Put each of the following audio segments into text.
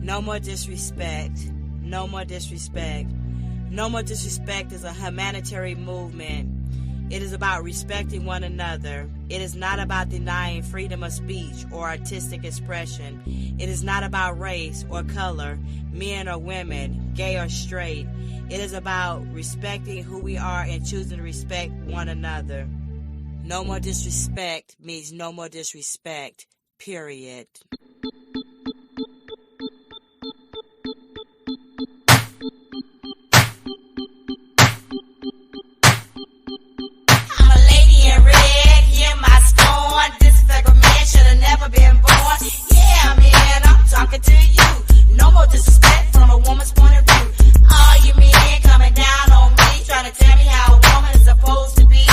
No more disrespect. No more disrespect. No more disrespect is a humanitarian movement. It is about respecting one another. It is not about denying freedom of speech or artistic expression. It is not about race or color, men or women, gay or straight. It is about respecting who we are and choosing to respect one another. No more disrespect means no more disrespect, period. Never been born. Yeah, man, I'm talking to you. No more disrespect from a woman's point of view. All you men coming down on me, trying to tell me how a woman is supposed to be.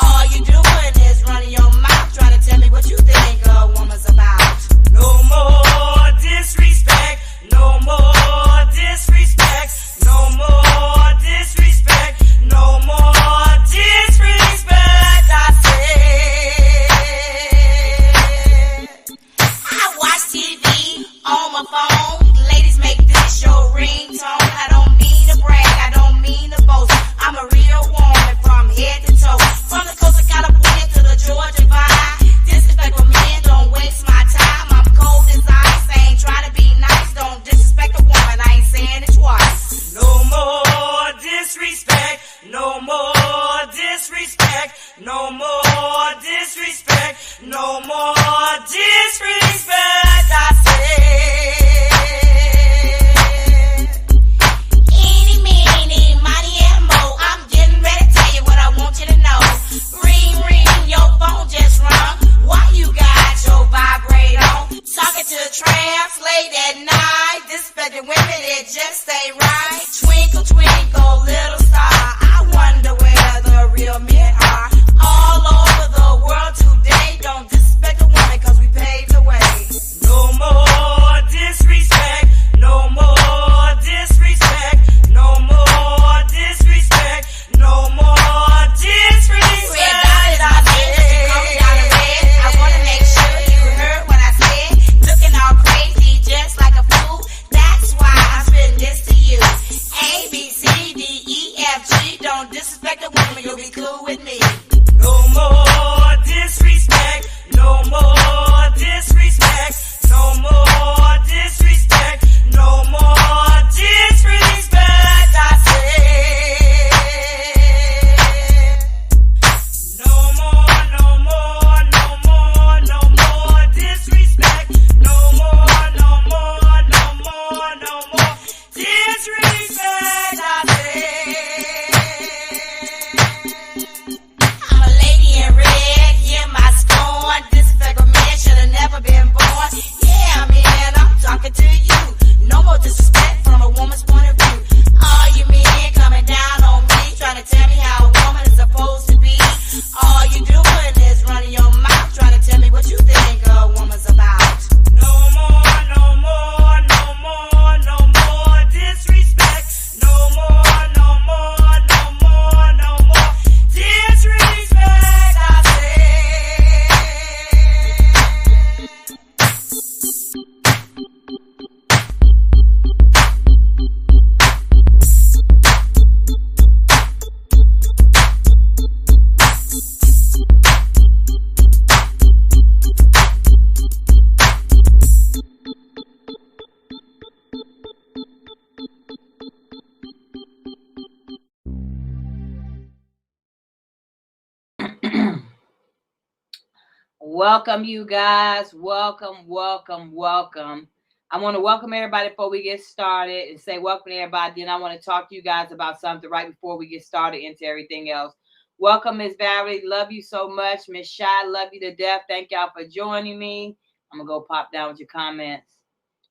All you doing is running your mouth, trying to tell me what you think a woman's about. No more disrespect. No more disrespect. No more disrespect. No more disrespect. I on my phone, ladies make this your ringtone. I don't mean to brag, I don't mean to boast. I'm a real woman from head to toe. From the coast of California to the Georgia vibe. Disrespectful men, don't waste my time. I'm cold as ice, I ain't trying to be nice. Don't disrespect a woman, I ain't saying it twice. No more disrespect, no more disrespect, no more disrespect, no more disrespect. I Eeny, meeny, miny, and mo. I'm getting ready to tell you what I want you to know. Ring, ring, your phone just rung. Why you got your vibrate on? Talking to tramps late at night. Disrespecting women, it just ain't right. Twinkle, twinkle, little star. I wonder where the real men are. All over the world today. Don't disrespect a woman, cause we paved the way. No more disrespect, no more disrespect, no more disrespect, no more disrespect. I wanna make sure you heard what I said. Looking all crazy just like a fool. That's why I'm spitting this to you. A, B, C, D, E, F, G. Don't disrespect a woman, you'll be cool with me. No more disrespect, no more disrespect. No more disrespect, no more disrespect, I say. No more, no more, no more, no more disrespect. No more, no more, no more, no more disrespect, I say. I'm a lady in red, hear my scorn. Disrespectful men should have never been born. Yeah, man, I'm talking to you. No more disrespect from a woman's point of view. All you men coming down on me, trying to tell me how a woman is supposed to be. All you doing is running your mouth, trying to tell me what you think a woman's about. No more, no more, no more, no more disrespect. No more, no more, no more, no more disrespect, I say. Welcome, you guys. Welcome, welcome, welcome. I want to welcome everybody before we get started and say welcome to everybody. Then I want to talk to you guys about something right before we get started into everything else. Welcome, Miss Barry. Love you so much. Miss Shy, love you to death. Thank y'all for joining me. I'm going to go pop down with your comments.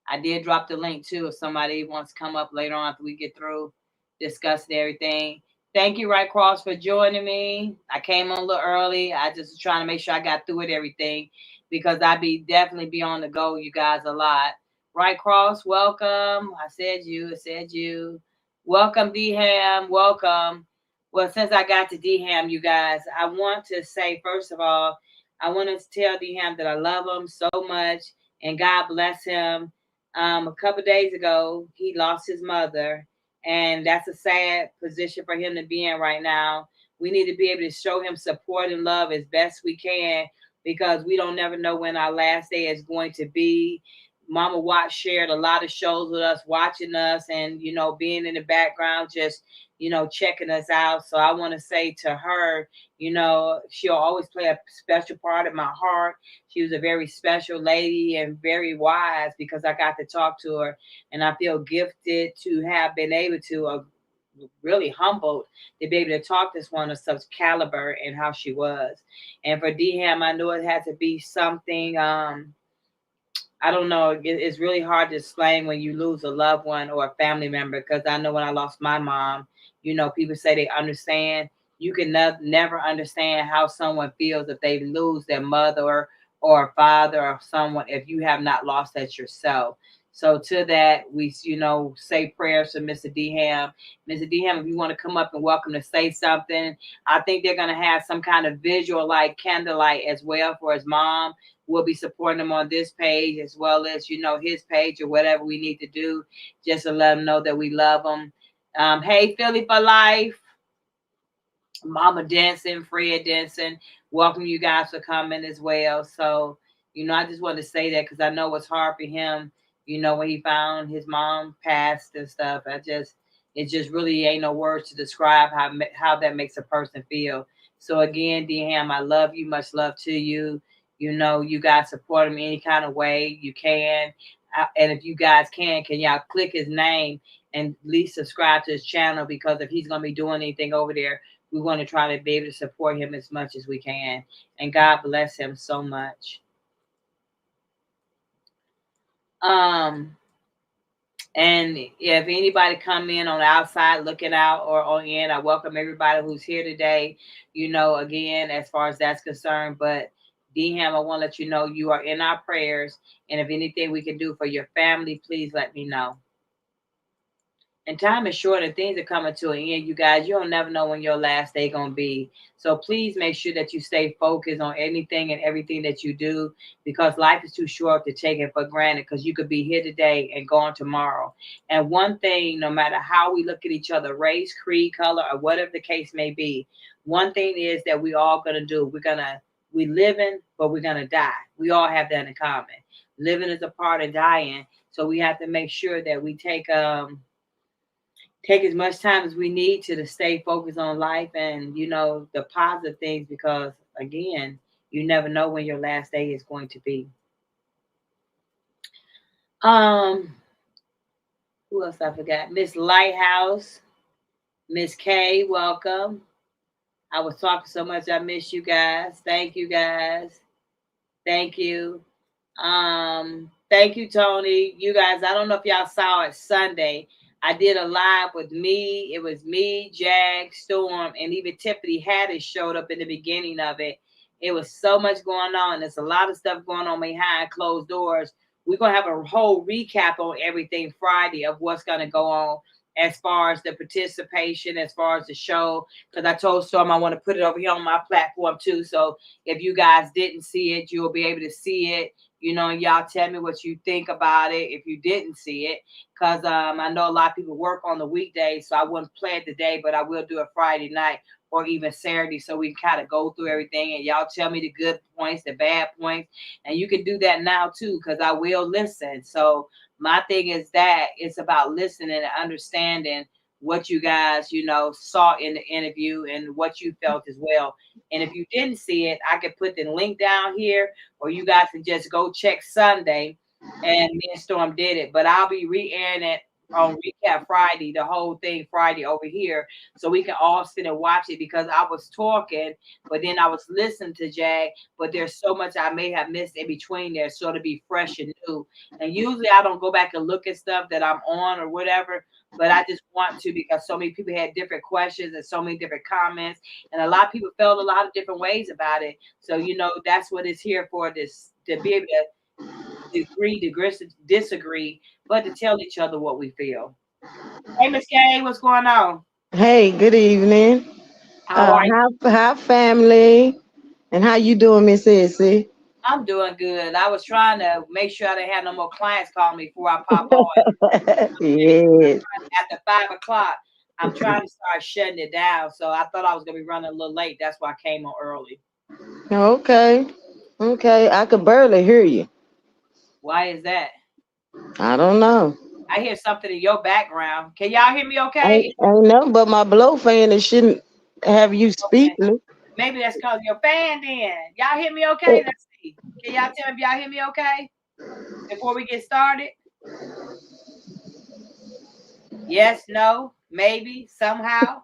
I did drop the link, too, if somebody wants to come up later on after we get through discussing everything. Thank you, Right Cross, for joining me. I came on a little early. I just was trying to make sure I got through with everything because I definitely be on the go, you guys, a lot. Right Cross, welcome. I said you. Welcome, D-Ham. Welcome. Well, since I got to D-Ham, you guys, I want to say, first of all, I want to tell D-Ham that I love him so much and God bless him. A couple of days ago, he lost his mother, and that's a sad position for him to be in right now. We need to be able to show him support and love as best we can because we don't never know when our last day is going to be. Mama Watts shared a lot of shows with us, watching us, and being in the background, just checking us out. So I want to say to her, she'll always play a special part in my heart. She was a very special lady and very wise because I got to talk to her, and I feel gifted to have been able to. Really humbled to be able to talk to one of such caliber and how she was. And for DM, I know it had to be something. I don't know. It's really hard to explain when you lose a loved one or a family member. Because I know when I lost my mom, people say they understand. You can never understand how someone feels if they lose their mother or father or someone if you have not lost that yourself. So to that, we say prayers to Mr. Deham. Mr. Deham, if you want to come up and welcome to say something, I think they're gonna have some kind of visual like candlelight as well for his mom. We'll be supporting him on this page as well as his page or whatever we need to do just to let him know that we love him. Hey, Philly for life. Mama Denson, Fred Denson, welcome you guys for coming as well. So, I just wanted to say that because I know it's hard for him, when he found his mom passed and stuff. It just really ain't no words to describe how that makes a person feel. So again, Dham, I love you. Much love to you. You guys support him any kind of way you can. And if you guys can y'all click his name and at least subscribe to his channel because if he's going to be doing anything over there, we want to try to be able to support him as much as we can. And God bless him so much. And if anybody come in on the outside looking out or on in, I welcome everybody who's here today, again, as far as that's concerned. But Dham, I want to let you know you are in our prayers. And if anything we can do for your family, please let me know. And time is short and things are coming to an end, you guys. You don't never know when your last day going to be. So please make sure that you stay focused on anything and everything that you do because life is too short to take it for granted because you could be here today and gone tomorrow. And one thing, no matter how we look at each other, race, creed, color, or whatever the case may be, one thing is that we all going to do. We living, but we're going to die. We all have that in common. Living is a part of dying. So we have to make sure that we take as much time as we need to stay focused on life and the positive things because again you never know when your last day is going to be. Who else I forgot? Miss Lighthouse, Miss K, welcome. I was talking so much I miss you guys. Thank you guys. Thank you. Thank you, Tony. You guys, I don't know if y'all saw it Sunday. I did a live with me. It was me, Jag, Storm, and even Tiffany Haddish showed up in the beginning of it. It was so much going on. There's a lot of stuff going on behind closed doors. We're going to have a whole recap on everything Friday of what's going to go on as far as the participation, as far as the show. Because I told Storm I want to put it over here on my platform too. So if you guys didn't see it, you'll be able to see it. Y'all tell me what you think about it if you didn't see it. Because I know a lot of people work on the weekdays, so I wouldn't play it today, but I will do it Friday night or even Saturday so we can kind of go through everything and y'all tell me the good points, the bad points. And you can do that now too because I will listen. So my thing is that it's about listening and understanding what you guys, saw in the interview and what you felt as well. And if you didn't see it, I can put the link down here or you guys can just go check Sunday and me and Storm did it. But I'll be re-airing it on Recap Friday, the whole thing Friday over here. So we can all sit and watch it because I was talking, but then I was listening to Jag, but there's so much I may have missed in between there. So to be fresh and new. And usually I don't go back and look at stuff that I'm on or whatever. But I just want to because so many people had different questions and so many different comments. And a lot of people felt a lot of different ways about it. So, that's what it's here for, this to be able to agree, disagree, but to tell each other what we feel. Hey, Miss Kay, what's going on? Hey, good evening. How are you? How family and how you doing, Miss Essie? I'm doing good. I was trying to make sure I didn't have no more clients calling me before I pop on. Yes. After 5 o'clock, I'm trying to start shutting it down. So I thought I was gonna be running a little late. That's why I came on early. Okay. Okay. I could barely hear you. Why is that? I don't know. I hear something in your background. Can y'all hear me okay? Ain't nothing but my blow fan that shouldn't have you Okay. speaking. Maybe that's because your fan then. Y'all hear me okay? Let's see. Can y'all tell me if y'all hear me okay before we get started? Yes, no, maybe, somehow.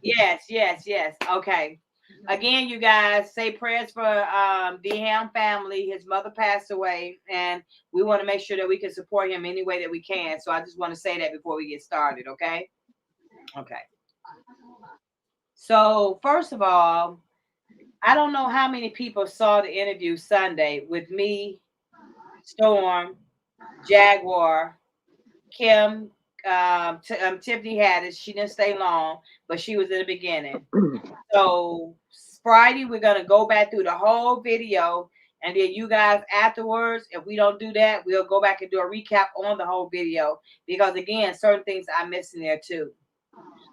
Yes, yes, yes. Okay. Again, you guys say prayers for the Ham family. His mother passed away, and we want to make sure that we can support him any way that we can. So I just want to say that before we get started, okay? Okay. So first of all, I don't know how many people saw the interview Sunday with me, Storm, Jaguar, Kim, Tiffany Haddish. She didn't stay long, but she was in the beginning. So Friday, we're gonna go back through the whole video, and then you guys afterwards, if we don't do that, we'll go back and do a recap on the whole video because again, certain things I missed in there too.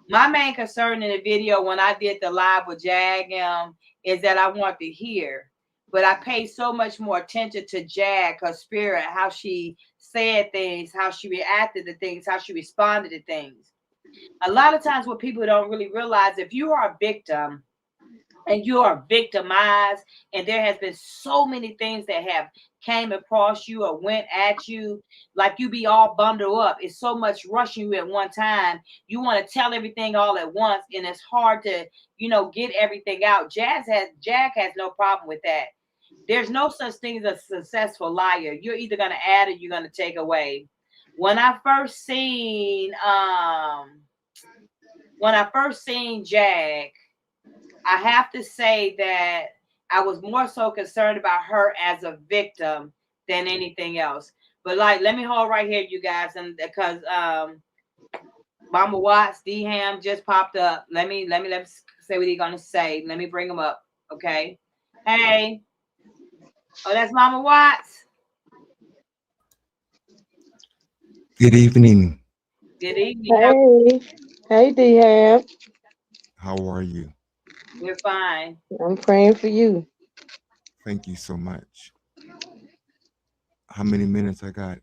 My main concern in the video when I did the live with Jag is that I want to hear, but I paid so much more attention to Jag, her spirit, how she said things, how she reacted to things, how she responded to things. A lot of times what people don't really realize, if you are a victim and you are victimized and there has been so many things that have came across you or went at you, like you be all bundled up, it's so much rushing you at one time, you want to tell everything all at once and it's hard to get everything out. Jag has no problem with that. There's no such thing as a successful liar. You're either going to add or you're going to take away. When I first seen Jag, I have to say that I was more so concerned about her as a victim than anything else. But like, let me hold right here, you guys, and because Mama Watts, D Ham just popped up. Let me say what he's gonna say. Let me bring him up. Okay. Hey. Oh, that's Mama Watts. Good evening. Good evening. Hey, D-Ham. How are you? We're fine. I'm praying for you. Thank you so much. How many minutes I got?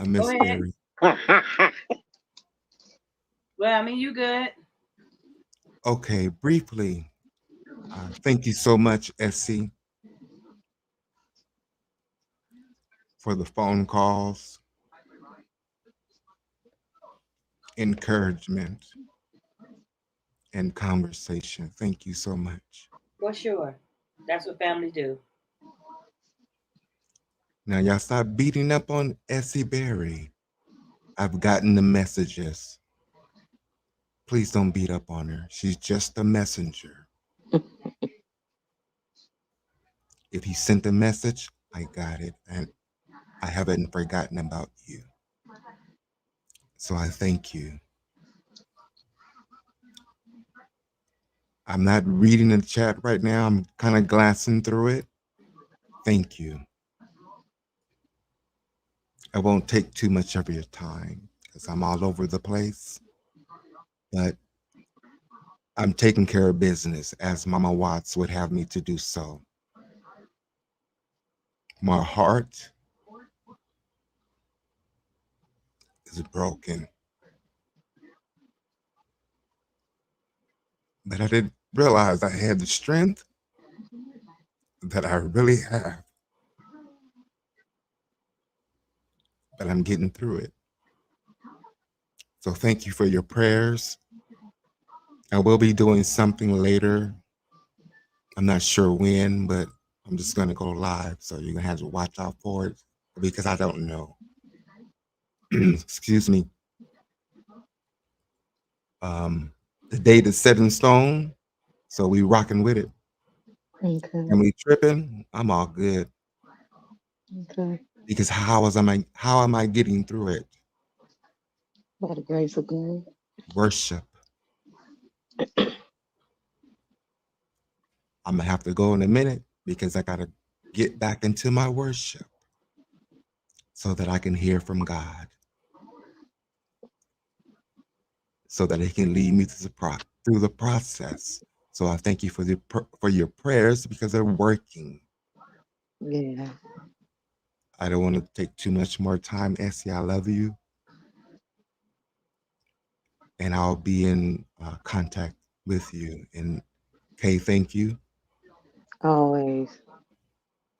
Miss ahead. Berry. Well, I mean, you good. Okay, briefly. Thank you so much, Essie, for the phone calls, encouragement, and conversation. Thank you so much. Well, sure. That's what families do. Now, y'all stop beating up on Essie Berry. I've gotten the messages. Please don't beat up on her. She's just a messenger. If he sent a message, I got it. And I haven't forgotten about you. So I thank you. I'm not reading the chat right now. I'm kind of glancing through it. Thank you. I won't take too much of your time because I'm all over the place. But I'm taking care of business as Mama Watts would have me to do so. My heart is broken. But I didn't realize I had the strength that I really have. But I'm getting through it. So thank you for your prayers. I will be doing something later. I'm not sure when, but I'm just going to go live. So you're going to have to watch out for it because I don't know. Excuse me. The date is set in stone. So we rocking with it. Okay. And we tripping. I'm all good. Okay. Because how am I getting through it? By the grace of God. Worship. I'm gonna have to go in a minute because I got to get back into my worship so that I can hear from God, so that He can lead me through the process. So I thank you for your prayers, because they're working. Yeah. I don't want to take too much more time, Essie. I love you, and I'll be in contact with you. And Kay, thank you, Always.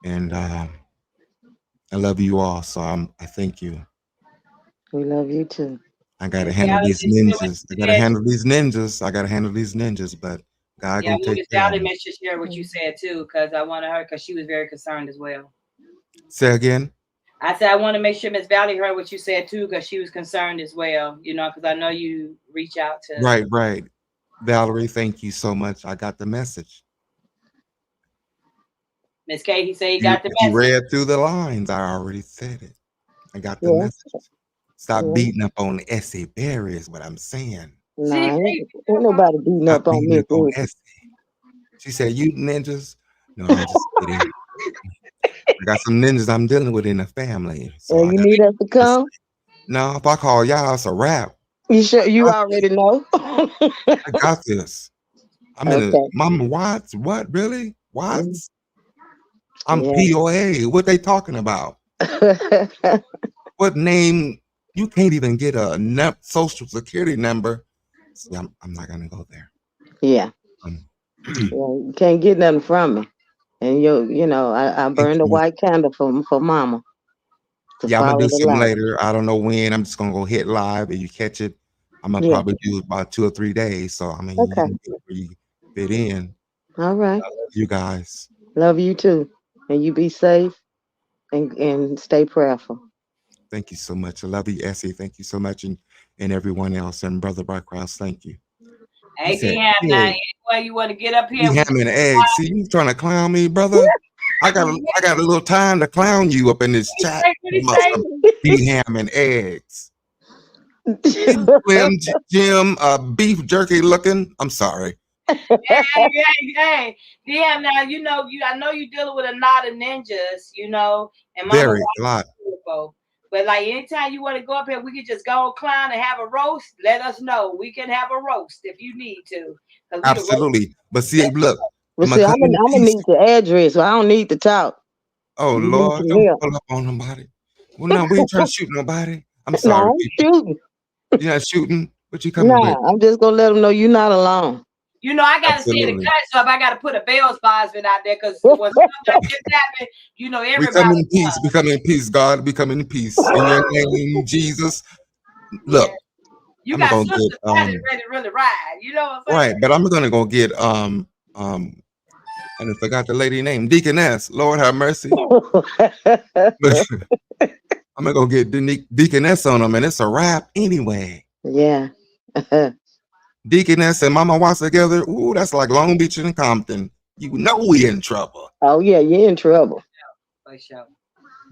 and I love you all. So I thank you. We love you too. I gotta Miss handle Valley, these did you hear what ninjas. I you gotta said? handle these ninjas. I gotta handle these ninjas. But God Yeah, I gonna want take Miss care of Valley them. make sure she heard what you said too, because I wanted her, because she was very concerned as well. Say again. I said I want to make sure Miss Valley heard what you said too, because she was concerned as well. You know, because I know you reach out to Right. Valerie, thank you so much. I got the message. Miss K. He said he You, got the you message. read through the lines. I already said it. I got the Yeah. message. Stop Yeah. beating up on Essie Berry is what I'm saying. See, Nah, ain't nobody beating Stop up on beating Miss up on Essie. Essie. She said, "You ninjas." No, I'm just kidding. I got some ninjas I'm dealing with in the family, so And I you got. need us to come? No, if I call y'all, it's a wrap. You sure you I already know? got this. I'm in the Okay. Mama Watts. What really? Mm, Watts? I'm yeah. POA. What they talking about? What name? You can't even get a social security number. See, I'm not gonna go there. Yeah. Um, Yeah. You can't get nothing from me. And I thank burned a you, Miss. white candle for Mama to Yeah, I'm gonna follow do the some light. later. I don't know when. I'm just gonna go hit live, and you catch it. I'm gonna Yeah. probably do about 2 or 3 days. So I mean, you Okay. can get where you fit in. All right. I love you guys. Love you too. And you be safe and stay prayerful. Thank you so much. I love you, Essie. Thank you so much, and everyone else, and Brother Barcross. Thank you. He hey, said, DM, now "Yeah, anyway you want to get up here, we we ham and eggs. See, you trying to clown me, brother? I got a little time to clown you up in this chat. what he You must say? be ham and eggs. Slim Jim, beef jerky looking. I'm sorry. Hey, DM, now I know you're dealing with a lot of ninjas, and Mama Very a Watts lot. is beautiful. But like anytime you want to go up here, we can just go clown and have a roast. Let us know. We can have a roast if you need to. Because we the roast. Absolutely. But see, look, Well, I'm gonna see, come I'm in gonna peace. need the address, so I don't need to talk. Oh You need Lord, some don't help. pull up on nobody. Well, no, we ain't trying to shoot nobody. I'm Nah, I sorry, ain't people. shooting. You're not shooting. What you coming with? Nah, I'm just gonna let them know you're not alone. I got to say the Absolutely. cut, so if I got to put a Bell's Bosman out there, because when stuff like this happen, We come everybody. in peace. We come in peace, God. We come in peace. In your name, Jesus. Yeah, Look, you I'm gonna got go get sisters ready to really ride. You know what I'm right, saying? but I'm gonna go get and I forgot the lady name, Deaconess. Lord have mercy. I'm gonna go get Deaconess on them, and it's a wrap anyway. Yeah. Deaconess and Mama Watts together. Ooh, that's like Long Beach and Compton. You know we in trouble. Oh yeah, you're in trouble. For sure.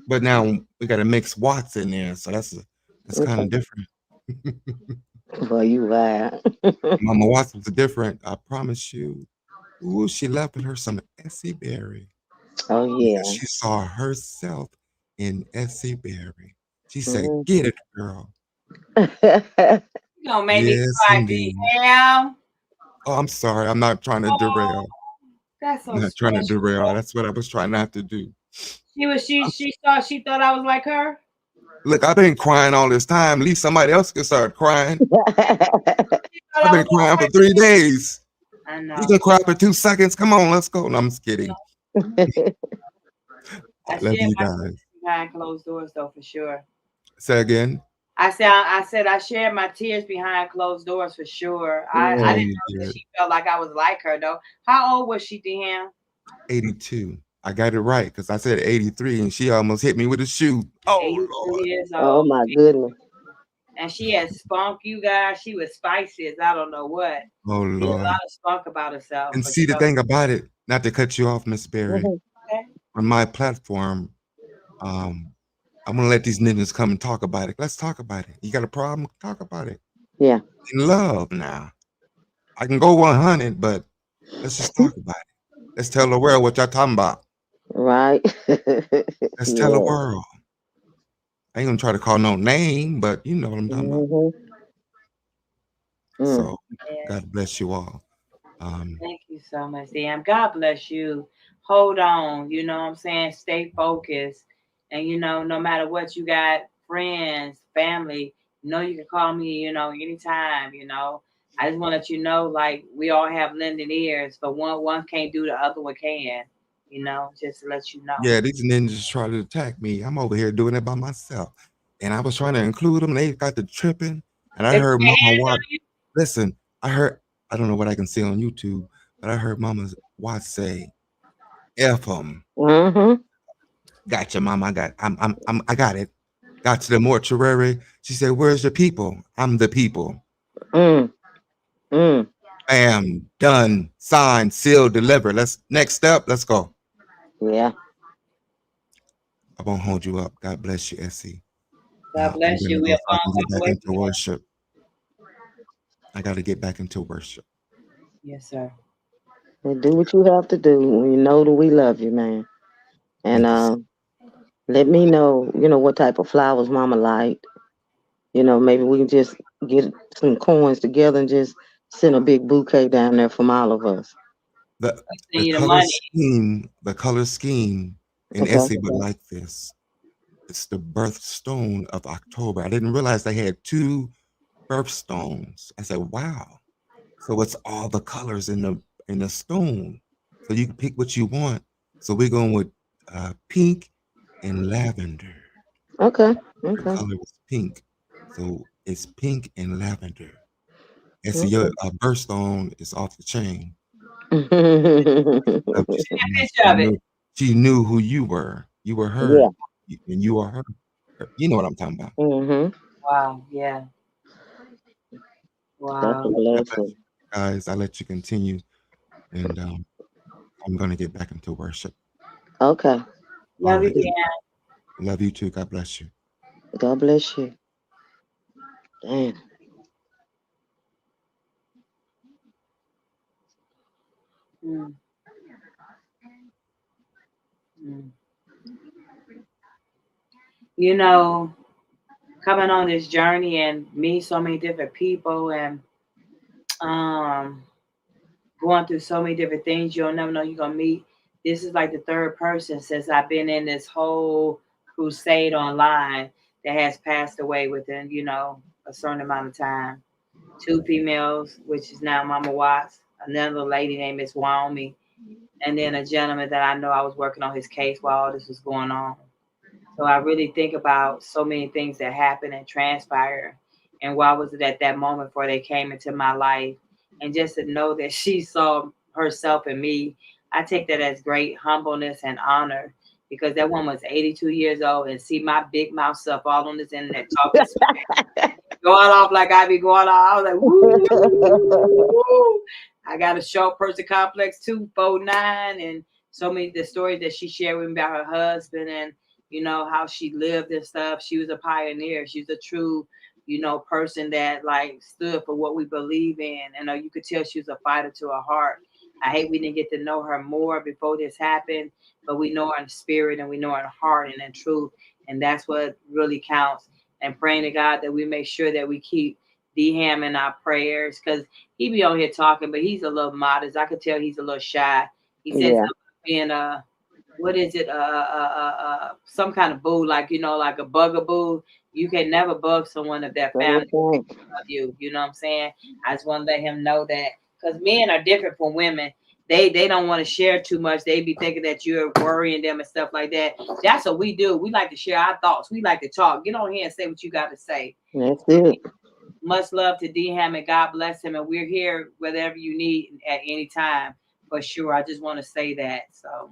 But now we got to mix Watts in there, so that's kind of different. Boy, you lie. Mama Watts was different. I promise you. Ooh, she left with her some Essie Berry Oh because yeah. she saw herself in Essie Berry. She said, Mhm. "Get it, girl." You gonna make me Yes, cry, indeed. DM. Oh, I'm sorry. I'm not trying to derail. That's I'm so not trying to special. derail. That's what I was trying not to do. She thought I was like her. Look, I've been crying all this time. At least somebody else can start crying. She thought I've I been was crying for like 3 days. her. I You know. can cry for 2 seconds. Come on, let's go. No, I'm just kidding. I I love shared you my guys. tears behind closed doors though, for sure. Say again. I said I shared my tears behind closed doors for sure. I Oh, didn't you know that did. she felt like I was like her though. How old was she, DM? 82. I got it right because I said 83 and she almost hit me with a shoe. Oh, 82 Lord. years Oh old. my goodness. And she had spunk, you guys. She was spicy as I don't know what. Oh, She had a Lord. lot of spunk about herself And for see, the sure. thing about it, not to cut you off, Miss Berry, Mhm. Okay. on my platform, I'm going to let these niggas come and talk about it. Let's talk about it. You got a problem? Talk about it. Yeah. In love now. I can go 100, but let's just talk about it. Let's tell the world what y'all talking about. Right. Let's tell the Yeah. world. I ain't gonna try to call no name, but you know what I'm talking about. Mm-hmm. Mm. So Yeah. God bless you all. Thank you so much, DM. God bless you. Hold on. You know what I'm saying? Stay focused. And, no matter what, you got friends, family, you can call me, anytime, I just want to let you know, like, we all have lending ears, but one can't do, the other one can, just to let you know. Yeah, these ninjas try to attack me. I'm over here doing it by myself. And I was trying to include them. They got to tripping. And I They put heard their Mama hands on Watt. you? Listen, I don't know what I can see on YouTube, but I heard Mama Watt say, F them. Mm-hmm. Gotcha, Mama. I got it. Got to the mortuary. She said, where's your people? I'm the people. Mm. Mm. Bam, done, signed, sealed, delivered. Let's next step. Let's go. Yeah. I won't hold you up. God bless you, Essie. God I'm bless gonna you. We go are so I phone can walk get back away into from that. worship. I got to get back into worship. Yes, sir. And do what you have to do when you know that we love you, man. And Thank you. let me know, what type of flowers Mama liked. Maybe we can just get some coins together and just send a big bouquet down there from all of us. The I send you the money. the color scheme in Okay. Essie would like this. It's the birthstone of October. I didn't realize they had two birthstones. I said, wow. So it's all the colors in the stone. So you can pick what you want. So we're going with pink and lavender. Okay. The Okay. color was pink. So it's pink and lavender. And so your Okay. birthstone is off the chain. Loved you so Take a much. picture of it. She knew who you were. You were her, Yeah. and you are her. You know what I'm talking about. Mm-hmm. Wow. Yeah. That's a Wow. God bless blessing. you guys. I let you continue, and I'm gonna get back into worship. Okay. All Love you, right. Dan. Love you too. God bless you. God bless you. Damn. Mm, mm. You know, coming on this journey and meet so many different people and um going through so many different things you'll never know you're gonna meet. This is like the third person since I've been in this whole crusade online that has passed away within, a certain amount of time. Two females, which is now Mama Watts, another lady named Miss Wyoming, and then a gentleman that I know I was working on his case while all this was going on. So I really think about so many things that happen and transpire. And why was it at that moment before they came into my life? And just to know that she saw herself in me, I take that as great humbleness and honor because that woman was 82 years old and see my big mouth stuff all on this internet talking going off like I be going off. I was like, woo, woo. I got a short person complex 249 and so many the stories that she shared with me about her husband and how she lived and stuff. She was a pioneer. She's a true, person that like stood for what we believe in. And you could tell she was a fighter to her heart. I hate we didn't get to know her more before this happened, but we know her in spirit and we know her in heart and in truth. And that's what really counts and praying to God that we make sure that we keep D-Ham in our prayers because he be on here talking, but he's a little modest. I could tell he's a little shy. He said Yeah. something being what is it? Some kind of boo, like like a bugaboo. You can never bug someone of that That's family right. of you. You know what I'm saying? I just want to let him know that because men are different from women. They don't want to share too much. They be thinking that you're worrying them and stuff like that. That's what we do. We like to share our thoughts. We like to talk. Get on here and say what you got to say. That's it. Much love to D Ham and God bless him. And we're here whatever you need at any time for sure. I just want to say that. So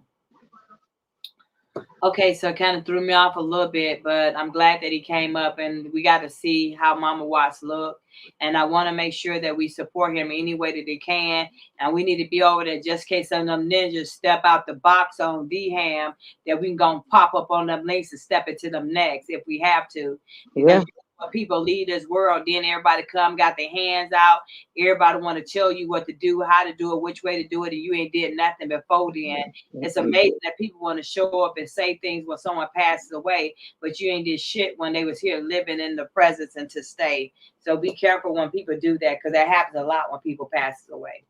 okay, so it kind of threw me off a little bit, but I'm glad that he came up and we got to see how Mama Watts look. And I want to make sure that we support him any way that they can. And we need to be over there just in case some of them ninjas step out the box on D-Ham, that we can go and pop up on them links and step into them next if we have to. Because Yeah. you when people leave this world, then everybody come, got their hands out. Everybody want to tell you what to do, how to do it, which way to do it, and you ain't did nothing before then. It's amazing that people want to show up and say things when someone passes away, but you ain't did shit when they was here living in the presence and to stay. So be careful when people do that, because that happens a lot when people passes away.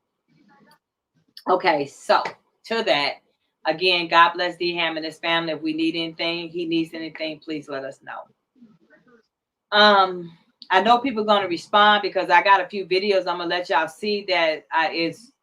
Okay, so to that, again, God bless D Ham and his family. If we need anything, he needs anything, please let us know. I know people are going to respond because I got a few videos I'm gonna let y'all see that is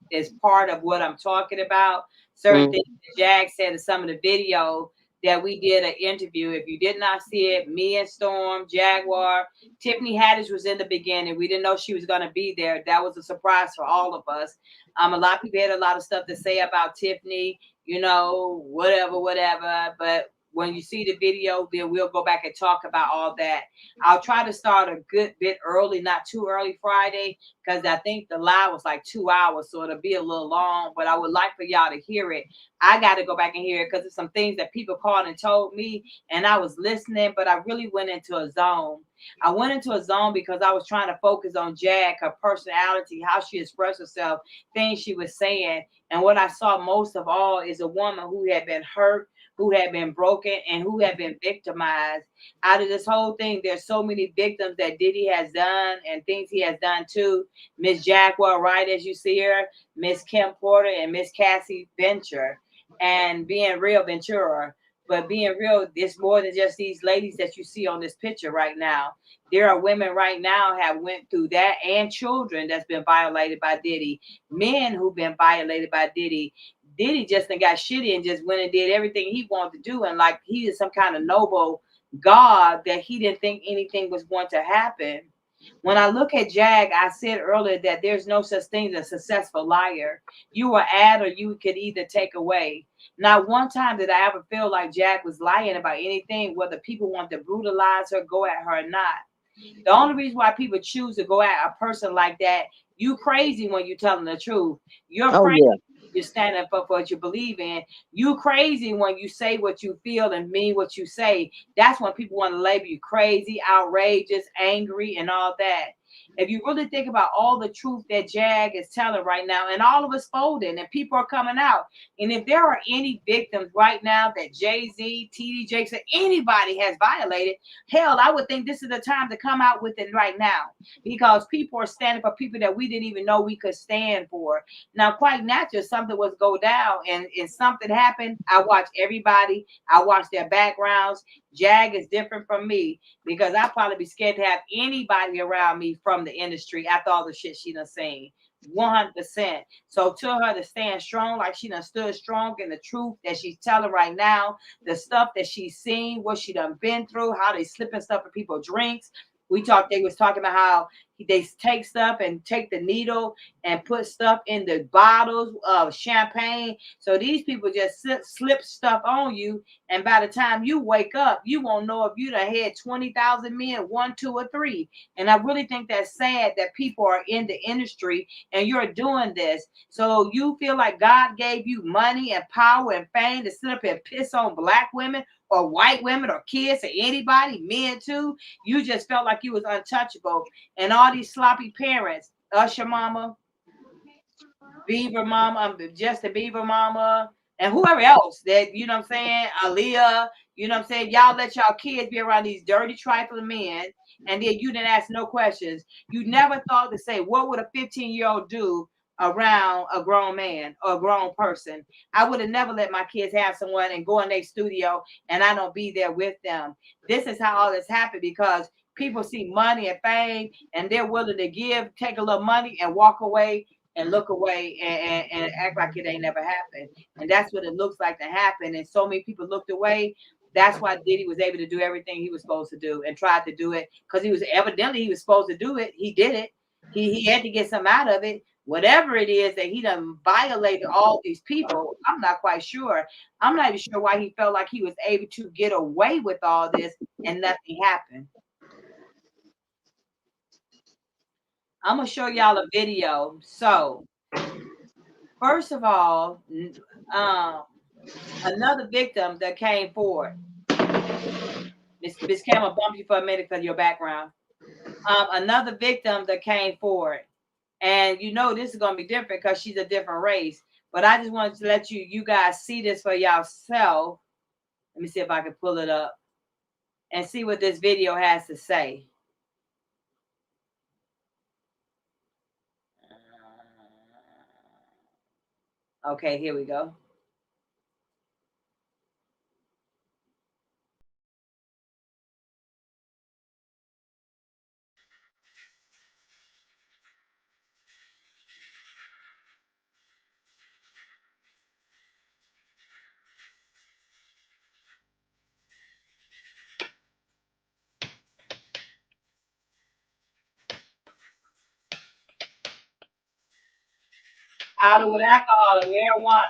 part of what I'm talking about. Certain things that Jag said in some of the video that we did an interview. If you did not see it, me and Storm, Jaguar, Tiffany Haddish was in the beginning. We didn't know she was going to be there. That was a surprise for all of us. A lot of people had a lot of stuff to say about Tiffany, you know, whatever. But when you see the video, then we'll go back and talk about all that. I'll try to start a good bit early, not too early Friday, because I think the live was like 2 hours, so it'll be a little long, but I would like for y'all to hear it. I got to go back and hear it because there's some things that people called and told me, and I was listening, but I really went into a zone. I went into a zone because I was trying to focus on Jag, her personality, how she expressed herself, things she was saying, and what I saw most of all is a woman who had been hurt, who had been broken, and who had been victimized. Out of this whole thing, there's so many victims that Diddy has done and things he has done too. Miss Jaguar Wright, as you see her, Miss Kim Porter, and Miss Cassie Venture, and being real Ventura. But being real, it's more than just these ladies that you see on this picture right now. There are women right now have went through that, and children that's been violated by Diddy, men who've been violated by Diddy. Diddy just got shitty and just went and did everything he wanted to do. And like he is some kind of noble God that he didn't think anything was going to happen. When I look at Jag, I said earlier that there's no such thing as a successful liar. You will add or you could either take away. Not one time did I ever feel like Jag was lying about anything, whether people want to brutalize her, go at her or not. The only reason why people choose to go at a person like that, you crazy when you're telling the truth. You're crazy. You're standing up for what you believe in. You crazy when you say what you feel and mean what you say. That's when people want to label you crazy, outrageous, angry, and all that. If you really think about all the truth that Jag is telling right now, and all of us folding, and people are coming out, and if there are any victims right now that Jay-Z, TD Jakes, or anybody has violated, hell, I would think this is the time to come out with it right now, because people are standing for people that we didn't even know we could stand for. Now, quite natural, something was go down, and if something happened, I watch everybody. I watch their backgrounds. Jag is different from me because I'd probably be scared to have anybody around me from the industry after all the shit she done seen. 100%. So to her to stand strong like she done stood strong in the truth that she's telling right now, the stuff that she's seen, what she done been through, how they slipping stuff in people's drinks. They was talking about how they take stuff and take the needle and put stuff in the bottles of champagne. So these people just slip stuff on you. And by the time you wake up, you won't know if you done had 20,000 men, 1, 2, or 3. And I really think that's sad that people are in the industry and you're doing this. So you feel like God gave you money and power and fame to sit up and piss on black women or white women or kids or anybody, men too. You just felt like you was untouchable. And all these sloppy parents, Usher Mama, Beaver Mama, just the Beaver Mama, and whoever else that, you know what I'm saying, Aaliyah, you know what I'm saying, y'all let y'all kids be around these dirty, trifling men, and then you didn't ask no questions. You never thought to say, what would a 15-year-old do around a grown man or a grown person? I would have never let my kids have someone and go in their studio and I don't be there with them. This is how all this happened because people see money and fame and they're willing to take a little money and walk away and look away and act like it ain't never happened. And that's what it looks like to happen. And so many people looked away. That's why Diddy was able to do everything he was supposed to do and tried to do it because he was supposed to do it. He did it. He had to get some out of it. Whatever it is that he done violated all these people, I'm not quite sure. I'm not even sure why he felt like he was able to get away with all this and nothing happened. I'm going to show y'all a video. So, first of all, another victim that came forward. Miss Cam, I'll bump you for a minute because of your background. Another victim that came forward. And you know this is going to be different because she's a different race. But I just wanted to let you guys see this for yourself. Let me see if I can pull it up and see what this video has to say. Okay, here we go. Out with alcohol and marijuana.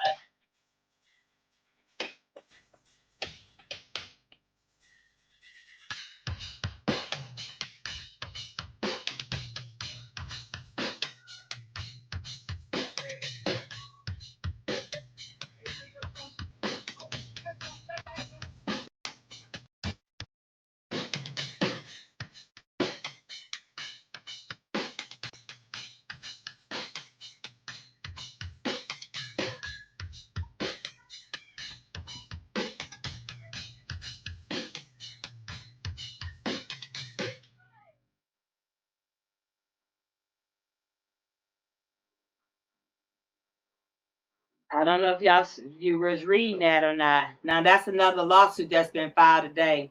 I don't know if you was reading that or not. Now that's another lawsuit that's been filed today.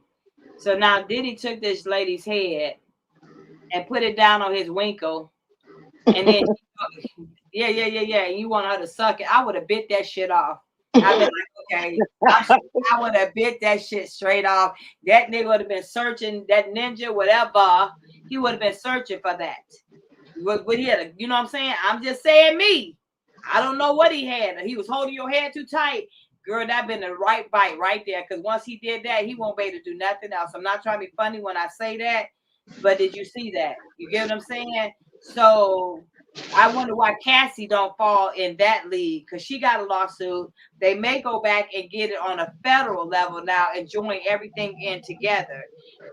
So now Diddy took this lady's head and put it down on his winkle, and then yeah. And you want her to suck it? I would have bit that shit off. I'd be like, okay, I would have bit that shit straight off. That nigga would have been searching, that ninja, whatever. He would have been searching for that. What he had, you know what I'm saying? I'm just saying me. I don't know what he had. He was holding your head too tight. Girl, that been the right bite right there. Because once he did that, he won't be able to do nothing else. I'm not trying to be funny when I say that, but did you see that? You get what I'm saying? So I wonder why Cassie don't fall in that league, because she got a lawsuit. They may go back and get it on a federal level now and join everything in together.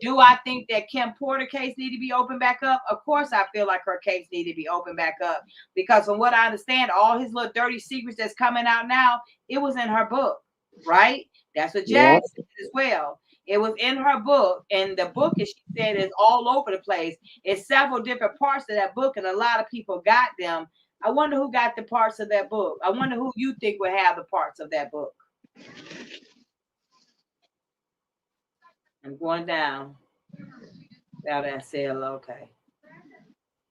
Do I think that Kim Porter case need to be opened back up? Of course, I feel like her case need to be opened back up, because from what I understand, all his little dirty secrets that's coming out now, it was in her book, right? That's what JAG said as well. It was in her book, and the book, as she said, is all over the place. It's several different parts of that book, and a lot of people got them. I wonder who got the parts of that book. I wonder who you think would have the parts of that book. I'm going down. Y'all that said hello, okay.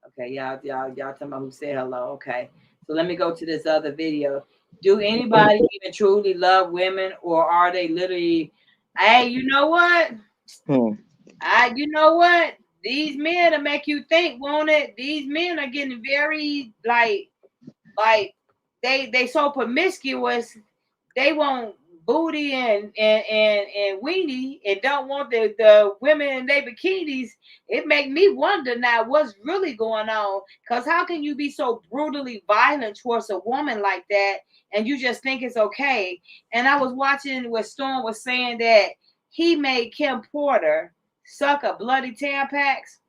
Okay, y'all talking about who said hello, okay. So let me go to this other video. Do anybody even truly love women, or are they literally, hey, you know what? You know what? These men will make you think, won't it? These men are getting very like they so promiscuous. They want booty and weenie, and don't want the women in their bikinis. It make me wonder now what's really going on. Because how can you be so brutally violent towards a woman like that, and you just think it's okay? And I was watching what Storm was saying that he made Kim Porter suck a bloody Tampax,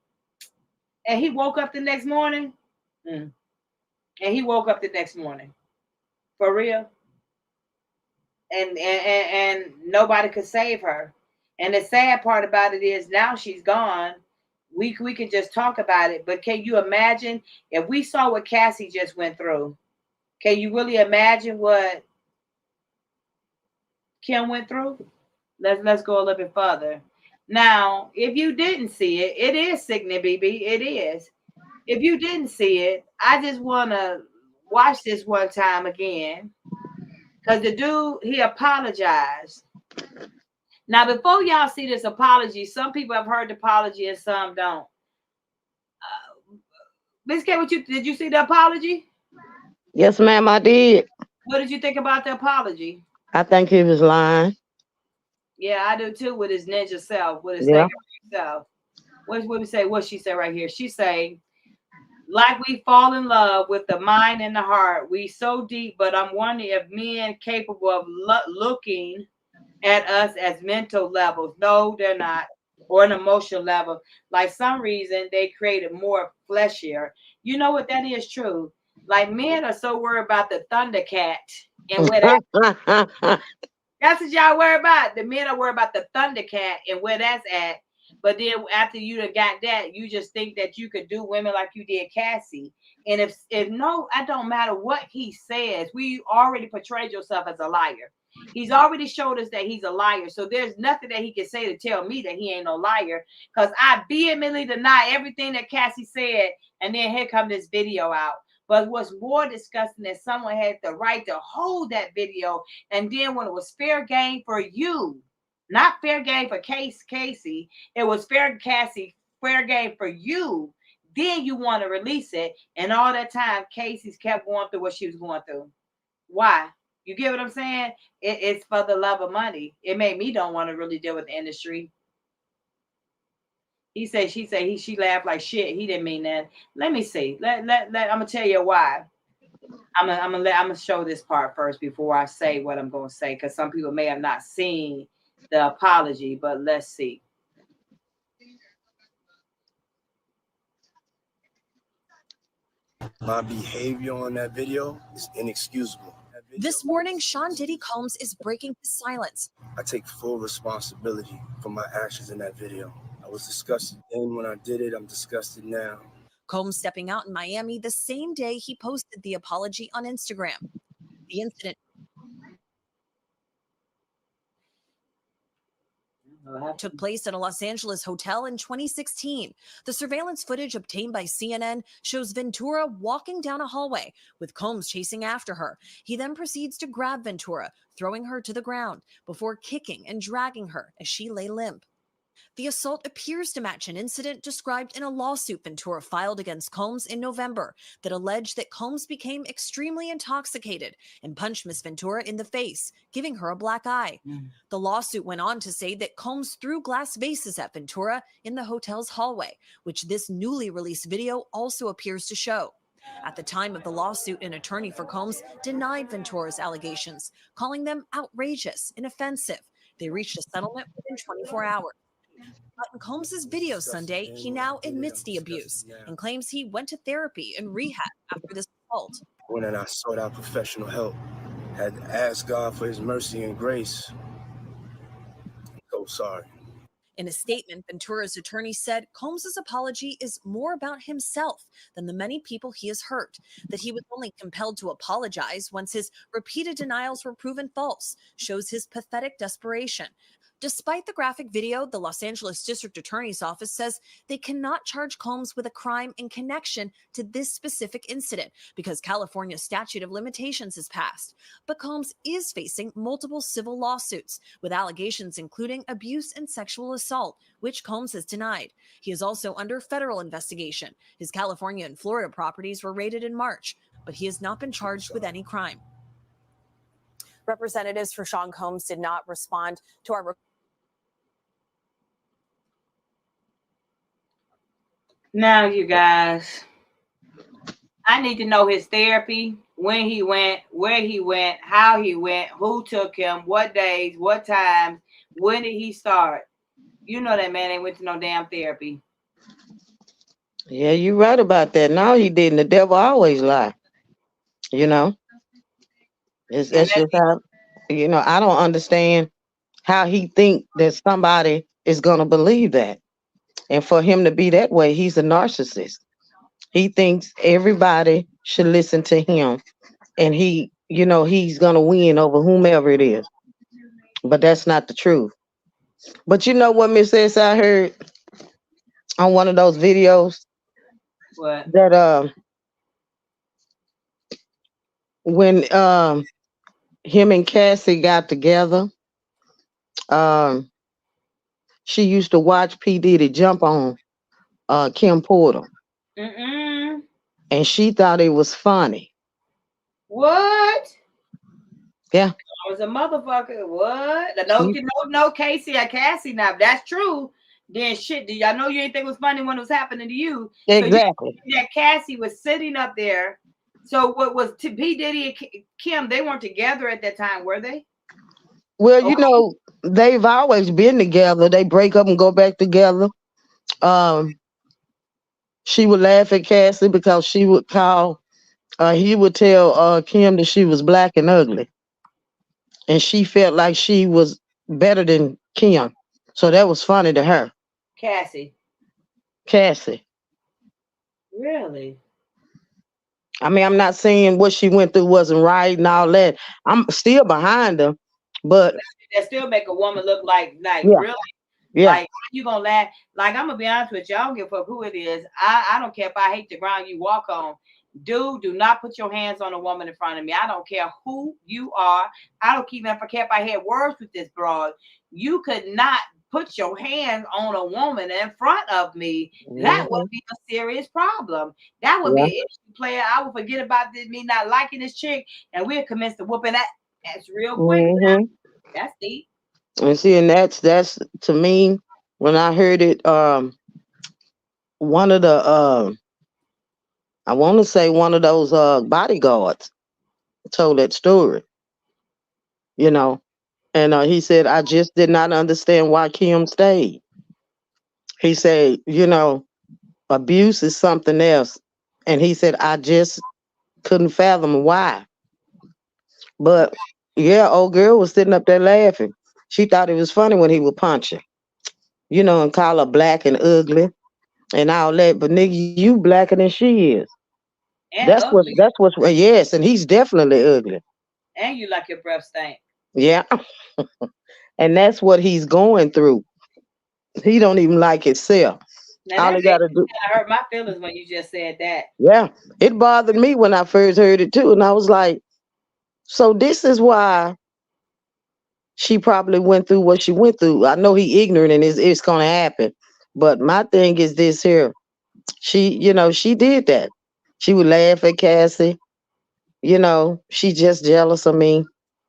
and he woke up the next morning. And he woke up the next morning. For real. And nobody could save her. And the sad part about it is now she's gone. We can just talk about it, but can you imagine if we saw what Cassie just went through? Can you really imagine what Kim went through? Let's go a little bit further. Now, if you didn't see it, it is sickening, BB. It is. If you didn't see it, I just want to watch this one time again. Because the dude, he apologized. Now, before y'all see this apology, some people have heard the apology and some don't. Miss K, did you see the apology? Yes, ma'am, I did. What did you think about the apology? I think he was lying. Yeah, I do too, with his ninja self, with his self. What she say right here? She say, like we fall in love with the mind and the heart. We so deep, but I'm wondering if men capable of looking at us as mental levels. No, they're not. or an emotional level. Like some reason they created more fleshier. You know what? That is true. Like men are so worried about the Thundercat and where that's what y'all worry about. The men are worried about the Thundercat and where that's at. But then after you done got that, you just think that you could do women like you did Cassie. And if no, I don't matter what he says, we already portrayed yourself as a liar. He's already showed us that he's a liar. So there's nothing that he can say to tell me that he ain't no liar. Because I vehemently deny everything that Cassie said. And then here come this video out. But what's more disgusting is someone had the right to hold that video. And then when it was fair game for you, not fair game for Cassie, it was fair game for you, then you want to release it. And all that time, Casey's kept going through what she was going through. Why? You get what I'm saying? It's for the love of money. It made me don't want to really deal with the industry. He said, she laughed like shit. He didn't mean that. Let me see. I'm gonna tell you why. I'm gonna show this part first before I say what I'm gonna say, because some people may have not seen the apology, but let's see. My behavior on that video is inexcusable. This morning, Sean Diddy Combs is breaking his silence. I take full responsibility for my actions in that video. I was disgusted then when I did it. I'm disgusted now. Combs stepping out in Miami the same day he posted the apology on Instagram. The incident took place at a Los Angeles hotel in 2016. The surveillance footage obtained by CNN shows Ventura walking down a hallway with Combs chasing after her. He then proceeds to grab Ventura, throwing her to the ground before kicking and dragging her as she lay limp. The assault appears to match an incident described in a lawsuit Ventura filed against Combs in November that alleged that Combs became extremely intoxicated and punched Miss Ventura in the face, giving her a black eye. The lawsuit went on to say that Combs threw glass vases at Ventura in the hotel's hallway, which this newly released video also appears to show. At the time of the lawsuit, an attorney for Combs denied Ventura's allegations, calling them outrageous and offensive. They reached a settlement within 24 hours. But in Combs' video Sunday, he now admits the abuse and claims he went to therapy and rehab after this assault. When I sought out professional help, had to ask God for his mercy and grace. I'm so sorry. In a statement, Ventura's attorney said Combs' apology is more about himself than the many people he has hurt, that he was only compelled to apologize once his repeated denials were proven false, shows his pathetic desperation. Despite the graphic video, the Los Angeles District Attorney's Office says they cannot charge Combs with a crime in connection to this specific incident because California's statute of limitations has passed. But Combs is facing multiple civil lawsuits with allegations including abuse and sexual assault, which Combs has denied. He is also under federal investigation. His California and Florida properties were raided in March, but he has not been charged with any crime. Representatives for Sean Combs did not respond to our request. Now, you guys, I need to know his therapy, when he went, where he went, how he went, who took him, what days, what times, when did he start? You know that man ain't went to no damn therapy. Yeah, you're right about that. No, he didn't. The devil always lie. You know, that's just how, you know, I don't understand how he think that somebody is going to believe that. And for him to be that way, he's a narcissist. He thinks everybody should listen to him. And he, you know, he's going to win over whomever it is. But that's not the truth. But you know what, Miss S, I heard on one of those videos? What? That when him and Cassie got together, she used to watch P. Diddy jump on Kim Porter. Mm-mm. And she thought it was funny. What? Yeah. I was a motherfucker. What? No, Cassie. Now, if that's true, then shit. Y'all know you ain't think it was funny when it was happening to you. Exactly. So that Cassie was sitting up there. So what was P. Diddy and Kim? They weren't together at that time, were they? Well, you know, they've always been together. They break up and go back together. Um, she would laugh at Cassie because she would call. He would tell Kim that she was black and ugly, and she felt like she was better than Kim. So that was funny to her, Cassie. Cassie. Really? I mean, I'm not saying what she went through wasn't right and all that. I'm still behind her, but That still make a woman look like yeah, really yeah. like you gonna laugh. Like I'm gonna be honest with you, I don't give a fuck who it is. I don't care if I hate the ground you walk on. Dude, do not put your hands on a woman in front of me. I don't care who you are. I don't even care if I had words with this broad. You could not put your hands on a woman in front of me. That would Mhm. be a serious problem. That would be Yeah. an issue, player. I would forget about me not liking this chick, and we'll commence to whooping that ass real quick. Hmm. That's deep. And see, and that's to me when I heard it. One of the I want to say one of those bodyguards told that story. You know, and he said, I just did not understand why Kim stayed. He said, you know, abuse is something else, and he said I just couldn't fathom why. But yeah, old girl was sitting up there laughing. She thought it was funny when he would punch her, you know, and call her black and ugly and all that. But nigga, you blacker than she is. And ugly. That's what's yes, and he's definitely ugly. And you like your breath stink. Yeah, and that's what he's going through. He don't even like himself. Now All that he got to do, kind of hurt my feelings when you just said that. yeah, it bothered me when I first heard it too, and I was like, so this is why she probably went through what she went through. I know he ignorant and it's gonna happen. But my thing is this here. She, you know, she did that. She would laugh at Cassie. You know, she just jealous of me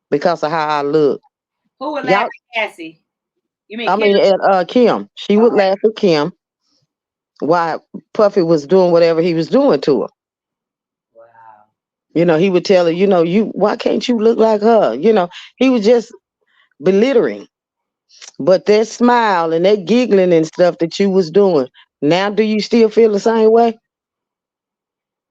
because of how I look. Who would laugh Y'all, at Cassie? You mean I Kim? mean, at Kim, she would Okay. laugh at Kim while Puffy was doing whatever he was doing to her. Wow. You know, he would tell her, you know, you why can't you look like her? You know, he was just belittling. But that smile and that giggling and stuff that you was doing, now do you still feel the same way?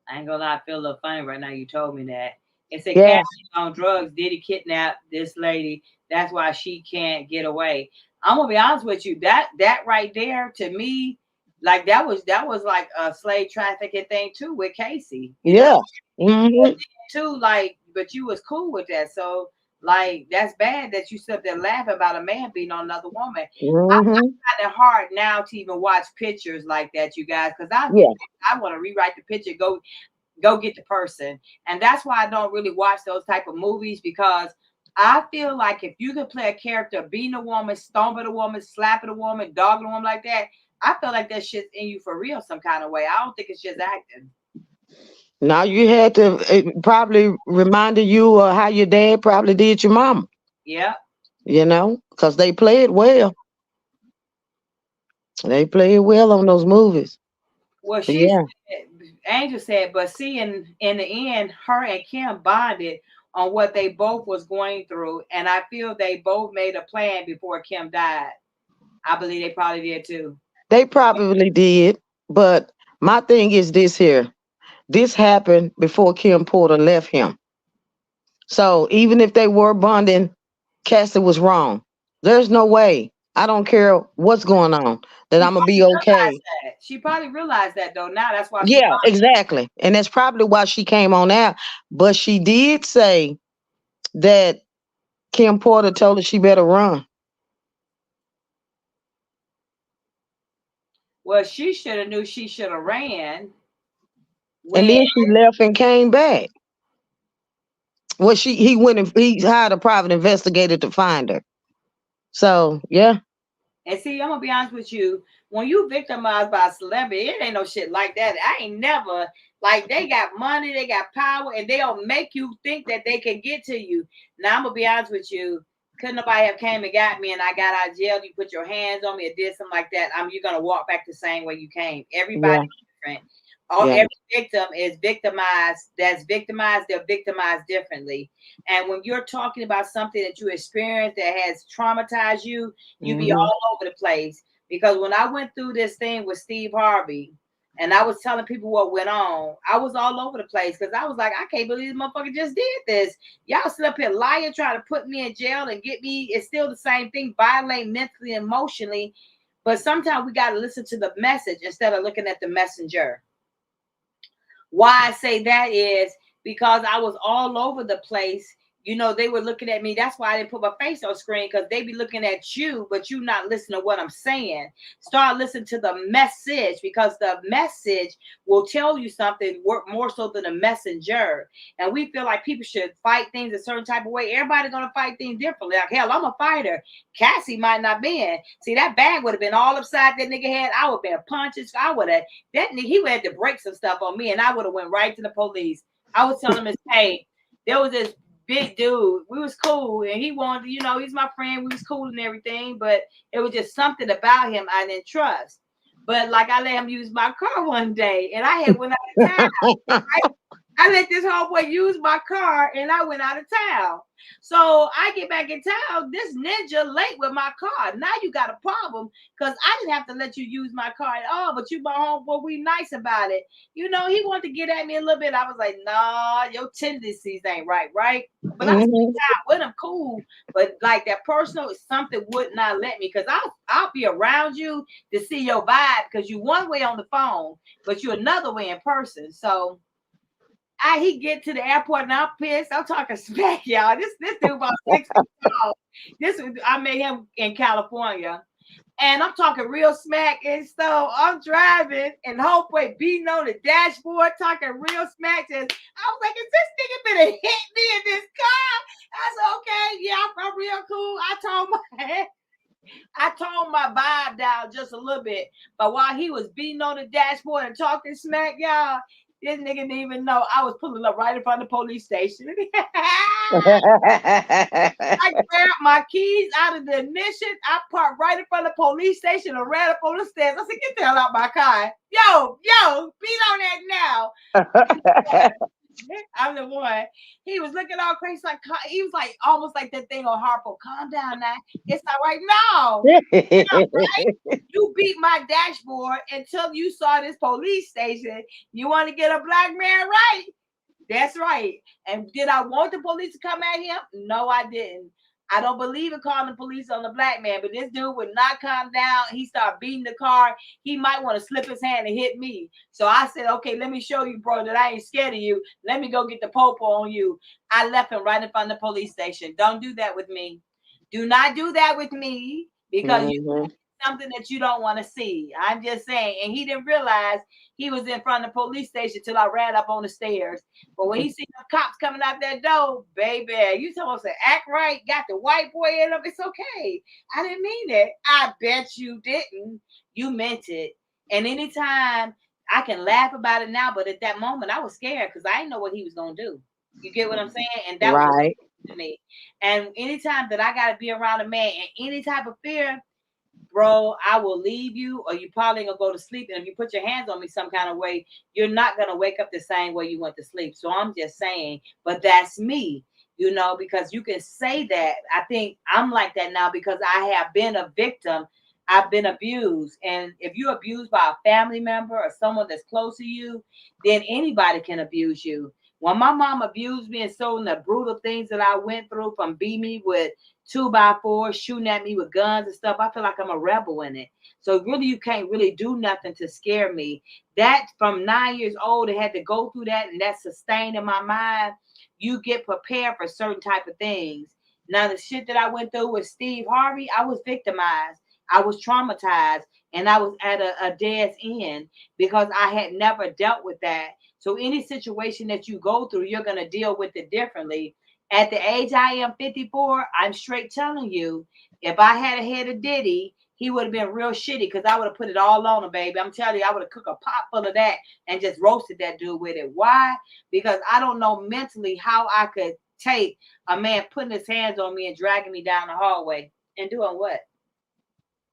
I ain't gonna lie, I feel a little funny right now. You told me that. It said Yeah, Cassie's on drugs. Did he kidnap this lady? That's why she can't get away. I'm gonna be honest with you. That right there to me, like that was like a slave trafficking thing too with Cassie. You know, yeah. Hmm. too. Like, but you was cool with that. So like that's bad that you sit there laughing about a man beating on another woman. I Hmm. find it hard now to even watch pictures like that, you guys, because Yeah. I want to rewrite the picture, go get the person. And that's why I don't really watch those type of movies because I feel like if you could play a character beating a woman, stomping a woman, slapping a woman, dogging a woman like that, I feel like that shit's in you for real some kind of way. I don't think it's just acting. Now you had to it probably reminded you of how your dad probably did your mama, Yeah. you know, because they play it well. They play it well on those movies. Well, she Yeah. said, Angel said, but see, in the end, her and Kim bonded on what they both was going through, and I feel they both made a plan before Kim died. I believe they probably did too. They probably did. But my thing is this here. This happened before Kim Porter left him. So even if they were bonding, Cassie was wrong. There's no way. I don't care what's going on, that She I'm gonna be probably realized okay. that. She probably realized that though. Now that's why she Yeah, bonded. exactly. And that's probably why she came on out. But she did say that Kim Porter told her she better run. Well, she should have knew she should have ran And when then she left and came back. Well, he went and he hired a private investigator to find her. So yeah, and see, I'm gonna be honest with you. When you victimized by a celebrity, it ain't no shit like that. I ain't never like they got money, they got power, and they'll make you think that they can get to you. Now I'm gonna be honest with you. Couldn't nobody have came and got me and I got out of jail, you put your hands on me or did something like that. You're gonna walk back the same way you came. Everybody yeah. different. Every victim is victimized. That's victimized. They're victimized differently. And when you're talking about something that you experienced that has traumatized you, you be all over the place. Because when I went through this thing with Steve Harvey, and I was telling people what went on, I was all over the place because I was like, I can't believe this motherfucker just did this. Y'all sit up here lying, trying to put me in jail and get me. It's still the same thing, violate mentally, emotionally. But sometimes we got to listen to the message instead of looking at the messenger. Why I say that is because I was all over the place. You know, they were looking at me. That's why I didn't put my face on screen, because they be looking at you, but you not listening to what I'm saying. Start listening to the message, because the message will tell you something more so than the messenger. And we feel like people should fight things a certain type of way. Everybody's going to fight things differently. Like, hell, I'm a fighter. Cassie might not be. See, that bag would have been all upside that nigga head. I would have been punches. That nigga, he would have to break some stuff on me, and I would have went right to the police. I was telling him, hey, there was this big dude. We was cool, and he wanted, you know, he's my friend. We was cool and everything, but it was just something about him I didn't trust. But like, I let him use my car one day, and I had went out of town. I let this homeboy use my car, and I went out of town. So I get back in town, this ninja late with my car. Now you got a problem, because I didn't have to let you use my car at all, but you my homeboy, we nice about it. You know, he wanted to get at me a little bit. I was like, nah, your tendencies ain't right? But I spent time with him, cool. But like that personal, something would not let me, because I'll be around you to see your vibe, because you one way on the phone, but you another way in person. So he get to the airport and I'm pissed. I'm talking smack, y'all. This dude about 6 feet tall. I met him in California, and I'm talking real smack. And so I'm driving, and homeboy beating on the dashboard, talking real smack. And I was like, is this nigga gonna hit me in this car? I said, okay, yeah, I'm real cool. I toned my vibe down just a little bit, but while he was beating on the dashboard and talking smack, y'all, this nigga didn't even know I was pulling up right in front of the police station. I grabbed my keys out of the ignition. I parked right in front of the police station and ran up on the stairs. I said, get the hell out of my car. Yo, beat on that now. I'm the one. He was looking all crazy, like he was like almost like that thing on Harpo. Calm down now. It's not right now. Right? You beat my dashboard until you saw this police station. You want to get a black man right? That's right. And did I want the police to come at him? No, I didn't. I don't believe in calling the police on the black man, but this dude would not calm down. He started beating the car. He might want to slip his hand and hit me. So I said, okay, let me show you, bro, that I ain't scared of you. Let me go get the popo on you. I left him right in front of the police station. Don't do that with me. Do not do that with me, because you something that you don't want to see. I'm just saying. And he didn't realize he was in front of the police station till I ran up on the stairs. But when he seen the cops coming out that door, baby, you supposed to act right, got the white boy in them. It's okay. I didn't mean it. I bet you didn't. You meant it. And anytime, I can laugh about it now, but at that moment I was scared, because I didn't know what he was going to do. You get what I'm saying? And that was to me. And anytime that I got to be around a man and any type of fear, bro, I will leave you, or you probably gonna go to sleep. And if you put your hands on me some kind of way, you're not gonna wake up the same way you went to sleep. So I'm just saying, but that's me, you know, because you can say that. I think I'm like that now because I have been a victim. I've been abused. And if you're abused by a family member or someone that's close to you, then anybody can abuse you. When my mom abused me and so the brutal things that I went through, from beating me with 2x4, shooting at me with guns and stuff, I feel like I'm a rebel in it. So really, you can't really do nothing to scare me. That from 9 years old, I had to go through that, and that's sustained in my mind. You get prepared for certain type of things. Now, the shit that I went through with Steve Harvey, I was victimized. I was traumatized, and I was at a dead's end because I had never dealt with that. So any situation that you go through, you're going to deal with it differently. At the age I am, 54, I'm straight telling you, if I had a head of Diddy, he would have been real shitty, because I would have put it all on him, baby. I'm telling you, I would have cooked a pot full of that and just roasted that dude with it. Why? Because I don't know mentally how I could take a man putting his hands on me and dragging me down the hallway and doing what?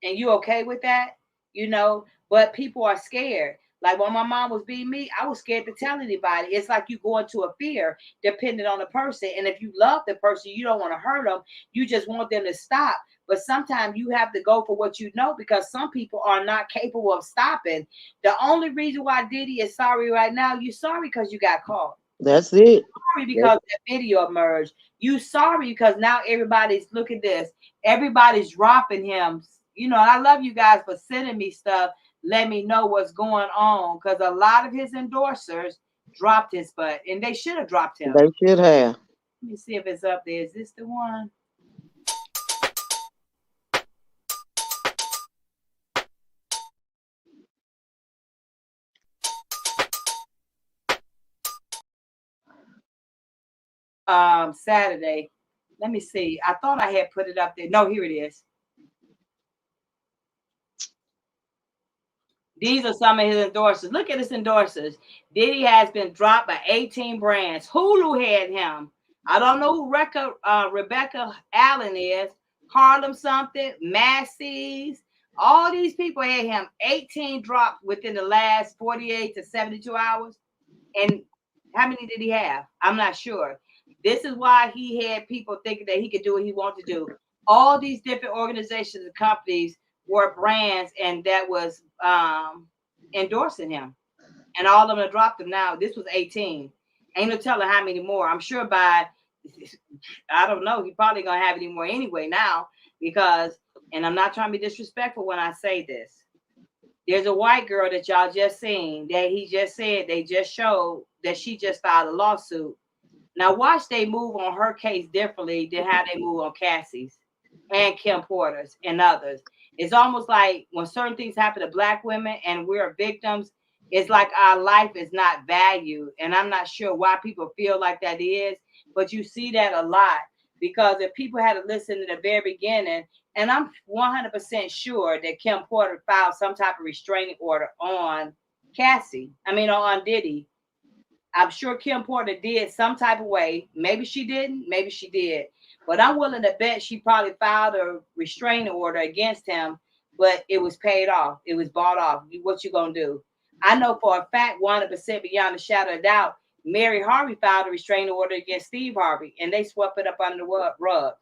And you okay with that? You know, but people are scared. Like when my mom was beating me, I was scared to tell anybody. It's like you go into a fear depending on the person. And if you love the person, you don't want to hurt them. You just want them to stop. But sometimes you have to go for what you know, because some people are not capable of stopping. The only reason why Diddy is sorry right now, you sorry because you got caught. That's it. Sorry because that video emerged. You sorry because now everybody's, look at this. Everybody's dropping him. You know, and I love you guys for sending me stuff. Let me know what's going on, because a lot of his endorsers dropped his butt, and they should have dropped him. They should have. Let me see if it's up there. Is this the one? Saturday. Let me see. I thought I had put it up there. No, here it is. These are some of his endorsers. Look at his endorsers. Diddy has been dropped by 18 brands. Hulu had him. I don't know who Rebecca Allen is. Harlem something, Macy's. All these people had him. 18 dropped within the last 48 to 72 hours. And how many did he have? I'm not sure. This is why he had people thinking that he could do what he wanted to do. All these different organizations and companies were brands, and that was endorsing him. And all of them have dropped him now. This was 18. Ain't no telling how many more. I'm sure by, I don't know, he probably going to have any more anyway now, because, and I'm not trying to be disrespectful when I say this. There's a white girl that y'all just seen that he just said, they just showed that she just filed a lawsuit. Now watch they move on her case differently than how they move on Cassie's and Kim Porter's and others. It's almost like when certain things happen to Black women and we're victims, it's like our life is not valued. And I'm not sure why people feel like that is, but you see that a lot. Because if people had to listen to the very beginning, and I'm 100% sure that Kim Porter filed some type of restraining order on on Diddy. I'm sure Kim Porter did some type of way. Maybe she didn't, maybe she did. But I'm willing to bet she probably filed a restraining order against him, but it was paid off. It was bought off. What you gonna do? I know for a fact, 100% beyond a shadow of doubt, Mary Harvey filed a restraining order against Steve Harvey, and they swept it up under the rug.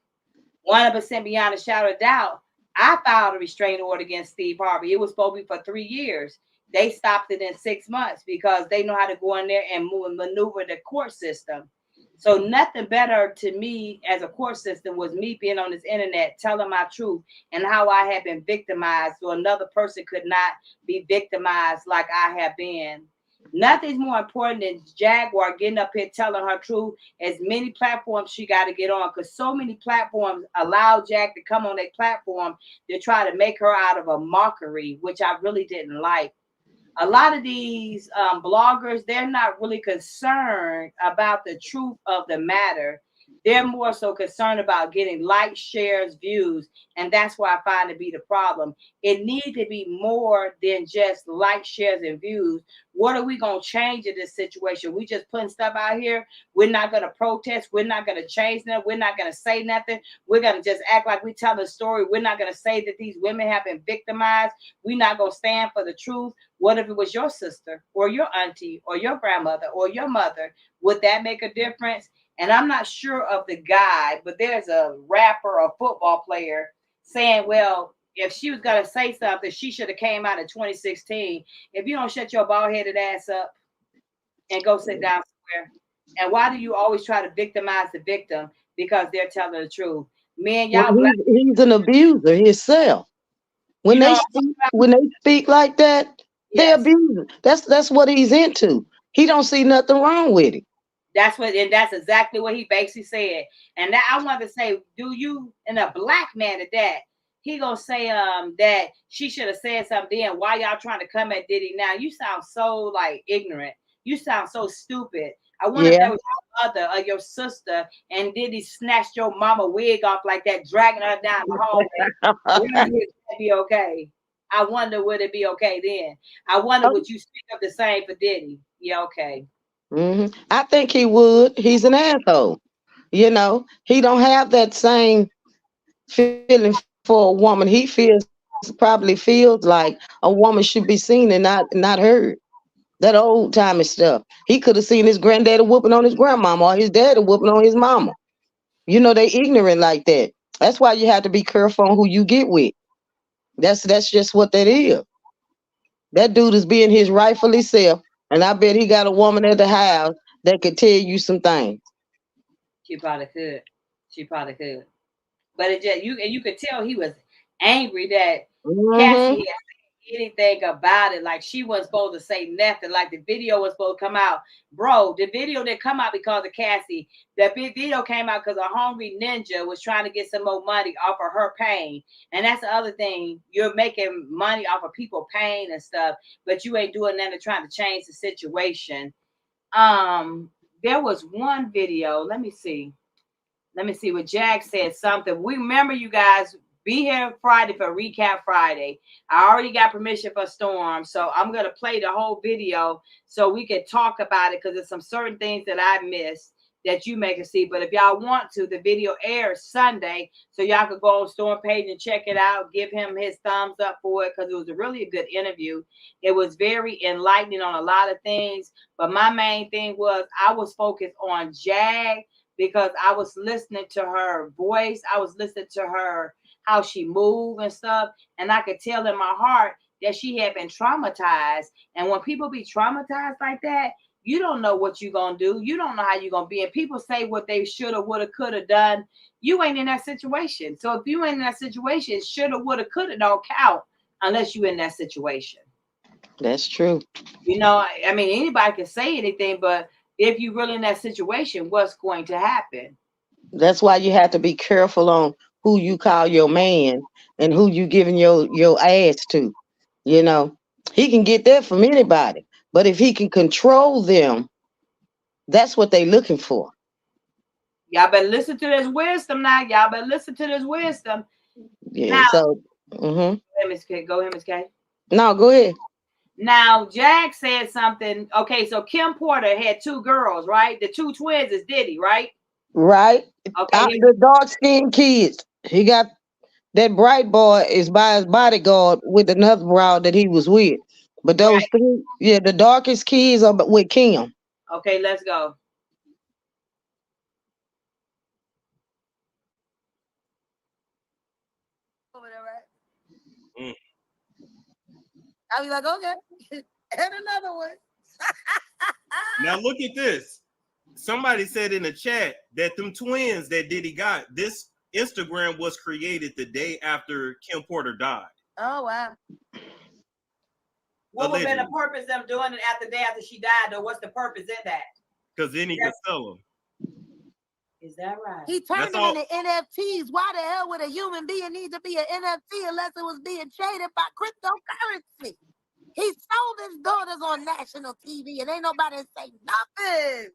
100% beyond a shadow of doubt, I filed a restraining order against Steve Harvey. It was supposed to be for 3 years. They stopped it in 6 months because they know how to go in there and maneuver the court system. So nothing better to me as a court system was me being on this internet, telling my truth and how I had been victimized, so another person could not be victimized like I have been. Nothing's more important than Jaguar getting up here telling her truth. As many platforms she got to get on, because so many platforms allow Jag to come on their platform to try to make her out of a mockery, which I really didn't like. A lot of these bloggers, they're not really concerned about the truth of the matter. They're more so concerned about getting likes, shares, views, and that's why I find it be the problem. It needs to be more than just likes, shares, and views. What are we going to change in this situation? We just putting stuff out here. We're not going to protest. We're not going to change nothing. We're not going to say nothing. We're going to just act like we tell a story. We're not going to say that these women have been victimized. We're not going to stand for the truth. What if it was your sister or your auntie or your grandmother or your mother? Would that make a difference? And I'm not sure of the guy, but there's a rapper or football player saying, well, if she was going to say something, she should have came out in 2016. If you don't shut your bald-headed ass up and go sit down somewhere. And why do you always try to victimize the victim? Because they're telling the truth. Me and y'all, well, he's an abuser himself. When they speak like that, they abuse. That's what he's into. He don't see nothing wrong with it. That's exactly what he basically said. And that I wanted to say, do you, and a Black man at that, he gonna say that she should have said something then. Why y'all trying to come at Diddy now? You sound so like ignorant. You sound so stupid. I wonder if that was your mother or your sister, and Diddy snatched your mama wig off like that, dragging her down the hallway. Would it be okay? I wonder, would it be okay then? I wonder, would you speak up the same for Diddy? Yeah, okay. Mm-hmm. I think he would. He's an asshole. You know, he don't have that same feeling for a woman. He probably feels like a woman should be seen and not heard. That old timey stuff. He could have seen his granddaddy whooping on his grandmama or his daddy whooping on his mama. You know, they ignorant like that. That's why you have to be careful on who you get with. That's just what that is. That dude is being his rightfully self, and I bet he got a woman at the house that could tell you some things. She probably could. She probably could. But it just you could tell he was angry that Cassie had said anything about it. Like she wasn't supposed to say nothing. Like the video was supposed to come out. Bro, the video didn't come out because of Cassie. That video came out because a hungry ninja was trying to get some more money off of her pain. And that's the other thing. You're making money off of people's pain and stuff, but you ain't doing nothing trying to change the situation. There was one video. Let me see what Jag said something. We remember, you guys, be here Friday for Recap Friday. I already got permission for Storm, so I'm going to play the whole video so we can talk about it, because there's some certain things that I missed that you may can see. But if y'all want to, the video airs Sunday, so y'all could go on Storm page and check it out. Give him his thumbs up for it, because it was a really good interview. It was very enlightening on a lot of things. But my main thing was I was focused on Jag, because I was listening to her voice. I was listening to her, how she moved and stuff. And I could tell in my heart that she had been traumatized. And when people be traumatized like that, you don't know what you're going to do. You don't know how you're going to be. And people say what they should have, would have, could have done. You ain't in that situation. So if you ain't in that situation, should have, would have, could have don't count unless you're in that situation. That's true. You know, I mean, anybody can say anything, but if you're really in that situation, what's going to happen? That's why you have to be careful on who you call your man and who you giving your ass to. You know, he can get that from anybody, but if he can control them, that's what they looking for. Y'all better listen to this wisdom now. Y'all better listen to this wisdom. Yeah. Now, So, go ahead, Ms. K. No, go ahead. Now, Jag said something. Okay, so Kim Porter had two girls, right? The two twins is Diddy, right? Right. Okay. The dark-skinned kids. He got that bright boy is by his bodyguard with another broad that he was with. But those three, yeah, the darkest kids are with Kim. Okay, let's go. Over there, right? I'll be like, okay, and another one. Now look at this. Somebody said in the chat that them twins that Diddy got, this Instagram was created the day after Kim Porter died. Oh, wow. What would have been the purpose of them doing it the day after she died, though? What's the purpose in that? Because then he could sell them. Is that right? He turned them into NFTs. Why the hell would a human being need to be an NFT unless it was being traded by cryptocurrency? He sold his daughters on national TV and ain't nobody say nothing.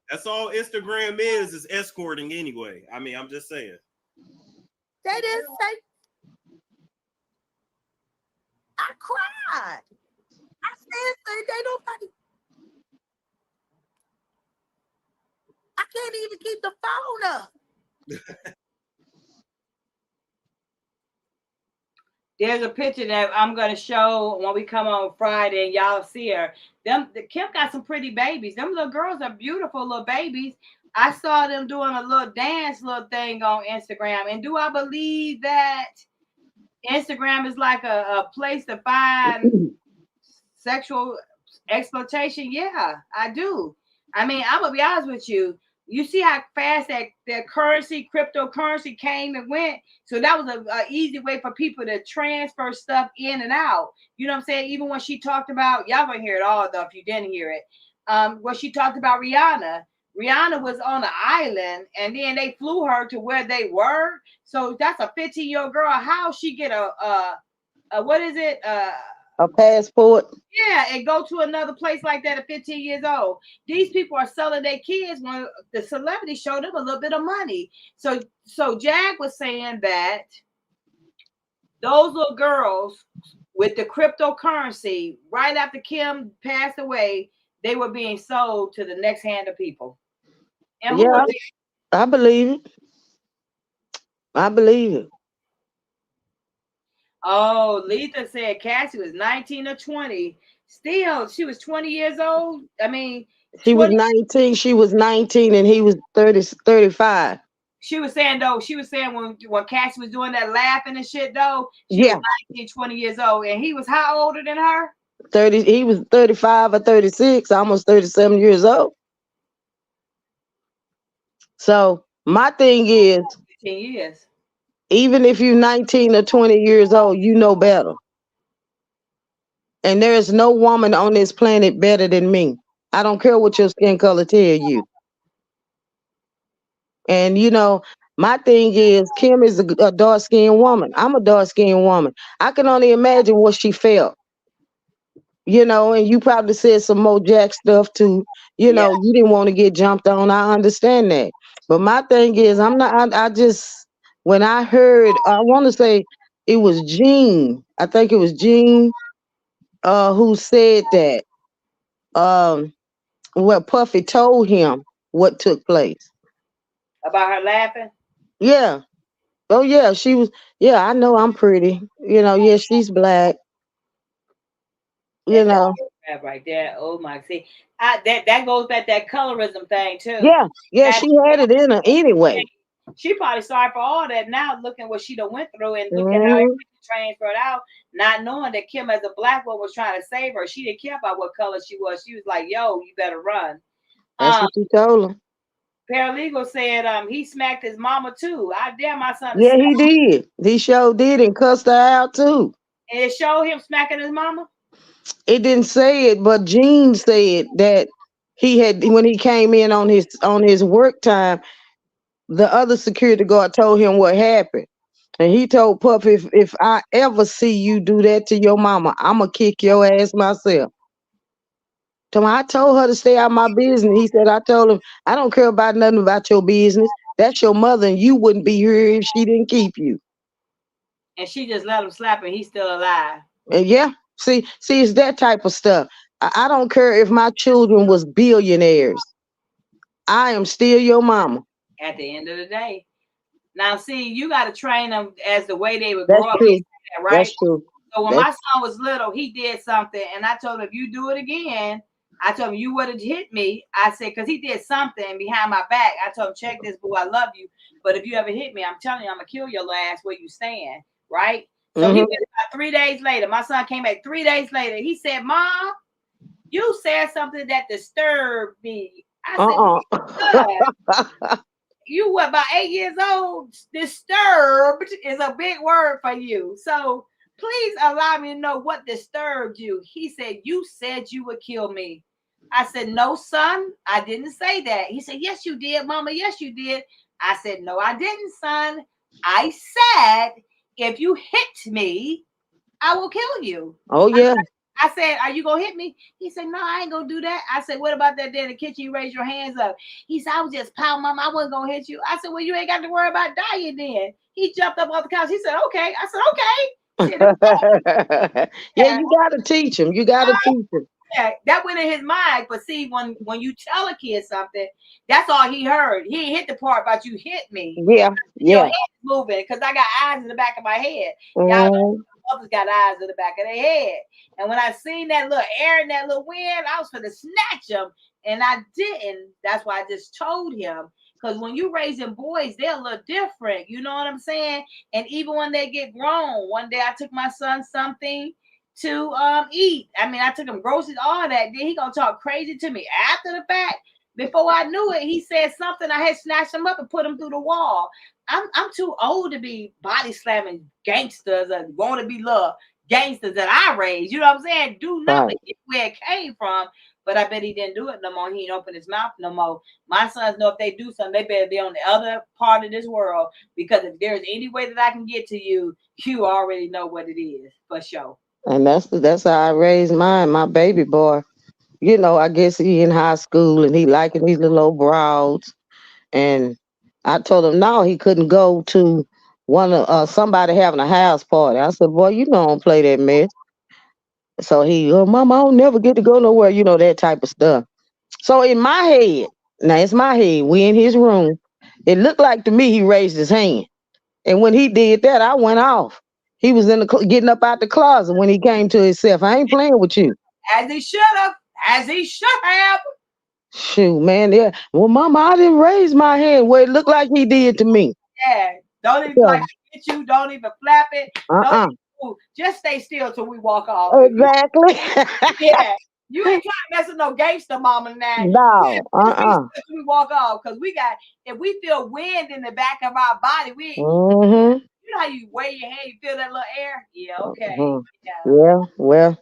That's all Instagram is escorting anyway. I mean, I'm just saying. They didn't say. I cried. I said, they nobody. I can't even keep the phone up. There's a picture that I'm going to show when we come on Friday and y'all see her. Kim got some pretty babies. Them little girls are beautiful little babies. I saw them doing a little dance little thing on Instagram. And do I believe that Instagram is like a place to find sexual exploitation? Yeah, I do. I mean, I'm going to be honest with you. You see how fast that cryptocurrency came and went. So that was a easy way for people to transfer stuff in and out. You know what I'm saying? Even when she talked about, y'all gonna hear it all though if you didn't hear it. When she talked about Rihanna was on an island and then they flew her to where they were. So that's a 15-year-old girl. How she get a what is it? A passport. Yeah, and go to another place like that at 15 years old. These people are selling their kids when the celebrity showed them a little bit of money. So Jag was saying that those little girls with the cryptocurrency, right after Kim passed away, they were being sold to the next hand of people. And yeah, I believe it. I believe it. Oh, Letha said Cassie was 19 or 20. Still, she was 20 years old. I mean, She was 20. 19. She was 19 and he was 30, 35. She was saying when Cassie was doing that laughing and shit though, she was Yeah. 19, 20 years old, and he was how older than her? 30. He was 35 or 36, almost 37 years old. So my thing is, 15 years. even if you're 19 or 20 years old, you know better. And there is no woman on this planet better than me. I don't care what your skin color tell you. And you know, my thing is, Kim is a dark skinned woman. I'm a dark skinned woman. I can only imagine what she felt. You know, and you probably said some more Jack stuff too. You Yeah. know, you didn't want to get jumped on. I understand that. But my thing is, I'm not, I just, when I heard, I want to say it was Jean. I think it was Jean who said that. Well, Puffy told him what took place. About her laughing. Yeah. Oh, yeah. She was, yeah, I know I'm pretty. You know, yeah, she's black. You That's know, that right there. Oh my, see, that goes back that colorism thing too. yeah, yeah, That she had it in her anyway. she probably sorry for all that now, looking what she done went through and look at how Mhm. everything transferred out, not knowing that Kim as a black woman was trying to save her. She didn't care about what color she was. She was like, yo, you better run. That's Um, what she told him. Paralegal said he smacked his mama too. I dare my son to Yeah, smack he did. He sure did and cussed her out too. and it showed him smacking his mama. It didn't say it, but Gene said that he had when he came in on his work time, the other security guard told him what happened. And he told Puff, if I ever see you do that to your mama, I'ma kick your ass myself. I told her to stay out of my business. He said, I told him, I don't care about nothing about your business. That's your mother, and you wouldn't be here if she didn't keep you. And she just let him slap and he's still alive. And yeah, see, it's that type of stuff. I don't care if my children was billionaires. I am still your mama. At the end of the day. Now, see, you got to train them as the way they would That's grow up, true. right? That's true. So when That's, my son was little, he did something, and I told him, if you do it again, I told him you would have hit me. I said, because he did something behind my back. I told him, check this, boo, I love you. But if you ever hit me, I'm telling you, I'm going to kill your ass where you stand, right? So he went about 3 days later. My son came back 3 days later. He said, Mom, you said something that disturbed me. I said, you were about 8 years old. Disturbed is a big word for you. So please allow me to know what disturbed you. He said, you said you would kill me. I said, no, son, I didn't say that. He said, yes, you did, Mama. Yes, you did. I said, no, I didn't, son. I said, if you hit me, I will kill you. oh, yeah. I said, are you going to hit me? He said, no, I ain't going to do that. I said, what about that day in the kitchen? You raised your hands up. He said, I was just pouting, Mama. I wasn't going to hit you. I said, well, you ain't got to worry about dying then. He jumped up off the couch. He said, okay. I said, okay. Yeah, you got to teach him. You got to teach him. Yeah, that went in his mind. But see, when you tell a kid something, that's all he heard. He ain't hit the part about you hit me. Yeah, Your yeah. head's moving because I got eyes in the back of my head. Y'all others got eyes in the back of their head. And when I seen that little air and that little wind, I was going to snatch him. And I didn't. That's why I just told him. Because when you raising boys, they're a little different. You know what I'm saying? And even when they get grown, one day I took my son something to eat. I mean, I took him groceries, all that. Then he gonna talk crazy to me after the fact. Before I knew it, he said something. I had snatched him up and put him through the wall. I'm too old to be body slamming gangsters and want to be love gangsters that I raised. You know what I'm saying? Do nothing. Right. Where it came from. But I bet he didn't do it no more. He didn't open his mouth no more. My sons know if they do something, they better be on the other part of this world. Because if there's any way that I can get to you, you already know what it is for sure. And that's how I raised mine, my baby boy. You know, I guess he in high school and he liking these little old broads. And I told him no, he couldn't go to one of somebody having a house party. I said, boy, you don't play that mess. So he, oh, Mama, I don't never get to go nowhere, you know, that type of stuff. So in my head, now it's my head, we in his room. It looked like to me he raised his hand. And when he did that, I went off. He was getting up out the closet when he came to himself. I ain't playing with you. As he should have. As he should have. Shoot, man. Yeah. Well, Mama, I didn't raise my hand. Well, it looked like he did to me. Yeah. Don't even Yeah. like hit you. Don't even flap it. Don't even move. Just stay still till we walk off. Exactly. Yeah. You ain't trying to mess with no gangster mama now. No. Till we walk off. Because if we feel wind in the back of our body, Mm-hmm. you know how you wave your hand, you feel that little air? Yeah, okay. Yeah, well,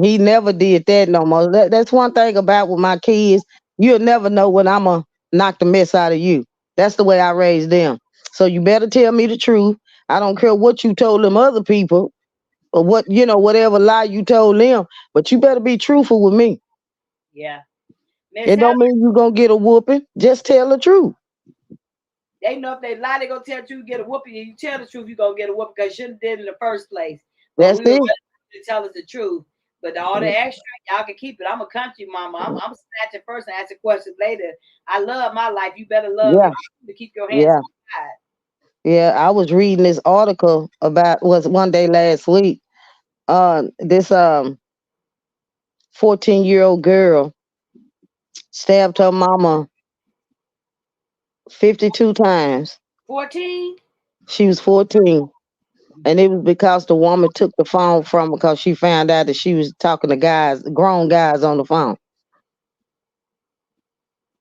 he never did that no more. That's one thing about with my kids. You'll never know when I'm going to knock the mess out of you. That's the way I raised them. So you better tell me the truth. I don't care what you told them other people or whatever lie you told them, but you better be truthful with me. Yeah. It don't mean you're going to get a whooping. Just tell the truth. They know if they lie, they're going to tell the truth, get a whooping. If you tell the truth, you're going to get a whooping because you shouldn't have did it in the first place. That's it. To tell us the truth. But all the extra, y'all can keep it. I'm a country mama. I'm snatching first and asking questions later. I love my life. You better love me to keep your hands on the side. Yeah, I was reading this article was one day last week. This 14-year-old girl stabbed her mama 52 times. 14? She was 14. And it was because the woman took the phone from her because she found out that she was talking to grown guys on the phone.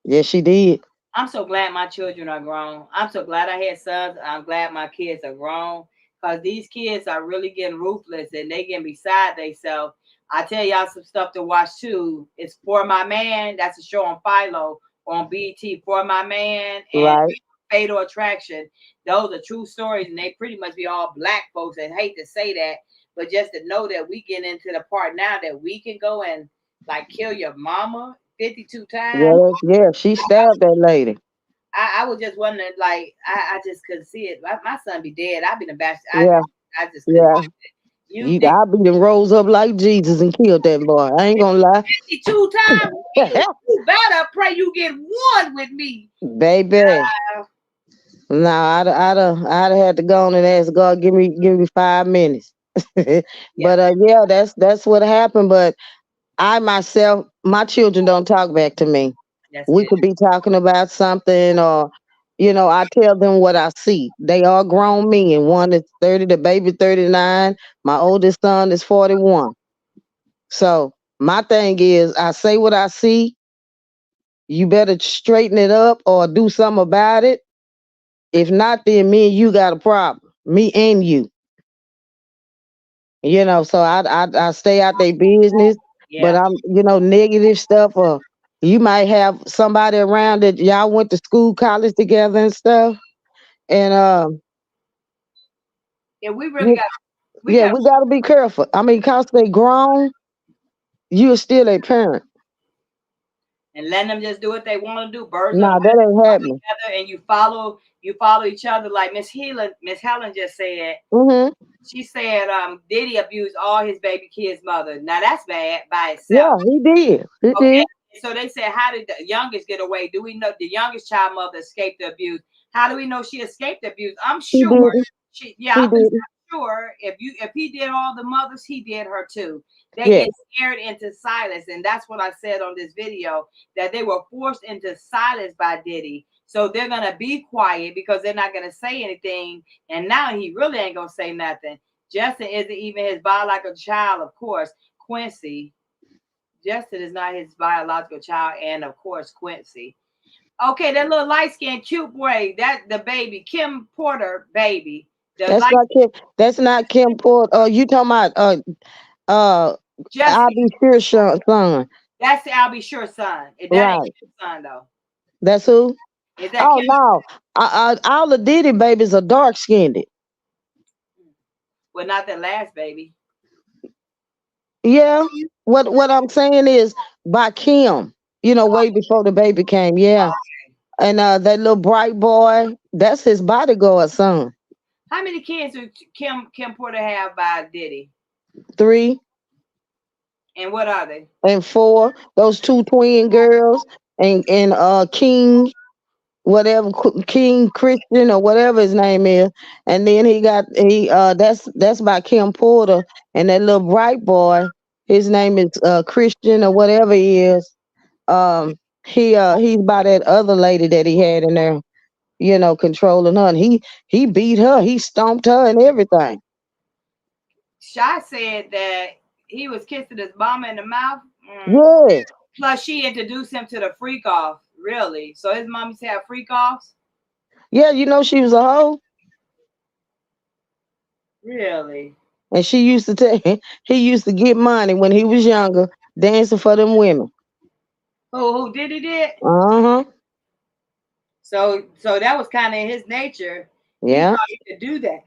Yes, she did. I'm so glad my children are grown. I'm so glad I had sons. I'm glad my kids are grown because these kids are really getting ruthless and they getting beside themselves. I tell y'all some stuff to watch too. It's For My Man. That's a show on Philo on BT. For My Man and Fatal Attraction. Those are true stories and they pretty much be all black folks. I hate to say that, but just to know that we get into the part now that we can go and like kill your mama 52 times. Yeah, she stabbed that lady. I was just wondering, like, I just couldn't see it. My son be dead. I've been a bastard. I just couldn't watch it. I be them rose up like Jesus and killed that boy. I ain't gonna lie. 52 times. You better pray you get one with me, baby. No, I'd had to go on and ask God, give me 5 minutes. But that's what happened. But I myself, my children don't talk back to me. We could be talking about something or, I tell them what I see. They are grown men. One is 30, the baby 39. My oldest son is 41. So my thing is I say what I see. You better straighten it up or do something about it. If not, then me and you got a problem. Me and you. So I stay out their business. But I'm, negative stuff or you might have somebody around that y'all went to school, college together and stuff. And we really we gotta be careful. I mean, cause they grown, you're still a parent. And letting them just do what they want to do. Birds that ain't happening. And you follow each other like Miss Helen just said. Mm-hmm. She said Diddy abused all his baby kids' mother. Now that's bad by itself. Yeah, he did. He did. So they said, how did the youngest get away? Do we know the youngest child mother escaped the abuse? How do we know she escaped the abuse? I'm sure I'm sure if he did all the mothers, he did her too. They get scared into silence. And that's what I said on this video, that they were forced into silence by Diddy. So they're going to be quiet because they're not going to say anything. And now he really ain't going to say nothing. Justin isn't even his biological child, of course. Quincy. Justin is not his biological child. And, of course, Quincy. Okay, that little light-skinned cute boy, the baby, Kim Porter baby. That's not Kim Porter. You talking about I'll Be Sure son. That's the I'll Be Sure son. That ain't his son, though. That's who? No. All the Diddy babies are dark-skinned. Well, not the last baby. Yeah. What I'm saying is by Kim, way before the baby came. Yeah. Okay. And that little bright boy, that's his bodyguard son. How many kids did Kim Porter have by Diddy? 3. And what are they? And 4. Those 2 twin girls and King. whatever King Christian or whatever his name is, and then that's by Kim Porter, and that little bright boy, his name is Christian or whatever he is. He's by that other lady that he had in there, controlling her, and he beat her, he stomped her and everything. Shy said that he was kissing his mama in the mouth. Yes. Plus, she introduced him to the freak off. Really? So his mom used to have freak offs? Yeah, she was a hoe. Really? And he used to get money when he was younger, dancing for them women. Who did? Uh-huh. So that was kind of in his nature. Yeah. He thought he could do that.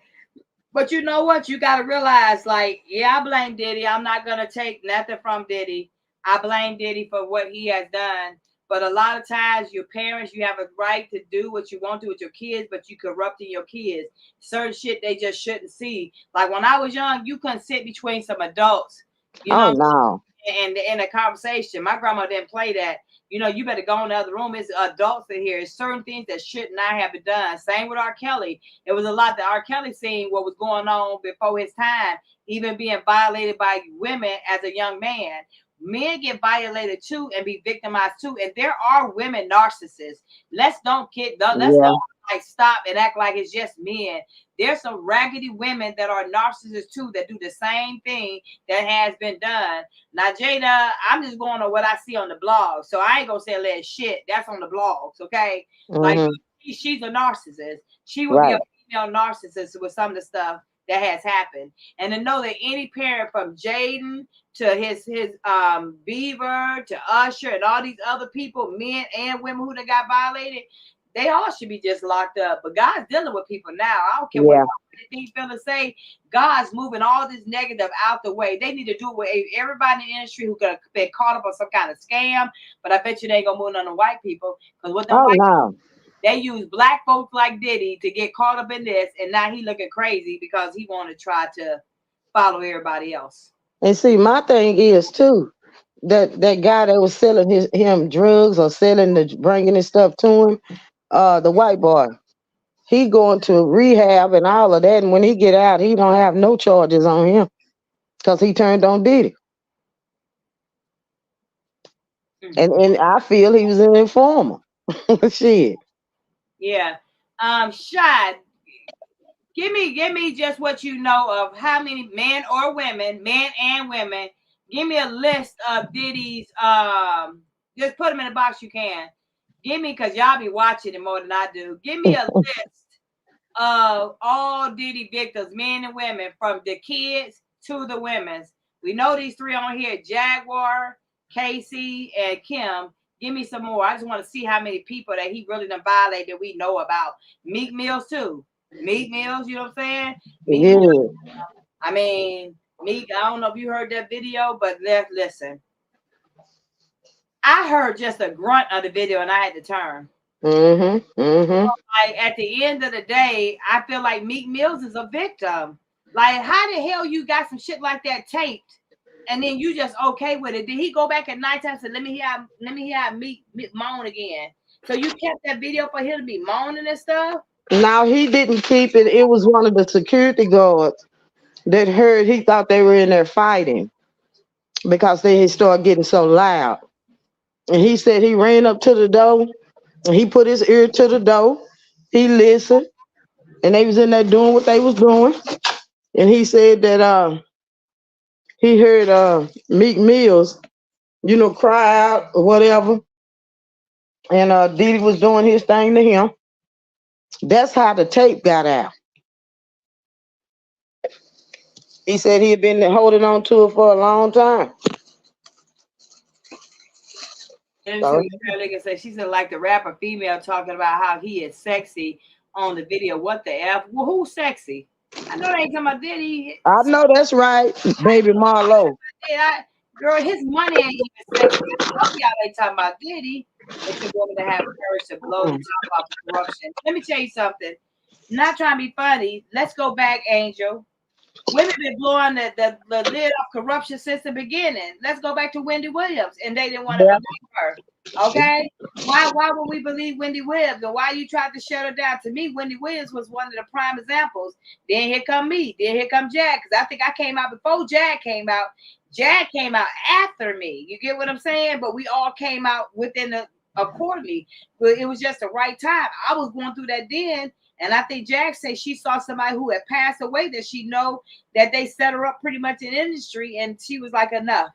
But you know what? You got to realize, like, yeah, I blame Diddy. I'm not going to take nothing from Diddy. I blame Diddy for what he has done. But a lot of times, your parents, you have a right to do what you want to with your kids, but you corrupting your kids. Certain shit they just shouldn't see. Like when I was young, you couldn't sit between some adults. Oh, no. And in a conversation, my grandma didn't play that. You better go in the other room. It's adults in here. It's certain things that should not have been done. Same with R. Kelly. It was a lot that R. Kelly seen what was going on before his time, even being violated by women as a young man. Men get violated too and be victimized too. And there are women narcissists. Let's not like stop and act like it's just men. There's some raggedy women that are narcissists too that do the same thing that has been done. Now, Jada, I'm just going on what I see on the blog. So I ain't gonna say less shit. That's on the blogs, okay? Mm-hmm. Like she's a narcissist. She would be a female narcissist with some of the stuff that has happened. And to know that any parent from Jaden to his Beaver to Usher and all these other people, men and women who got violated, they all should be just locked up. But God's dealing with people now. I don't care what these fellas say. God's moving all this negative out the way. They need to do it with everybody in the industry who could have been caught up on some kind of scam. But I bet you they ain't gonna move none of the white people. Because what the white people, they use black folks like Diddy to get caught up in this, and now he looking crazy because he want to try to follow everybody else. And see, my thing is too, that guy that was selling him drugs or bringing his stuff to him, the white boy, he going to rehab and all of that, and when he get out, he don't have no charges on him because he turned on Diddy. And I feel he was an informer. Shit. Yeah. Shad, give me just what you know of how many men or women, men and women. Give me a list of Diddy's. Just put them in the box you can. Give me, because y'all be watching it more than I do. Give me a list of all Diddy victims, men and women, from the kids to the women's. We know these three on here: Jaguar, Cassie, and Kim. Give me some more. I just want to see how many people that he really done violated that we know about. Meek Mills too. Meek Mills, you know what I'm saying? I mean, Meek, I don't know if you heard that video, but listen. I heard just a grunt of the video and I had to turn. Like at the end of the day, I feel like Meek Mills is a victim. Like, how the hell you got some shit like that taped and then you just okay with it? Did he go back at nighttime and say, let me hear Meek moan again? So you kept that video for him to be moaning and stuff? No, he didn't keep it. It was one of the security guards that heard. He thought they were in there fighting because they had started getting so loud. And he said he ran up to the door and he put his ear to the door. He listened, and they was in there doing what they was doing. And he said that he heard Meek Mills, cry out or whatever. And Diddy was doing his thing to him. That's how the tape got out. He said he had been holding on to it for a long time. She said, like the rapper female talking about how he is sexy on the video. What the F? Well, who's sexy? I know they ain't talking about Diddy. I know that's right, baby Marlo. Girl, his money ain't even sexy. Y'all ain't talking about Diddy. It's a woman to have courage to blow the top off of corruption. Let me tell you something. Not trying to be funny. Let's go back, Angel. Women been blowing the lid off corruption since the beginning. Let's go back to Wendy Williams, and they didn't want to believe her. Okay, Why would we believe Wendy Williams? And why you tried to shut her down? To me, Wendy Williams was one of the prime examples. Then here come me. Then here come Jag. Because I think I came out before Jag came out. Jag came out after me. You get what I'm saying? But we all came out within accordingly. But it was just the right time. I was going through that then. And I think Jag said she saw somebody who had passed away that she know that they set her up pretty much in the industry. And she was like, enough.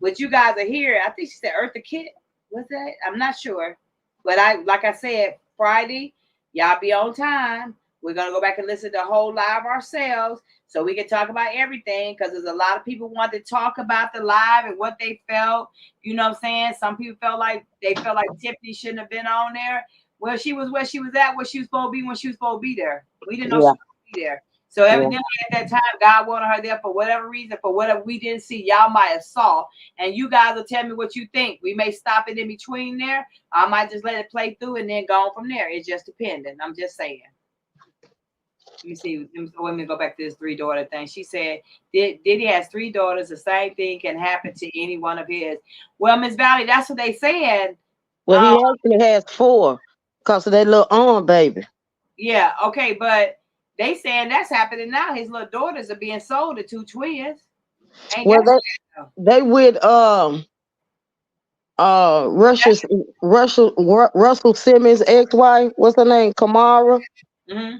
But you guys are here. I think she said Eartha Kitt. Was that? I'm not sure. But like I said, Friday, y'all be on time. We're going to go back and listen to the whole live ourselves so we can talk about everything, because there's a lot of people want to talk about the live and what they felt. You know what I'm saying? Some people felt like Tiffany shouldn't have been on there. Well, she was where she was at, where she was supposed to be when she was supposed to be there. We didn't know she was supposed to be there. So evidently at that time, God wanted her there for whatever reason, for whatever we didn't see, y'all might have saw. And you guys will tell me what you think. We may stop it in between there. I might just let it play through and then go on from there. It's just dependent. I'm just saying. Let me see. Let me go back to this 3-daughter thing. She said, Diddy has 3 daughters. The same thing can happen to any one of his. Well, Miss Valley, that's what they said. Well, he actually has 4 because of that little arm baby. Yeah, okay, but they saying that's happening now. His little daughters are being sold to 2 twins. Well, they with Russell Simmons' ex-wife. What's her name? Kamara. Mm-hmm.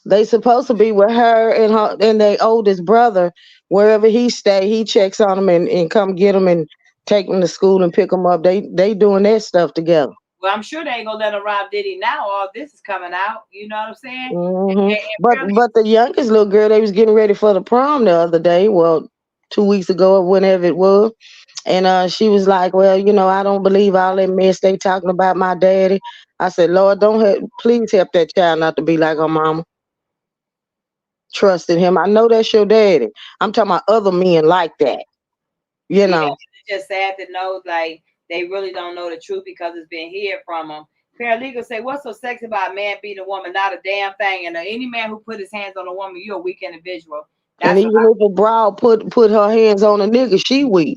They supposed to be with her and their oldest brother. Wherever he stay, he checks on them and come get them and take them to school and pick them up. They doing that stuff together. Well, I'm sure they ain't gonna let him rob Diddy now. All this is coming out. You know what I'm saying? Mm-hmm. But the youngest little girl, they was getting ready for the prom the other day. Well, 2 weeks ago or whenever it was. And she was like, well, I don't believe all that mess they talking about my daddy. I said, Lord, please help that child not to be like her mama. Trusting him. I know that's your daddy. I'm talking about other men like that. It's just sad to know, like, they really don't know the truth because it's been hid from them. Paralegal say, what's so sexy about a man beating a woman? Not a damn thing. And any man who put his hands on a woman, you're a weak individual. And even if a broad put her hands on a nigga, she weak.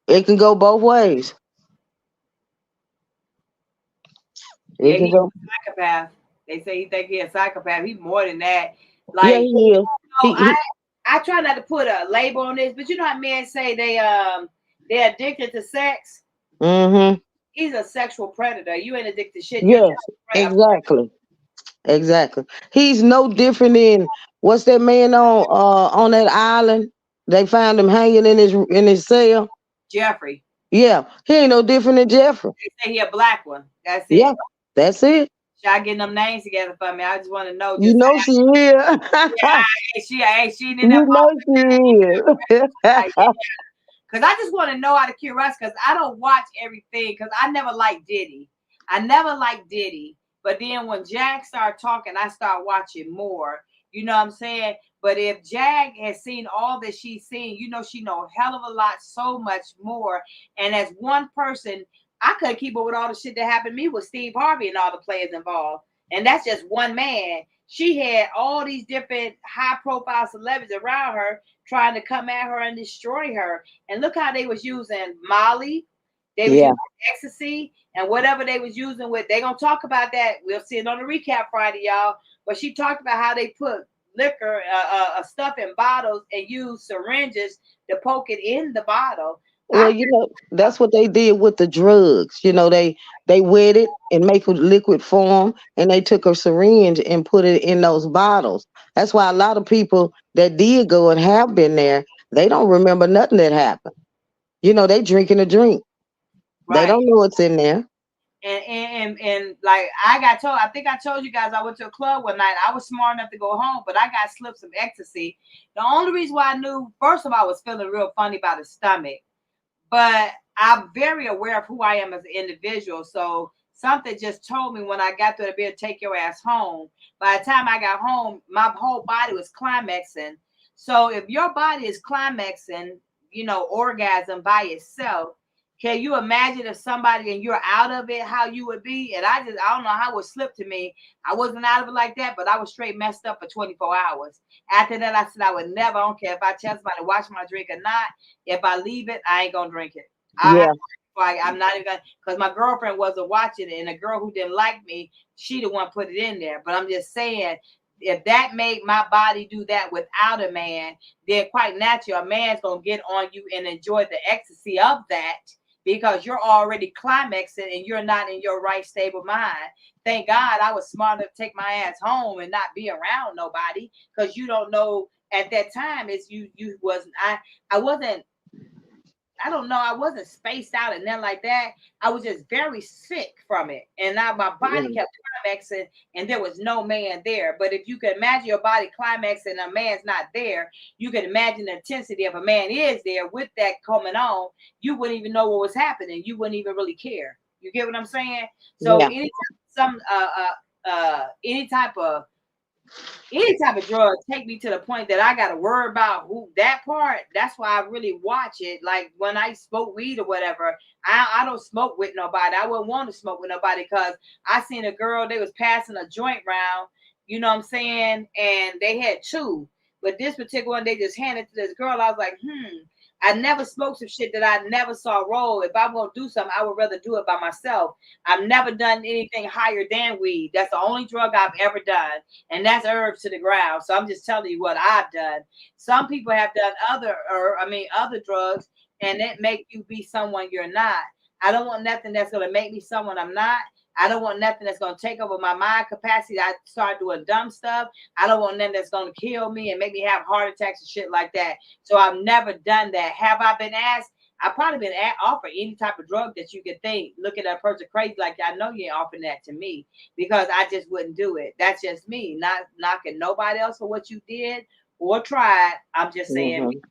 It can go both ways. Yeah, he's a psychopath. They say he think he's a psychopath. He's more than that. Like, yeah, he is. I try not to put a label on this, but you know how men say they're addicted to sex? Mm-hmm. He's a sexual predator. You ain't addicted to shit. Yes, exactly. He's no different than what's that man on that island? They found him hanging in his cell. Jeffrey. Yeah, he ain't no different than Jeffrey. They say he a black one. That's it. Yeah, that's it. Y'all getting them names together for me. I just want to know. You know she is. She didn't have she is. Because I just want to know out of curiosity, because I don't watch everything, because I never liked Diddy. But then when Jag started talking, I started watching more. You know what I'm saying? But if Jag has seen all that she's seen, she know a hell of a lot, so much more. And as one person, I couldn't keep up with all the shit that happened to me with Steve Harvey and all the players involved. And that's just one man. She had all these different high-profile celebrities around her trying to come at her and destroy her. And look how they was using Molly. They was using ecstasy and whatever they was using with. They're going to talk about that. We'll see it on the recap Friday, y'all. But she talked about how they put liquor, stuff in bottles and use syringes to poke it in the bottle. Well, that's what they did with the drugs. They wet it and make it liquid form, and they took a syringe and put it in those bottles. That's why a lot of people that did go and have been there, they don't remember nothing that happened. They drinking a drink. Right. They don't know what's in there. And like I think I told you guys I went to a club one night. I was smart enough to go home, but I got slipped some ecstasy. The only reason why I knew, first of all, I was feeling real funny about the stomach. But I'm very aware of who I am as an individual. So something just told me when I got to the bed, take your ass home. By the time I got home, my whole body was climaxing. So if your body is climaxing, orgasm by itself, can you imagine if somebody and you're out of it, how you would be? And I don't know how it slipped to me. I wasn't out of it like that, but I was straight messed up for 24 hours. After that, I said I would never, I don't care if I tell somebody to watch my drink or not. If I leave it, I ain't going to drink it. I I'm not even gonna, because my girlfriend wasn't watching it, and a girl who didn't like me, she the one put it in there. But I'm just saying, if that made my body do that without a man, then quite natural, a man's gonna get on you and enjoy the ecstasy of that, because you're already climaxing and you're not in your right stable mind. Thank God I was smart enough to take my ass home and not be around nobody, because you don't know at that time it's you wasn't I wasn't, I don't know, I wasn't spaced out and nothing like that. I was just very sick from it. And now my body kept climaxing and there was no man there. But if you can imagine your body climaxing and a man's not there, you can imagine the intensity of a man is there with that coming on. You wouldn't even know what was happening. You wouldn't even really care. You get what I'm saying? So any type of drug take me to the point that I got to worry about who that part. That's why I really watch it. Like when I smoke weed or whatever, I don't smoke with nobody. I wouldn't want to smoke with nobody, because I seen a girl, they was passing a joint round, you know what I'm saying? And they had two, but this particular one, they just handed to this girl. I was like, I never smoked some shit that I never saw roll. If I'm going to do something, I would rather do it by myself. I've never done anything higher than weed. That's the only drug I've ever done. And that's herbs to the ground. So I'm just telling you what I've done. Some people have done other drugs, and it make you be someone you're not. I don't want nothing that's going to make me someone I'm not. I don't want nothing that's going to take over my mind capacity. I start doing dumb stuff. I don't want nothing that's going to kill me and make me have heart attacks and shit like that. So I've never done that. Have I been asked? I've probably been offered any type of drug that you could think. Look at that person crazy. Like, I know you ain't offering that to me, because I just wouldn't do it. That's just me. Not knocking nobody else for what you did or tried. I'm just saying.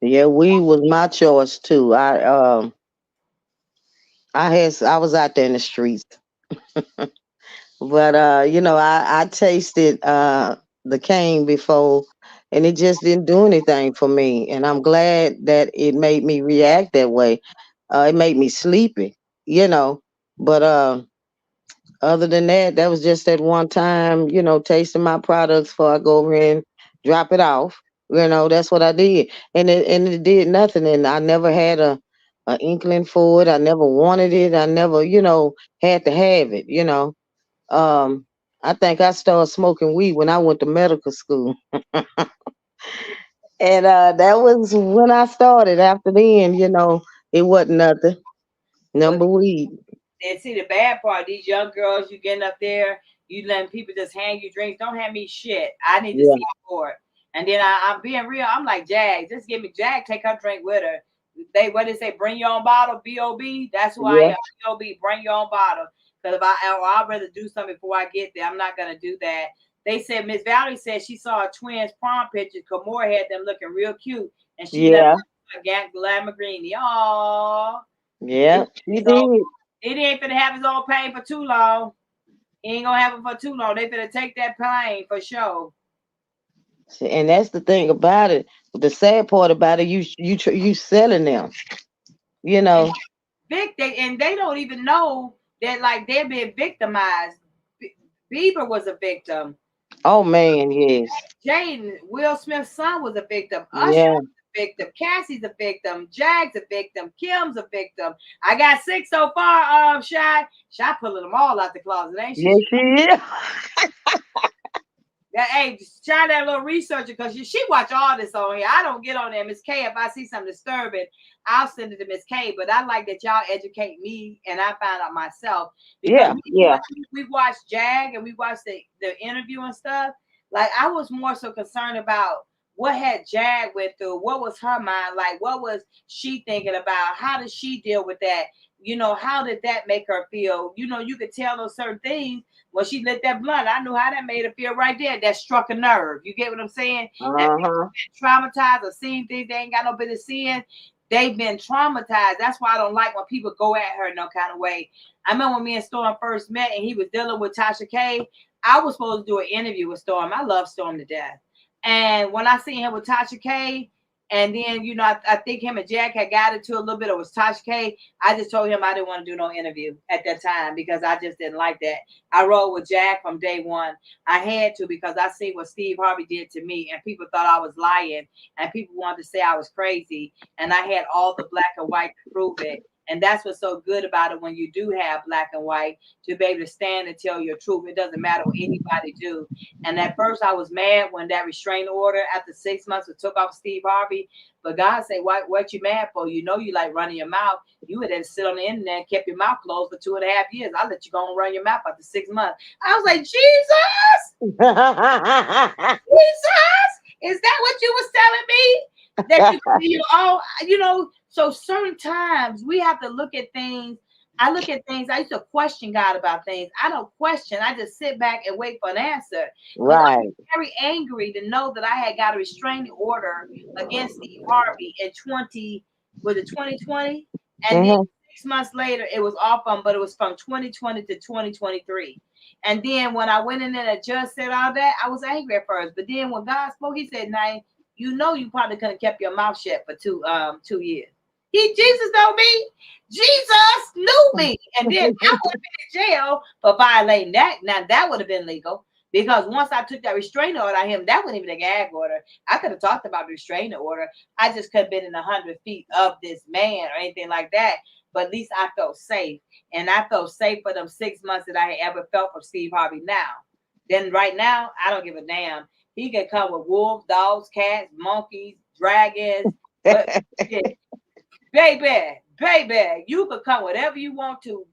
Yeah, weed was my choice too. I was out there in the streets. But you know, I tasted the cane before, and it just didn't do anything for me. And I'm glad that it made me react that way. It made me sleepy, you know. But other than that, that was just that one time, you know, tasting my products before I go over here and drop it off. You know, that's what I did. And it did nothing. And I never had a inkling for it. I never wanted it. I never, you know, had to have it, you know. Um, I think I started smoking weed when I went to medical school. And that was when I started. After then, you know, it wasn't nothing. Number weed. And see, the bad part, these young girls, you getting up there, you letting people just hand you drinks. Don't hand me shit. I need to see for it. And then I'm being real. I'm like, Jag, just give me Jag, take her drink with her. What they say, bring your own bottle, B.O.B. That's who I am, B.O.B. Bring your own bottle. Because I'd rather do something before I get there. I'm not going to do that. They said, Miss Valerie said she saw a twins prom picture. Kamora had them looking real cute. And she left Lamborghini. Aww. Yeah, she did. It ain't finna have his own pain for too long. He ain't gonna have it for too long. They finna take that pain for sure. And that's the thing about it. The sad part about it, you selling them. You know. And they don't even know that, like, they're being victimized. Bieber was a victim. Oh man, yes. Jaden, Will Smith's son, was a victim. Usher was a victim. Cassie's a victim. Jag's a victim. Kim's a victim. I got 6 so far. Shy pulling them all out the closet, ain't she? Yes, she is. Hey, Shy, that little researcher, because she watch all this on here. I don't get on there, Miss K. If I see something disturbing, I'll send it to Miss K. But I like that y'all educate me, and I find out myself. Because we watched Jag and we watched the interview and stuff. Like, I was more so concerned about what had Jag went through. What was her mind like? What was she thinking about? How did she deal with that? You know, how did that make her feel? You know, you could tell those certain things. When she lit that blunt, I knew how that made her feel right there. That struck a nerve. You get what I'm saying? That traumatized or seen things they ain't got no business seeing. They've been traumatized. That's why I don't like when people go at her no kind of way. I remember when me and Storm first met and he was dealing with Tasha K. I was supposed to do an interview with Storm. I love Storm to death. And when I seen him with Tasha K, and then, you know, I think him and Jack had got into a little bit. It was Tasha K. I just told him I didn't want to do no interview at that time because I just didn't like that. I rolled with Jack from day one. I had to because I see what Steve Harvey did to me, and people thought I was lying, and people wanted to say I was crazy, and I had all the black and white to prove it. And that's what's so good about it when you do have black and white, to be able to stand and tell your truth. It doesn't matter what anybody do. And at first I was mad when that restraining order after 6 months it took off Steve Harvey. But God said, what you mad for? You know you like running your mouth. You would have sit on the internet and kept your mouth closed for 2.5 years. I'll let you go and run your mouth after 6 months. I was like, Jesus! Jesus! Is that what you was telling me? That you know, so certain times we have to look at things. I look at things. I used to question God about things. I don't question. I just sit back and wait for an answer. Right. I'm very angry to know that I had got a restraining order against Steve Harvey in 2020? And then 6 months later, it was off on, but it was from 2020 to 2023. And then when I went in there, the judge said all that, I was angry at first. But then when God spoke, he said, "Now, you know you probably could have kept your mouth shut for 2 years." Jesus know me. Jesus knew me. And then I would have been in jail for violating that. Now, that would have been legal. Because once I took that restraining order on him, that wasn't even a gag order. I could have talked about the restraining order. I just could have been in 100 feet of this man or anything like that. But at least I felt safe. And I felt safe for them 6 months that I had ever felt from Steve Harvey now. Then right now, I don't give a damn. He can come with wolves, dogs, cats, monkeys, dragons. But, baby, you could come whatever you want to.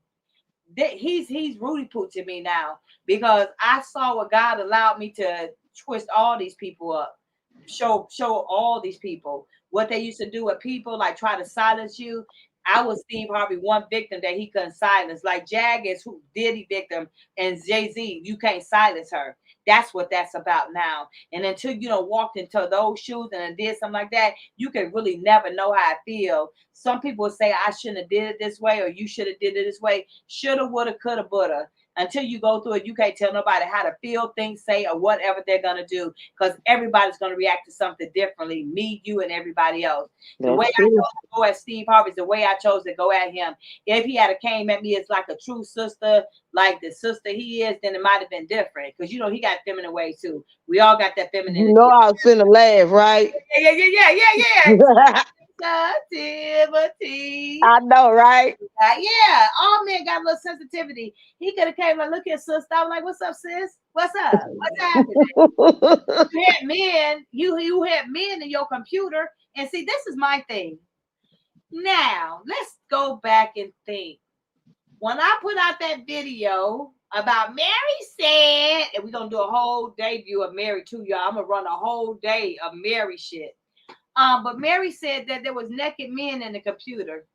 He's Rudy Poo to me now, because I saw what God allowed me to twist all these people up, show all these people what they used to do with people, like try to silence you. I was Steve Harvey, one victim that he couldn't silence. Like JAG is who DIDDY victim, and Jay-Z, you can't silence her. That's what that's about now. And until you don't walk into those shoes and did something like that, you can really never know how I feel. Some people say I shouldn't have did it this way, or you should have did it this way. Shoulda, woulda, coulda, woulda. Until you go through it, you can't tell nobody how to feel, think, say, or whatever they're gonna do, because everybody's gonna react to something differently. Me, you, and everybody else. The way I chose to go at Steve Harvey is the way I chose to go at him. If he had came at me as like a true sister, like the sister he is, then it might have been different. Because you know he got feminine ways too. We all got that feminine. You know I was finna laugh, right? Yeah. Sensitivity. I know, right? Yeah, all men got a little sensitivity. He could have came like, "Look here, sister." I was like, "What's up, sis? What's up? What's happening?" You had men in your computer, and see, this is my thing. Now let's go back and think. When I put out that video about Mary said, and we're gonna do a whole debut of Mary too, y'all. I'm gonna run a whole day of Mary shit. But Mary said that there was naked men in the computer.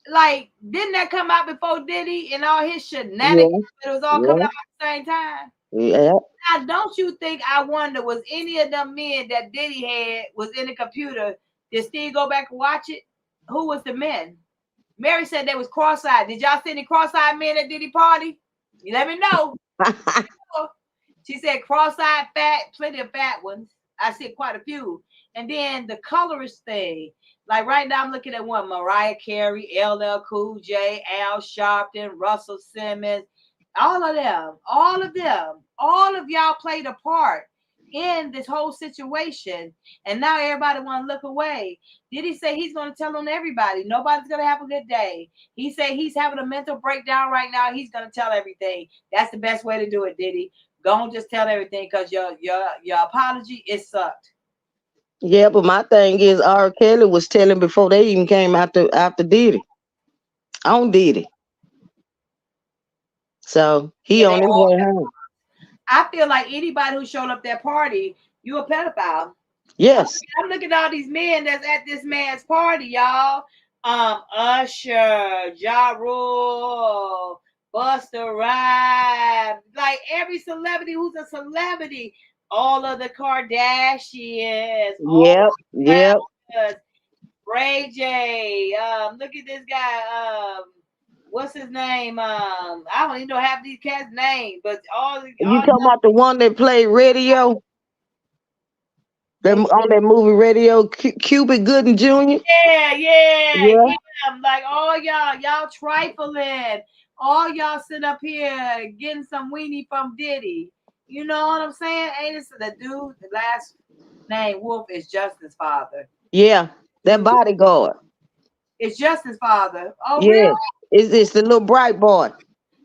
Like, didn't that come out before Diddy and all his shenanigans? It was all coming out at the same time. Yeah. Now, don't you think, I wonder, was any of them men that Diddy had was in the computer? Did Steve go back and watch it? Who was the men? Mary said they was cross-eyed. Did y'all see any cross-eyed men at Diddy party? You let me know. She said cross-eyed, fat, plenty of fat ones. I see quite a few. And then the colorist thing. Like right now I'm looking at one, Mariah Carey, LL Cool J, Al Sharpton, Russell Simmons, all of y'all played a part in this whole situation. And now everybody want to look away. Did he say he's going to tell on everybody? Nobody's going to have a good day. He said he's having a mental breakdown right now. He's going to tell everything. That's the best way to do it, Diddy. Don't just tell everything, because your apology, it sucked. Yeah, but my thing is R. Kelly was telling before they even came after Diddy. On Diddy. So he on his way home. I feel like anybody who showed up that party, you a pedophile. Yes. I'm looking at all these men that's at this man's party, y'all. Usher, Ja Rule, Busta Rhymes, like every celebrity who's a celebrity, all of the Kardashians. Yep. Ray J. Look at this guy. What's his name? I don't even know half these cats' names, but you talking about the one that played radio? On that movie Radio, Cuba Gooding Jr.? Yeah. Like all y'all trifling. All y'all sit up here getting some weenie from Diddy. You know what I'm saying? Ain't this the dude? The last name Wolf is Justin's father. Yeah, that bodyguard. It's Justin's father. Oh, Yes, really? it's the little bright boy.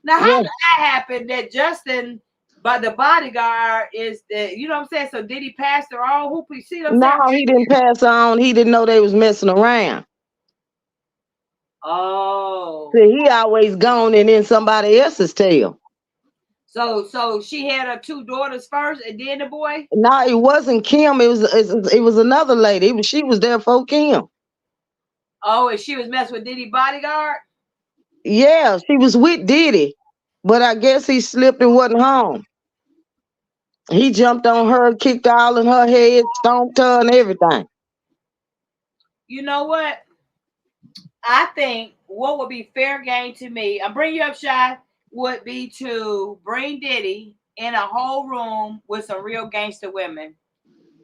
Now, how Yeah. did that happen that Justin, but the bodyguard is the, you know what I'm saying? So did he pass her on? Who, you see what I'm saying? No, he didn't pass on. He didn't know they was messing around. Oh. See, he always gone and in somebody else's tail. So she had her 2 daughters first and then the boy? No, it wasn't Kim. It was another lady. She was there for Kim. Oh, and she was messing with Diddy bodyguard? Yeah, she was with Diddy, but I guess he slipped and wasn't home. He jumped on her, kicked all in her head, stomped her and everything. You know what? I think what would be fair game to me, I'm bringing you up, Shy, would be to bring Diddy in a whole room with some real gangster women.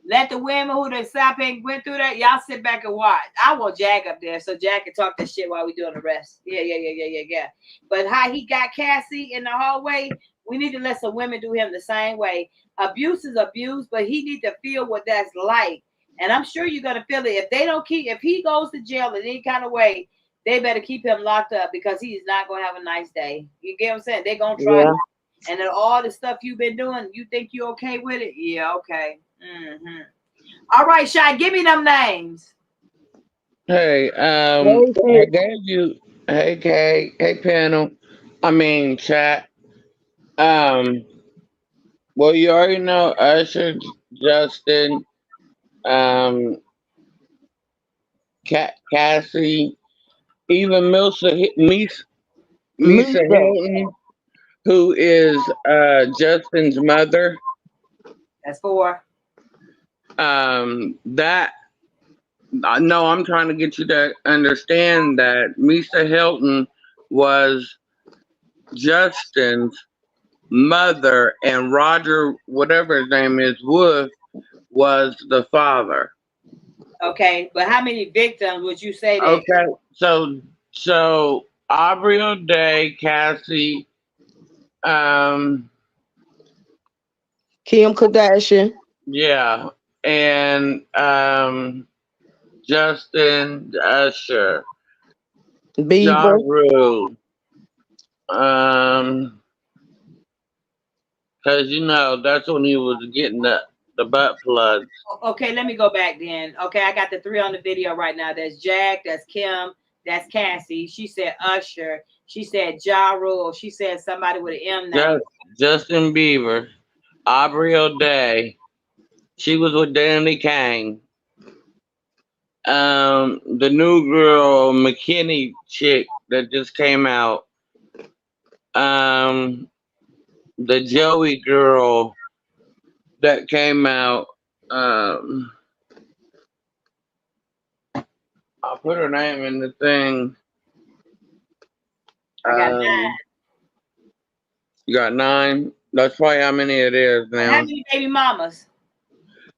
Let the women who done sat and went through that, y'all sit back and watch. I want Jag up there so Jag can talk that shit while we doing the rest. Yeah. But how he got Cassie in the hallway, we need to let some women do him the same way. Abuse is abuse, but he need to feel what that's like. And I'm sure you're gonna feel it. If he goes to jail in any kind of way, they better keep him locked up because he's not gonna have a nice day. You get what I'm saying? They're gonna try. Yeah. And then all the stuff you've been doing, you think you okay with it? Yeah, okay. Mm-hmm. All right, Shy, give me them names. Hey, I gave you. Hey, Kay. Hey, panel. I mean, chat. Well, you already know Usher, Justin, Cassie, even Misa Hilton, who is Justin's mother. That's 4. That no, I'm trying to get you to understand that Misa Hilton was Justin's mother, and Roger, whatever his name is, Wolf, was the father. Okay, but how many victims would you say that? Okay, so Aubrey O'Day, Cassie, Kim Kardashian. yeah, and Justin, Usher, Bieber. Ja Rule, because you know that's when he was getting the butt plugs. Okay, let me go back then. Okay, I got the 3 on the video right now. That's Jag, that's Kim, that's Cassie. She said Usher. She said Ja Rule. She said somebody with an M name. Justin Bieber, Aubrey O'Day. She was with Danny Kane. The new girl, McKinney chick that just came out. The Joey girl that came out. I'll put her name in the thing. I got 9. You got 9? That's probably how many it is now. How many baby mamas?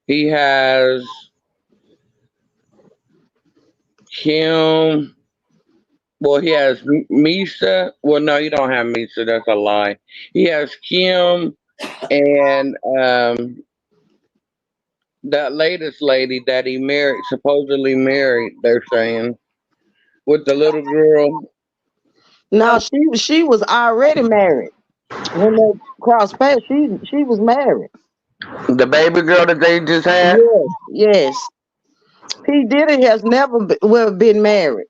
He has Kim. Well, he has Misa. Well, no, you don't have Misa. That's a lie. He has Kim and that latest lady that he married, supposedly married, they're saying, with the little girl. No, she was already married. When they crossed paths, she was married. The baby girl that they just had? Yes. P. Diddy has never been married.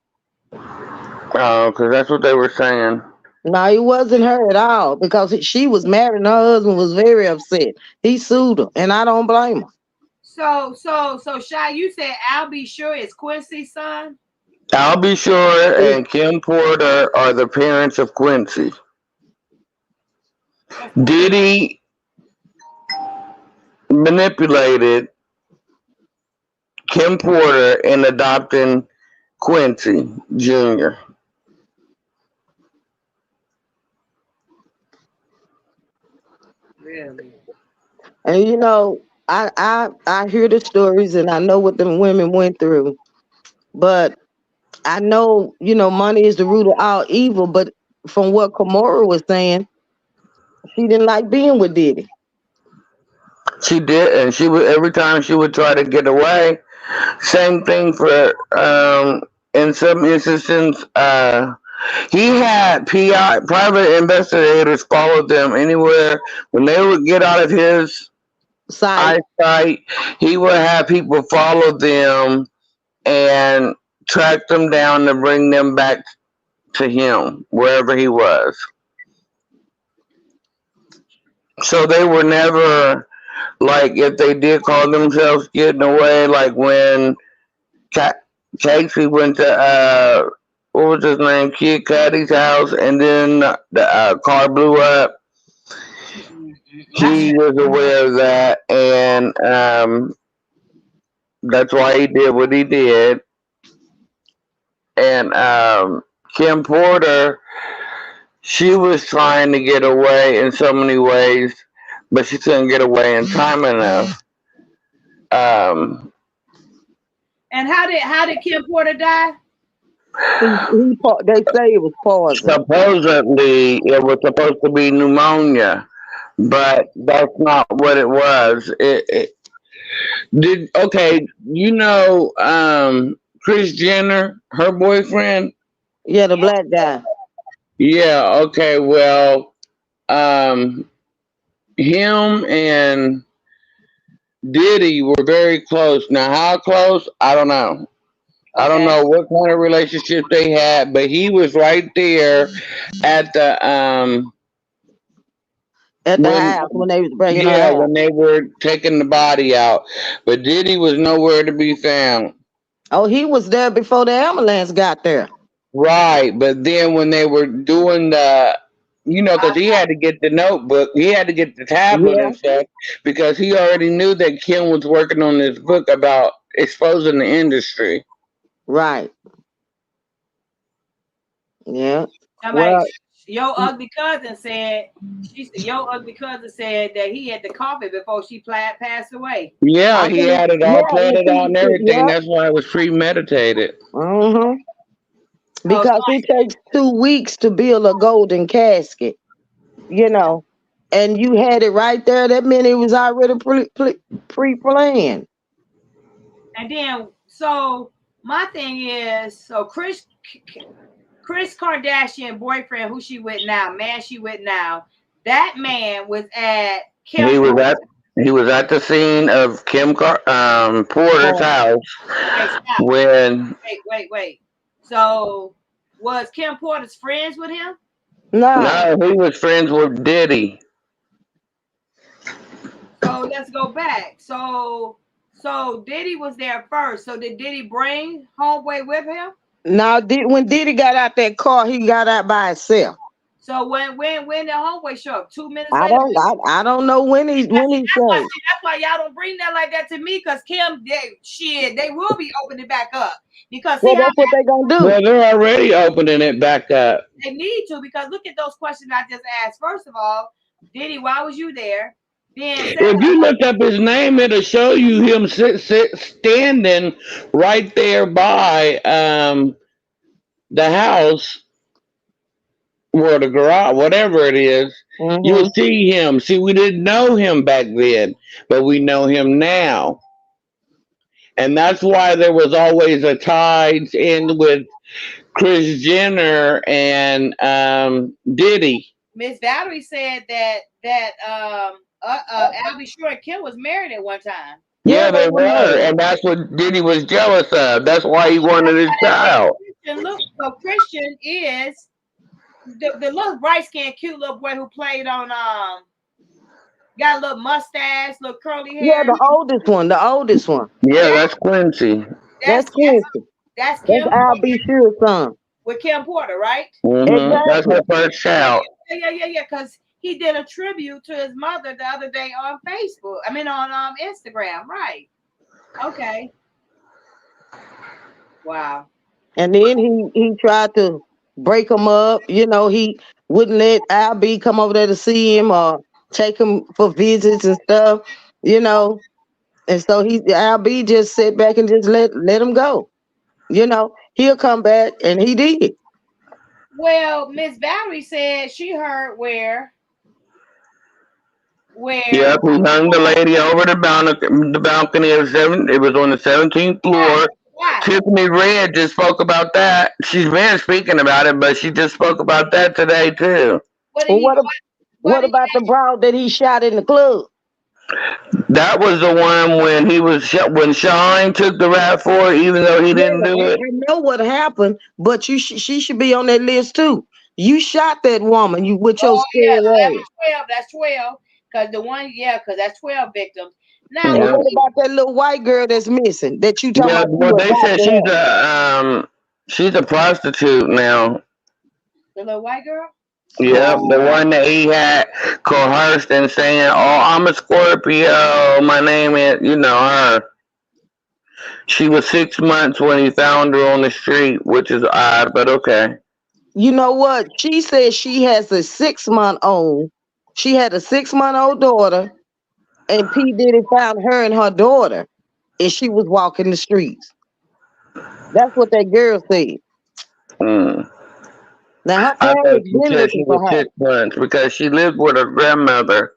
Oh, because that's what they were saying. No, it wasn't her at all because she was married and her husband was very upset. He sued her, and I don't blame her. So, Shy, you said I'll Be Sure is Quincy's son? I'll Be Sure and Kim Porter are the parents of Quincy. Diddy manipulated Kim Porter in adopting Quincy Jr. Really? And you know, I hear the stories and I know what them women went through, but I know, you know, money is the root of all evil. But from what Kimora was saying, she didn't like being with Diddy. She did, and she would every time she would try to get away. Same thing for in some instances, he had PI private investigators follow them anywhere when they would get out of his eyesight. He would have people follow them and track them down to bring them back to him wherever he was. So they were never like, if they did call themselves getting away, like when Casey went to what was his name, Kid Cudi's house, and then the car blew up. He was aware of that, and that's why he did what he did. And Kim Porter, she was trying to get away in so many ways, but she couldn't get away in time enough. And how did Kim Porter die? They say it was poison. Supposedly, it was supposed to be pneumonia, but that's not what it was. Okay, you know, Kris Jenner, her boyfriend? Yeah, the black guy. Yeah, okay, well, him and Diddy were very close. Now, how close? I don't know. Okay. I don't know what kind of relationship they had, but he was right there at the house when they was bringing her out. when they were taking the body out. But Diddy was nowhere to be found. Oh, he was there before the ambulance got there. Right, but then when they were doing the, you know, because he had to get the notebook, he had to get the tablet and stuff, because he already knew that Kim was working on this book about exposing the industry. Right. Yeah. Well, your ugly cousin said that he had the coffee before she passed away. Yeah, he had it all planned out and everything. That's why it was premeditated. Because it takes 2 weeks to build a golden casket, you know, and you had it right there. That meant it was already pre-planned. And then, so my thing is, so Kris Kardashian boyfriend, who she with now, that man was at Kim. He was at the scene of Kim Porter's house when. Wait. So, was Kim Porter's friends with him? No, he was friends with Diddy. So let's go back. So Diddy was there first. So did Diddy bring homeboy with him? No, when Diddy got out that car, he got out by himself. So when did homeboy show up? 2 minutes later? I don't know when he showed. That's why y'all don't bring that like that to me, because Kim, they will be opening it back up. Because that's what they're gonna do. Well, they're already opening it back up. They need to, because look at those questions I just asked. First of all, Diddy, why was you there? Then if you look up his name, it'll show you him standing right there by the house or the garage, whatever it is. You'll see him. See, we didn't know him back then, but we know him now. And that's why there was always a ties in with Kris Jenner and Diddy. Miss Valerie said that Albie Shore and Kim was married at one time. Yeah, they were, and that's what Diddy was jealous of. That's why he wanted his child. Look, so Christian is the little bright-skinned, cute little boy who played on got a little mustache, little curly hair. Yeah, the oldest one. Yeah, that's Quincy. That's Quincy. That's Albie Shore's son. With Kim Porter, right? Exactly. That's her first child. Yeah, because he did a tribute to his mother the other day on Facebook. I mean, on Instagram, right? Okay. Wow. And then he tried to break him up. You know, he wouldn't let Albie come over there to see him or take him for visits and stuff, you know. And so Albie just sit back and just let him go. You know, he'll come back, and he did. Well, Miss Valerie said she heard where. Yep, he hung the lady over the balcony of it was on the 17th floor. Why? Tiffany Red just spoke about that. She's been speaking about it, but she just spoke about that today too. What did Well, he? what about the broad that he shot in the club? That was the one when he was when Sean took the rap for it, even though he didn't do it. I know what happened, but she should be on that list too. You shot that woman. You with your yeah, so scared ass. that's 12. Because the one, because that's 12 victims. Now, And what about that little white girl that's missing? That you talking Yeah, about? well, they said she's a prostitute now. The little white girl? Yeah, the one that he had coerced and saying, "Oh, I'm a Scorpio. My name is," her. She was 6 months when he found her on the street, which is odd, but okay. You know what? She said she has a 6-month-old. She had a 6-month-old daughter, and P. Diddy found her and her daughter, and she was walking the streets. That's what that girl said. Now her I thought parents she been said she looking for was her. 6 months because she lived with her grandmother,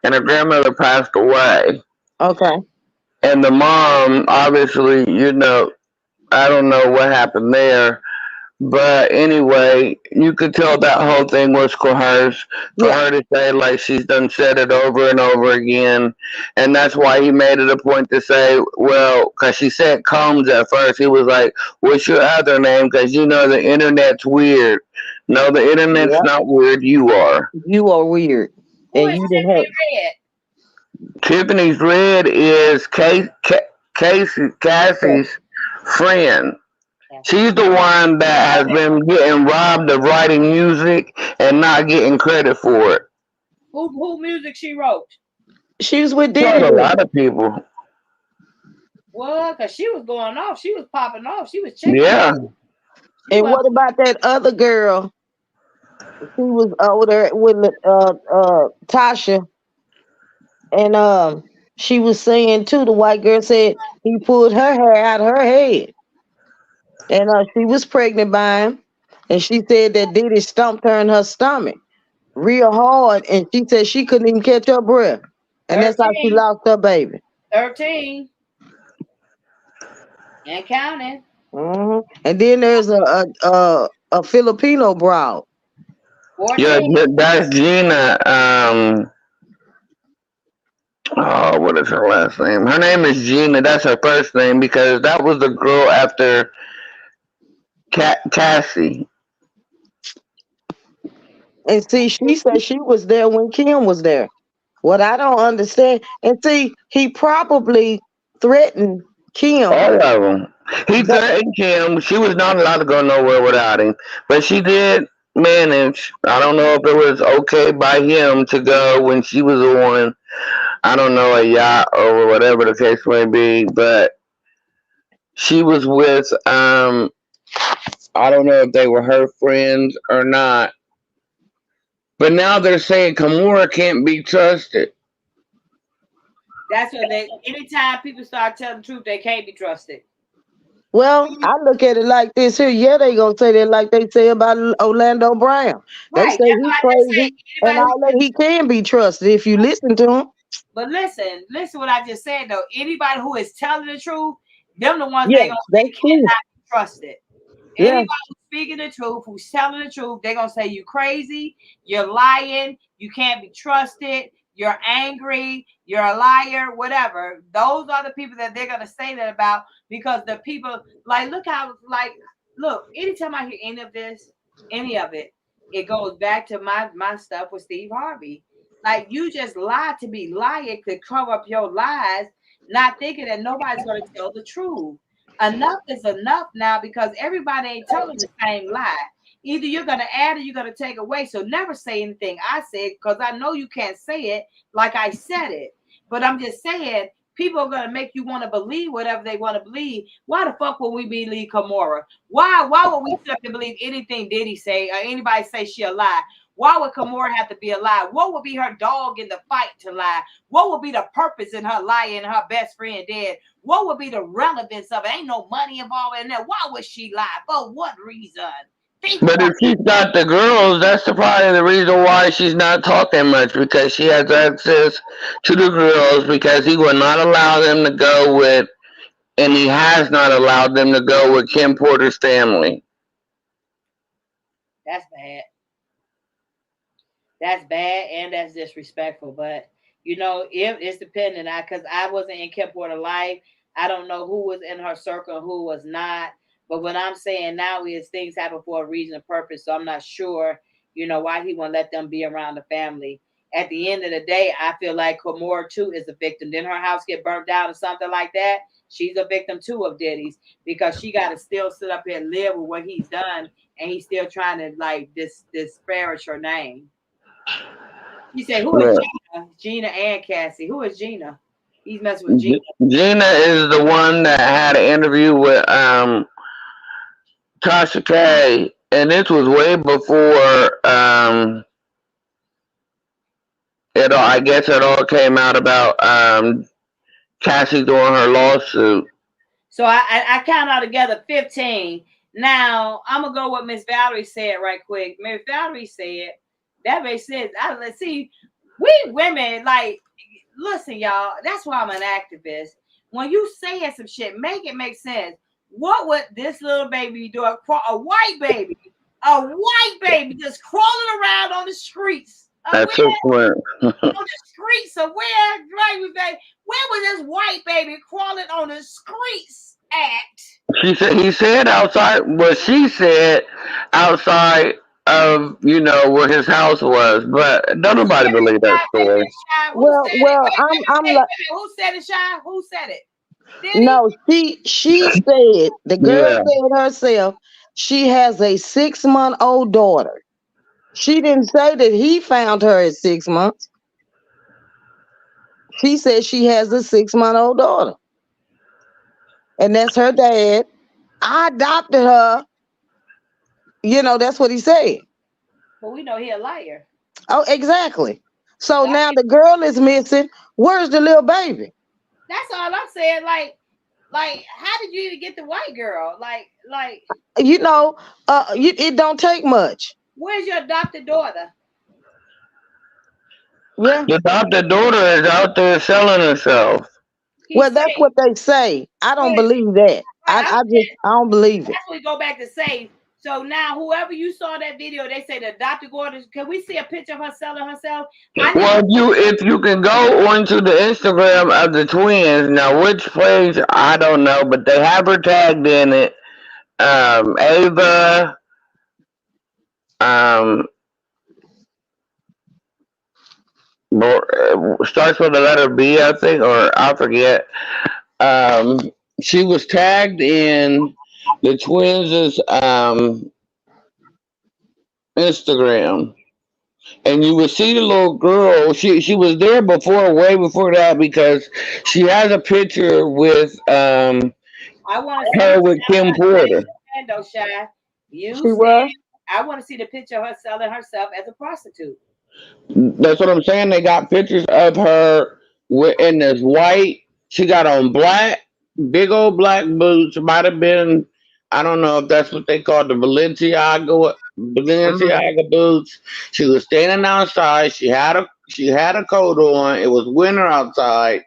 and her grandmother passed away. Okay. And the mom, obviously, I don't know what happened there. But anyway, you could tell that whole thing was coerced for her to say, like, she's done said it over and over again. And that's why he made it a point to say, well, because she said Combs at first. He was like, what's your other name? Because the internet's weird. No, the internet's not weird. You are. You are weird. Who is Tiffany Red? Tiffany's Red is Cassie's friend. She's the one that has been getting robbed of writing music and not getting credit for it. Who music she wrote? She was with Diddy. A lot of people. Well, because she was going off. She was popping off. She was checking. Yeah. And what about that other girl? She was over there with Tasha. And she was saying too, the white girl said he pulled her hair out of her head. And she was pregnant by him. And she said that Diddy stumped her in her stomach real hard. And she said she couldn't even catch her breath. And that's how she lost her baby. 13. And counting. And then there's a Filipino broad. 14. Yeah, that's Gina. What is her last name? Her name is Gina. That's her first name because that was the girl after Cassie. And see, she said she was there when Kim was there. What I don't understand, and see, he probably threatened Kim. All of them. He threatened Kim. She was not allowed to go nowhere without him, but she did manage. I don't know if it was okay by him to go when she was on, I don't know, a yacht or whatever the case may be, but she was with, I don't know if they were her friends or not. But now they're saying Kimora can't be trusted. That's what anytime people start telling the truth, they can't be trusted. Well, I look at it like this here. Yeah, they gonna say that like they say about Orlando Brown. They say he's crazy, and all that he can be trusted if you listen to him. But listen what I just said though. Anybody who is telling the truth, them the ones they gonna say cannot be trusted. Anybody who's speaking the truth, who's telling the truth, they're gonna say you crazy, you're lying, you can't be trusted, you're angry, you're a liar, whatever. Those are the people that they're gonna say that about because the people look, anytime I hear any of it, it goes back to my stuff with Steve Harvey. Like you just lied to be lying to cover up your lies, not thinking that nobody's gonna tell the truth. Enough is enough now because everybody ain't telling the same lie. Either you're going to add or you're going to take away. So never say anything I said because I know you can't say it like I said it. But I'm just saying people are going to make you want to believe whatever they want to believe. Why the fuck would we believe Kimora? Why would we sit up and believe anything Diddy say or anybody say she a lie? Why would Kimora have to be a lie? What would be her dog in the fight to lie? What would be the purpose in her lying her best friend dead? What would be the relevance of it? Ain't no money involved in that. Why would she lie? For what reason? But if she's got the girls, that's probably the reason why she's not talking much because she has access to the girls because he would not allow them to go with and he has not allowed them to go with Kim Porter's family. That's bad. That's bad and that's disrespectful. But you know, if it's dependent, because I wasn't in Kim Porter's life, I don't know who was in her circle and who was not. But what I'm saying now is things happen for a reason and purpose. So I'm not sure, you know, why he won't let them be around the family. At the end of the day, I feel like Kimora too is a victim. Didn't her house get burnt down or something like that? She's a victim too of Diddy's, because she got to still sit up here and live with what he's done, and he's still trying to like disparage her name. He said, "Who is Gina? Gina and Cassie. Who is Gina?" He's messing with Gina. Gina is the one that had an interview with Tasha K, and this was way before it all. I guess it all came out about Cassie doing her lawsuit. So I count all together 15. Now I'm gonna go what Miss Valerie said right quick. Miss Valerie said that makes sense. Let's see, we women like listen, y'all. That's why I'm an activist. When you saying some shit, make it make sense. What would this little baby do? A white baby just crawling around on the streets. That's so weird. On the streets of where was this white baby crawling on the streets at? He said outside. Well, she said outside of where his house was, but don't nobody believe that story. Well, I'm like, who said it, Shy? Who said it? No, she said, the girl said herself, she has a 6-month-old daughter. She didn't say that he found her at 6 months. She said she has a 6-month-old daughter. And that's her dad. I adopted her. That's what he said. But we know he a liar. Oh, exactly. So now the girl is missing. Where's the little baby? That's all I'm saying. Like, how did you even get the white girl? It don't take much. Where's your adopted daughter? Yeah. The adopted daughter is out there selling herself. That's what they say. I don't believe that. I don't believe it. That's what we go back to say. So now, whoever you saw that video, they say the adopted daughter. Can we see a picture of her selling herself? Well, if you can go onto the Instagram of the twins, now which page I don't know, but they have her tagged in it. Ava, starts with the letter B, I think, or I forget. She was tagged in the twins' Instagram, and you would see the little girl. She was there way before that, because she has a picture with her with Kim Porter. I want to see the picture of her selling herself as a prostitute. That's what I'm saying. They got pictures of her in this white. She got on big old black boots. Might have been, I don't know if that's what they call the Balenciaga boots. She was standing outside. She had a coat on. It was winter outside,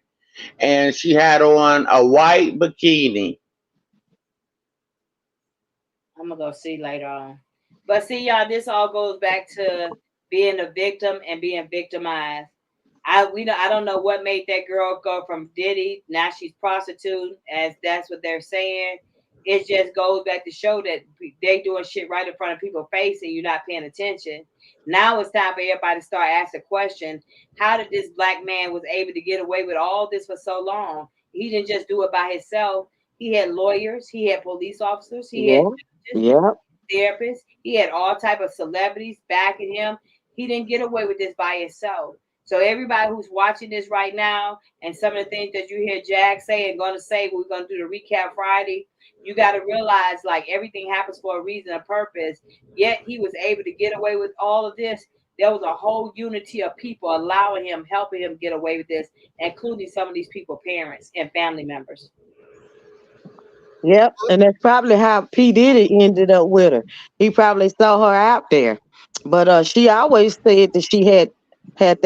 and she had on a white bikini. I'm gonna go see later on. But see, y'all, this all goes back to being a victim and being victimized. I don't know what made that girl go from Diddy. Now she's prostitute, as that's what they're saying. It just goes back to show that they doing shit right in front of people's face and you're not paying attention. Now it's time for everybody to start asking the question: how did this black man was able to get away with all this for so long? He didn't just do it by himself. He had lawyers. He had police officers. He had therapists. He had all type of celebrities backing him. He didn't get away with this by himself. So everybody who's watching this right now, and some of the things that you hear Jag say and going to say, we're going to do the recap Friday, you got to realize like everything happens for a reason, a purpose. Yet he was able to get away with all of this. There was a whole unity of people allowing him, helping him get away with this, including some of these people, parents and family members. Yep, and that's probably how P. Diddy ended up with her. He probably saw her out there, but she always said that she has a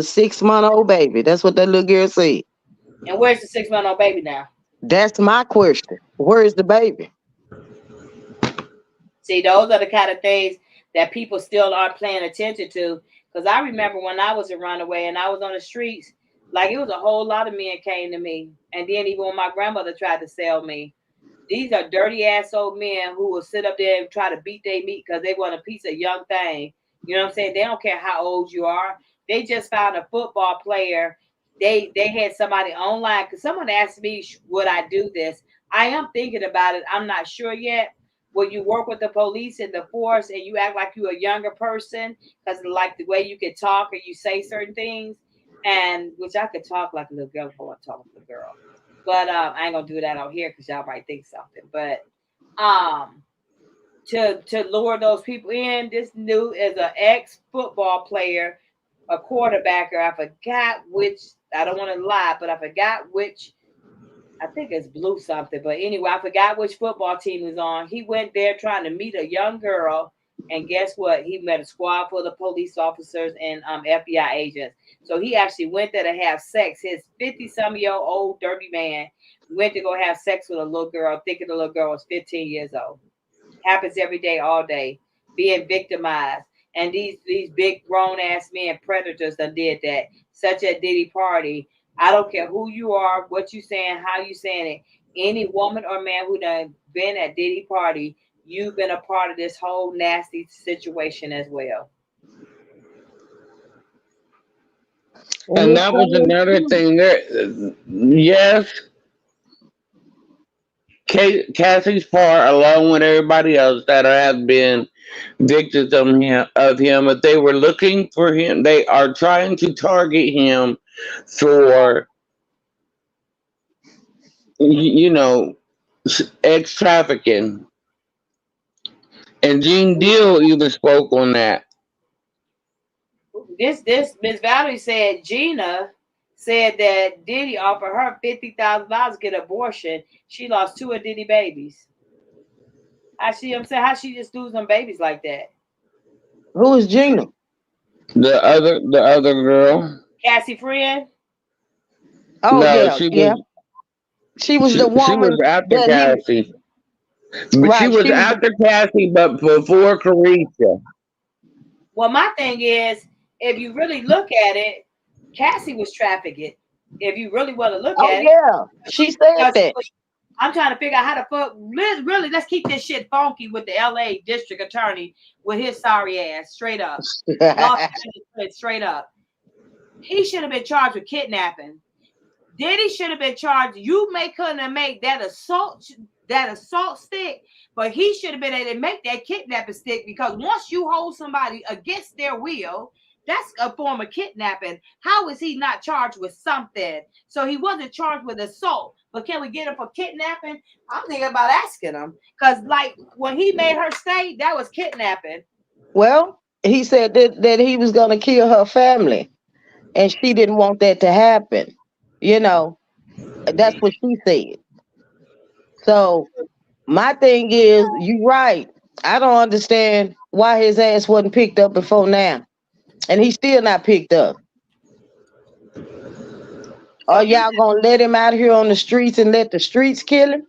6-month-old baby. That's what that little girl said. And where's the 6-month-old baby now? That's my question. Where is the baby? See, those are the kind of things that people still aren't paying attention to. Because I remember when I was a runaway and I was on the streets, like it was a whole lot of men came to me. And then even when my grandmother tried to sell me, these are dirty ass old men who will sit up there and try to beat their meat because they want a piece of young thing. You know what I'm saying? They don't care how old you are. They just found a football player. They had somebody online because someone asked me, would I do this? I am thinking about it. I'm not sure yet. Will you work with the police and the force and you act like you're a younger person because like the way you can talk or you say certain things, and which I could talk like a little girl before I talk like a girl. But I ain't gonna do that out here because y'all might think something. But to lure those people in, this new is an ex-football player, a quarterbacker. I forgot which. I don't want to lie, but I forgot which. I think it's Blue something. But anyway, I forgot which football team he was on. He went there trying to meet a young girl, and guess what? He met a squad full of police officers and FBI agents. So he actually went there to have sex. His 50-some-year-old dirty man went to go have sex with a little girl, thinking the little girl was 15 years old. Happens every day, all day, being victimized. And these big grown ass men, predators, that did that. Such a Diddy party. I don't care who you are, what you saying, how you saying it. Any woman or man who done been at Diddy party, you've been a part of this whole nasty situation as well. And that was another thing there. Yes, Cassie's part, along with everybody else that have been victims of him, but they were looking for him. They are trying to target him for, ex trafficking. And Gene Deal even spoke on that. This Miss Valerie said Gina said that Diddy offered her $50,000 to get an abortion. She lost 2 of Diddy babies. I'm saying, how she just lose them babies like that? Who is Gina? The other girl. Cassie friend? Oh No, yeah, She was the woman. She was after Cassie. But right, she was after Cassie, but before Carisha. Well, my thing is, if you really look at it, Cassie was trafficked. If you really want to look at it. Yeah, she said that. I'm trying to figure out how to fuck. Really, let's keep this shit funky with the LA district attorney with his sorry ass. Straight up. Straight up. He should have been charged with kidnapping. Diddy should have been charged. You couldn't have made that assault stick, but he should have been able to make that kidnapping stick, because once you hold somebody against their will, that's a form of kidnapping. How is he not charged with something? So he wasn't charged with assault, but can we get him for kidnapping? I'm thinking about asking him, because like when he made her stay, that was kidnapping. Well, he said that he was going to kill her family, and she didn't want that to happen. That's what she said. So my thing is, you're right. I don't understand why his ass wasn't picked up before now. And he's still not picked up. Are y'all going to let him out here on the streets and let the streets kill him?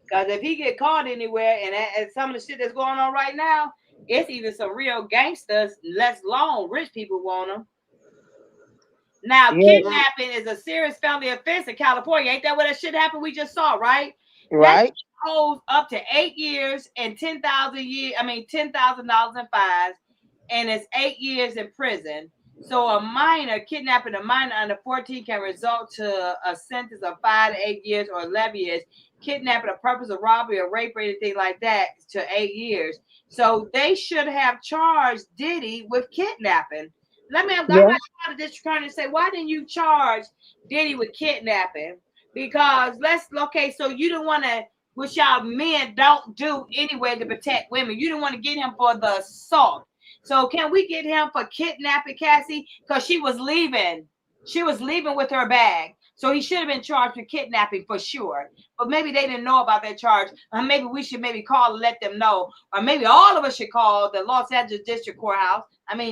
Because if he get caught anywhere, and some of the shit that's going on right now, it's even some real gangsters, less long, rich people want them. Now, kidnapping is a serious felony offense in California. Ain't that where that shit happened? We just saw, right? Right. That holds up to 8 years and $10,000 in fines, and it's 8 years in prison. So a minor kidnapping a minor under 14 can result to a sentence of 5 to 8 years or 11 years. Kidnapping a purpose of robbery or rape or anything like that to 8 years. So they should have charged Diddy with kidnapping. I'm not going to district attorney and say, why didn't you charge Diddy with kidnapping? Because so you didn't want to, which y'all men don't do anyway to protect women. You didn't want to get him for the assault. So can we get him for kidnapping, Cassie? Because she was leaving. She was leaving with her bag. So he should have been charged with kidnapping for sure. But maybe they didn't know about that charge. Or maybe we should call and let them know. Or maybe all of us should call the Los Angeles District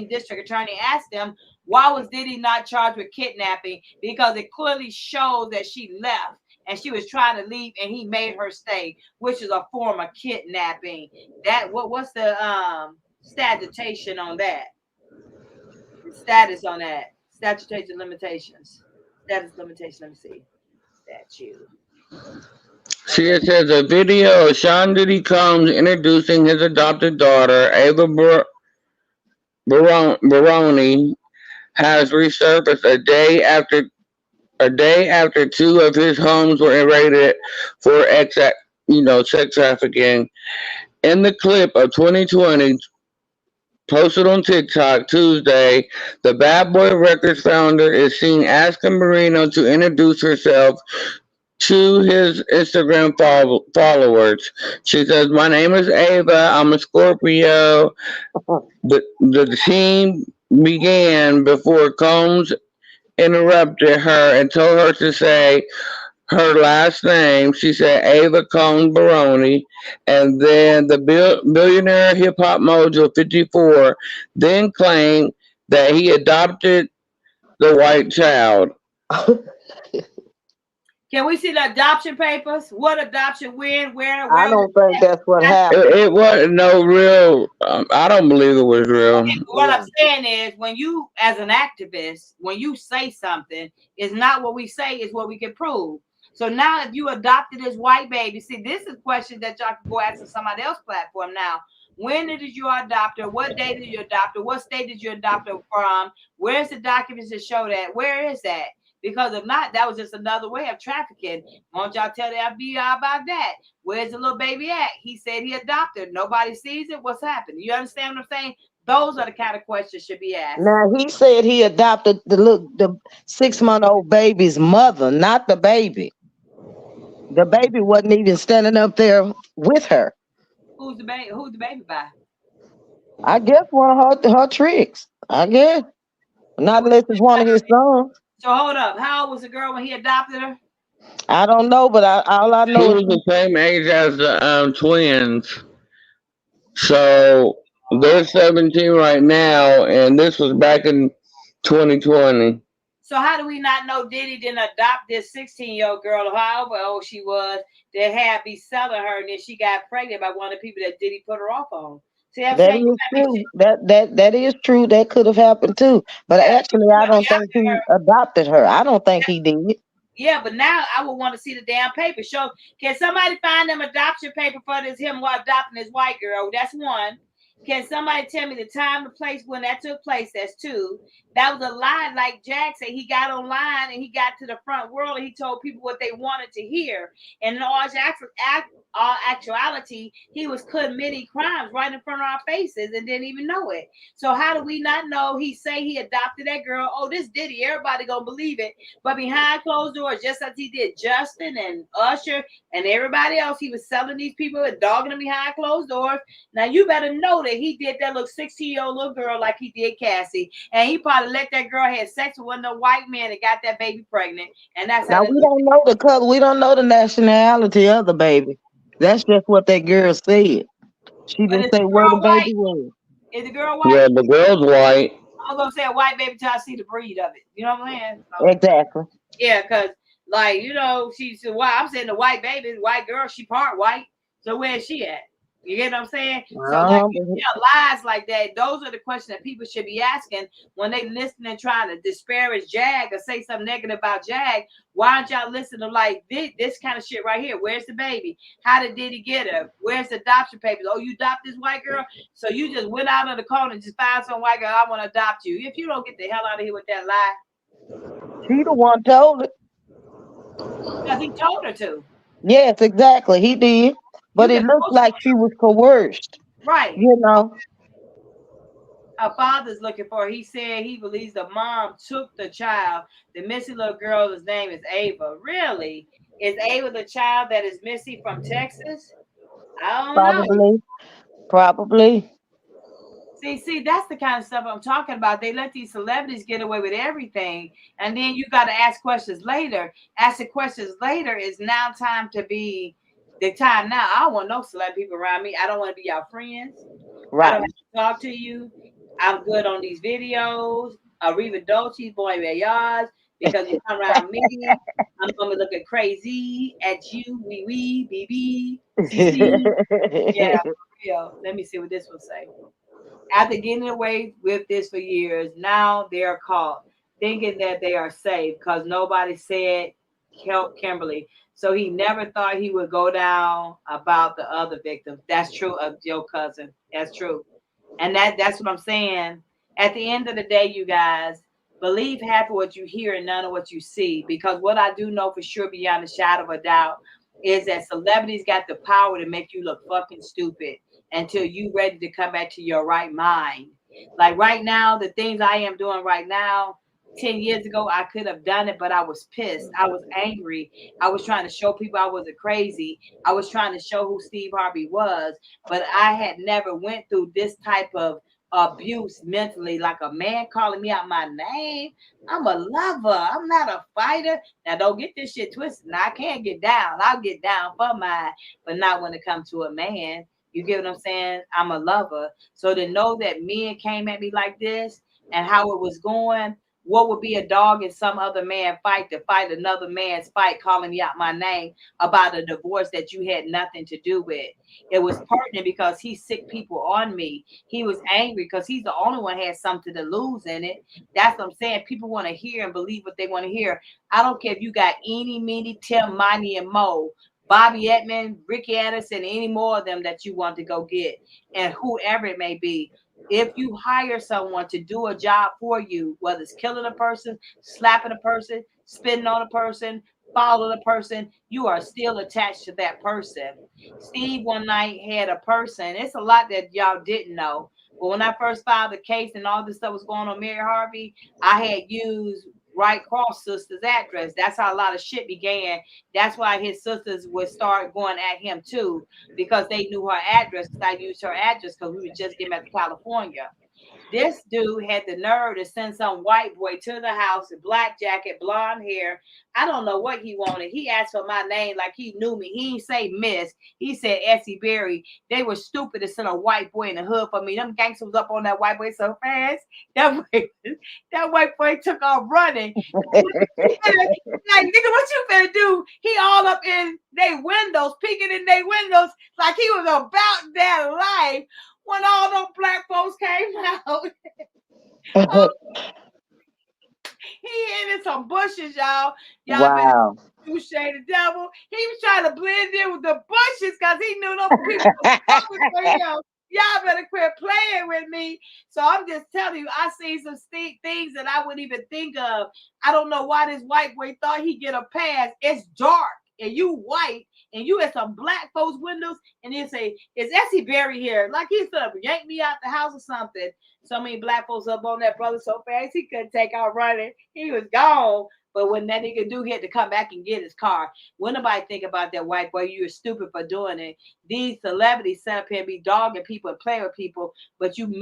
District Attorney, ask them, why was Diddy not charged with kidnapping? Because it clearly shows that she left and she was trying to leave, and he made her stay, which is a form of kidnapping. That what's the statation on that? The status on that? Statutory limitations. Status limitation. Let me see. Statute. See, it says a video of Sean Diddy Combs introducing his adopted daughter, Ava Baroni, has resurfaced a day after two of his homes were raided for sex trafficking. In the clip of 2020 posted on TikTok Tuesday, the Bad Boy Records founder is seen asking Marino to introduce herself to his Instagram followers. She says, "My name is Ava. I'm a Scorpio." The team began before Combs interrupted her and told her to say her last name. She said Ava Combs Baroni, and then the billionaire hip hop mojo 54 then claimed that he adopted the white child. Can we see the adoption papers? What adoption, when, where? I don't think that's what happened. It wasn't no real. I don't believe it was real. Okay, what I'm saying is, when you, as an activist, when you say something, it's not what we say, it's what we can prove. So now, if you adopted this white baby, see, this is a question that y'all can go ask on somebody else's platform now. When did you adopt her? What day did you adopt her? What state did you adopt her from? Where's the documents that show that? Where is that? Because if not, that was just another way of trafficking. Won't y'all tell the FBI about that? Where's the little baby at? He said he adopted. Nobody sees it. What's happened? You understand what I'm saying? Those are the kind of questions should be asked. Now, he said he adopted the 6-month-old baby's mother, not the baby. The baby wasn't even standing up there with her. Who's the baby? Who's the baby by? I guess one of her tricks. I guess. Not unless it's one of his sons. So hold up. How old was the girl when he adopted her? I don't know, but all I know is the same age as the twins. So they're 17 right now, and this was back in 2020. So how do we not know Diddy didn't adopt this 16-year-old girl, or however old she was, that had be selling her, and then she got pregnant by one of the people that Diddy put her off on? See, that is true. That is true. That could have happened too. But actually, I don't think he adopted her. I don't think he did. Yeah, but now I would want to see the damn paper. Show, can somebody find them adoption paper for this him while adopting this white girl? That's one. Can somebody tell me the time, the place when that took place? That's two. That was a lie, like JAG said. He got online and he got to the front world and he told people what they wanted to hear. And in all actuality, he was committing crimes right in front of our faces and didn't even know it. So how do we not know? He say he adopted that girl. Oh, this Diddy, everybody gonna believe it. But behind closed doors, just as he did Justin and Usher and everybody else, he was selling these people and dogging them behind closed doors. Now you better know that he did that little 16-year-old little girl like he did Cassie, and he probably let that girl have sex with one of the white men that got that baby pregnant. And that's now we don't know the color. We don't know the nationality of the baby. That's just what that girl said. She didn't say where the baby was. Is the girl white? Yeah, the girl's white. I'm gonna say a white baby till I see the breed of it. You know what I'm saying? So, exactly. Yeah, because like she said, "Why?" I'm saying the white baby, the white girl, she part white. So where is she at? You get what I'm saying? So lies like that, those are the questions that people should be asking when they listen and trying to disparage JAG or say something negative about JAG. Why aren't y'all listening to like this kind of shit right here? Where's the baby? How did Diddy get her? Where's the adoption papers? Oh, you adopt this white girl? So you just went out of the corner and just found some white girl, I want to adopt you. If you don't get the hell out of here with that lie. She the one told it. Because he told her to. Yes, exactly. He did. But it looked like she was coerced. Right. You know. Her father's looking for her. He said he believes the mom took the child. The missing little girl's name is Ava. Really? Is Ava the child that is missing from Texas? I don't know. Probably. See, that's the kind of stuff I'm talking about. They let these celebrities get away with everything. And then you got to ask questions later. Asking questions later is now time to be the time now. I don't want no celebrity people around me. I don't want to be your friends. Right. I don't want to talk to you. I'm good on these videos. Arriva Dolce, Boy Yards. because you come around me, I'm gonna look at crazy at you, wee, BB, CC. Yeah, for real. Let me see what this will say. After getting away with this for years, now they are caught, thinking that they are safe because nobody said help Kimberly. So he never thought he would go down about the other victims. That's true of your cousin. That's true. And that's what I'm saying. At the end of the day, you guys, believe half of what you hear and none of what you see. Because what I do know for sure, beyond a shadow of a doubt, is that celebrities got the power to make you look fucking stupid until you ready to come back to your right mind. Like right now, the things I am doing right now, 10 years ago, I could have done it, but I was pissed. I was angry. I was trying to show people I wasn't crazy. I was trying to show who Steve Harvey was, but I had never went through this type of abuse mentally, like a man calling me out my name. I'm a lover. I'm not a fighter. Now don't get this shit twisted. Now I can't get down. I'll get down for mine, but not when it comes to a man. You get what I'm saying? I'm a lover. So to know that men came at me like this and how it was going, what would be a dog and some other man fight to fight another man's fight, calling me out my name about a divorce that you had nothing to do with? It was pertinent because he sick people on me. He was angry because he's the only one had something to lose in it. That's what I'm saying. People want to hear and believe what they want to hear. I don't care if you got Eenie, Meenie, Tim, Monty, and Mo, Bobby Edmond, Ricky Anderson, any more of them that you want to go get, and whoever it may be. If you hire someone to do a job for you, whether it's killing a person, slapping a person, spitting on a person, following a person, you are still attached to that person. Steve one night had a person. It's a lot that y'all didn't know. But when I first filed the case and all this stuff was going on Mary Harvey, I had used Right Cross sister's address. That's how a lot of shit began. That's why his sisters would start going at him too, because they knew her address. I used her address because we were just getting back to California. This dude had the nerve to send some white boy to the house, a black jacket, blonde hair. I don't know what he wanted. He asked for my name like he knew me. He didn't say Miss. He said Essie Berry. They were stupid to send a white boy in the hood for me. Them gangsters was up on that white boy so fast. That white boy took off running. Like, nigga, what you finna do? He all up in their windows, peeking in their windows like he was about that life. When all those black folks came out, he in some bushes, y'all. Y'all Wow. better shade the devil. He was trying to blend in with the bushes because he knew those people was coming for him. Y'all better quit playing with me. So I'm just telling you, I seen some things that I wouldn't even think of. I don't know why this white boy thought he'd get a pass. It's dark and you white and you at some black folks' windows and then say, is Essie Berry here? Like he's gonna yank me out the house or something. So many black folks up on that brother so fast he couldn't take out running. He was gone. But when that nigga do, he had to come back and get his car. When nobody think about that white boy, you were stupid for doing it. These celebrities set up here and be dogging people and playing with people, but you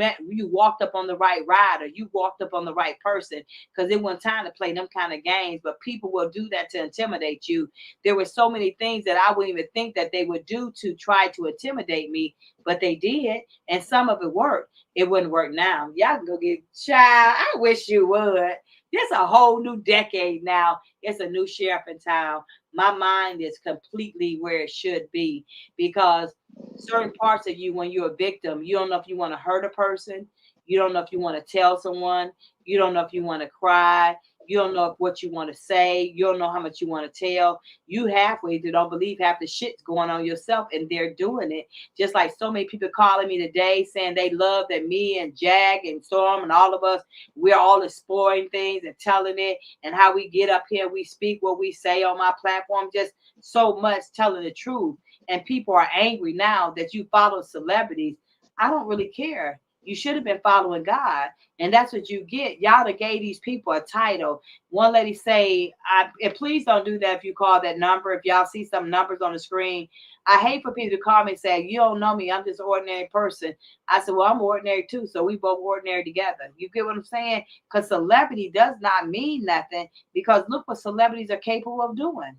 walked up on the right rider. You walked up on the right person because it wasn't time to play them kind of games. But people will do that to intimidate you. There were so many things that I wouldn't even think that they would do to try to intimidate me, but they did, and some of it worked. It wouldn't work now. Y'all can go get child. I wish you would. It's a whole new decade now. It's a new sheriff in town. My mind is completely where it should be because certain parts of you, when you're a victim, you don't know if you want to hurt a person. You don't know if you want to tell someone. You don't know if you want to cry. You don't know what you want to say. You don't know how much you want to tell. You halfway to don't believe half the shit's going on yourself, and they're doing it. Just like so many people calling me today saying they love that me and Jag and Storm and all of us, we're all exploring things and telling it, and how we get up here, we speak what we say on my platform, just so much telling the truth. And people are angry now that you follow celebrities. I don't really care. You should have been following God. And that's what you get. Y'all that gave these people a title. One lady say, and please don't do that if you call that number. If y'all see some numbers on the screen, I hate for people to call me and say, you don't know me. I'm just an ordinary person. I said, well, I'm ordinary too. So we both ordinary together. You get what I'm saying? Because celebrity does not mean nothing because look what celebrities are capable of doing.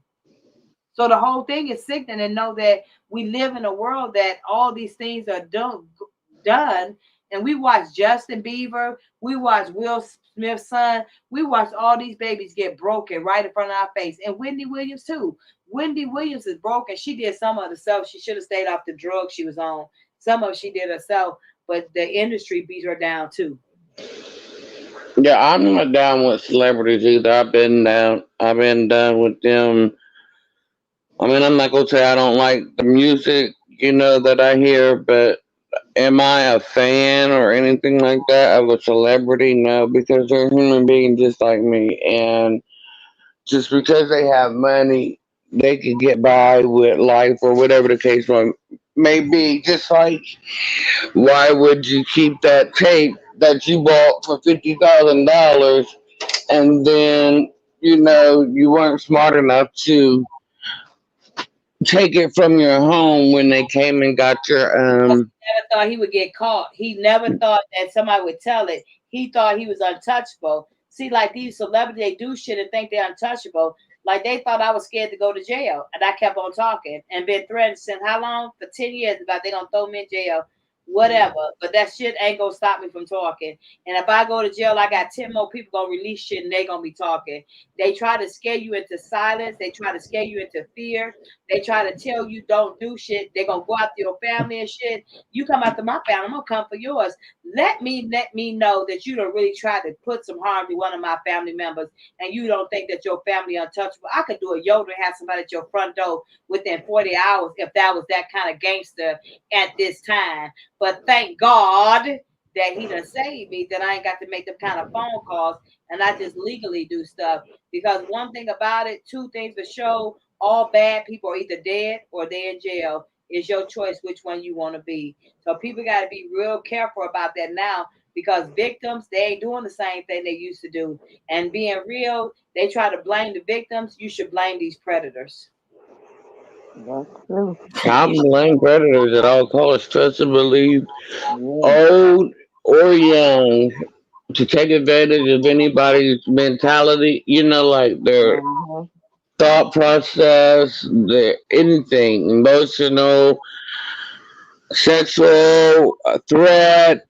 So the whole thing is sickening to know that we live in a world that all these things are done. And we watch Justin Bieber, we watch Will Smith's son. We watched all these babies get broken right in front of our face. And Wendy Williams too. Wendy Williams is broken. She did some of the stuff. She should have stayed off the drugs she was on. Some of it she did herself, but the industry beat her down too. Yeah, I'm not down with celebrities either. I've been down. I've been done with them. I mean, I'm not gonna say I don't like the music, that I hear, but am I a fan or anything like that of a celebrity? No, because they're a human being just like me, and just because they have money, they can get by with life or whatever the case may be. Just like, why would you keep that tape that you bought for $50,000 and then you weren't smart enough to take it from your home when they came and got your Never thought he would get caught. He never thought that somebody would tell it. He thought he was untouchable. See, like these celebrities, they do shit and think they're untouchable. Like they thought I was scared to go to jail, and I kept on talking and been threatened since how long? For 10 years about they gonna throw me in jail, whatever. But that shit ain't gonna stop me from talking. And if I go to jail, I got 10 more people gonna release shit, and they gonna be talking. They try to scare you into silence. They try to scare you into fear. They try to tell you don't do shit. They gonna go after your family and shit. You come after my family, I'm gonna come for yours. Let me know that you don't really try to put some harm to one of my family members, and you don't think that your family untouchable. I could do a Yoda and have somebody at your front door within 40 hours if that was that kind of gangster at this time. But thank God that he done saved me, that I ain't got to make them kind of phone calls, and I just legally do stuff. Because one thing about it, two things for sure, all bad people are either dead or they're in jail. It's your choice which one you want to be. So people got to be real careful about that now, because victims, they ain't doing the same thing they used to do. And being real, they try to blame the victims. You should blame these predators. That's true. I blame predators at all costs. Trust and believe, old or young, to take advantage of anybody's mentality. Like their thought process, their anything, emotional, sexual, threat,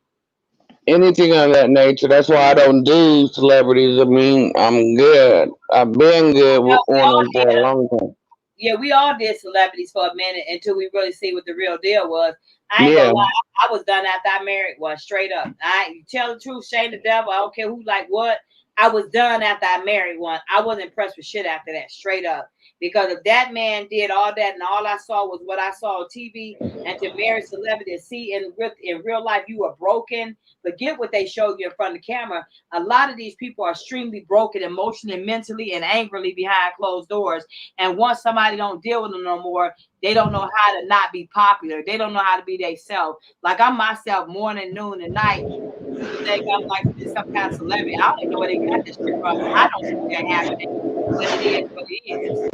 anything of that nature. That's why I don't do celebrities. I mean, I'm good. I've been good on them for a long time. Yeah, we all did celebrities for a minute until we really see what the real deal was. I ain't gonna lie, I was done after I married one, straight up. You tell the truth, shame the devil. I don't care who like what. I was done after I married one. I wasn't impressed with shit after that, straight up. Because if that man did all that and all I saw was what I saw on TV, and to marry celebrity and see in real life you were broken, forget what they showed you in front of the camera. A lot of these people are extremely broken emotionally, mentally, and angrily behind closed doors. And once somebody don't deal with them no more, they don't know how to not be popular. They don't know how to be themselves. Like I'm myself morning, noon, and night. People think I'm like some kind of celebrity. I don't even know where they got this shit from. I don't see that happening. But it is what it is.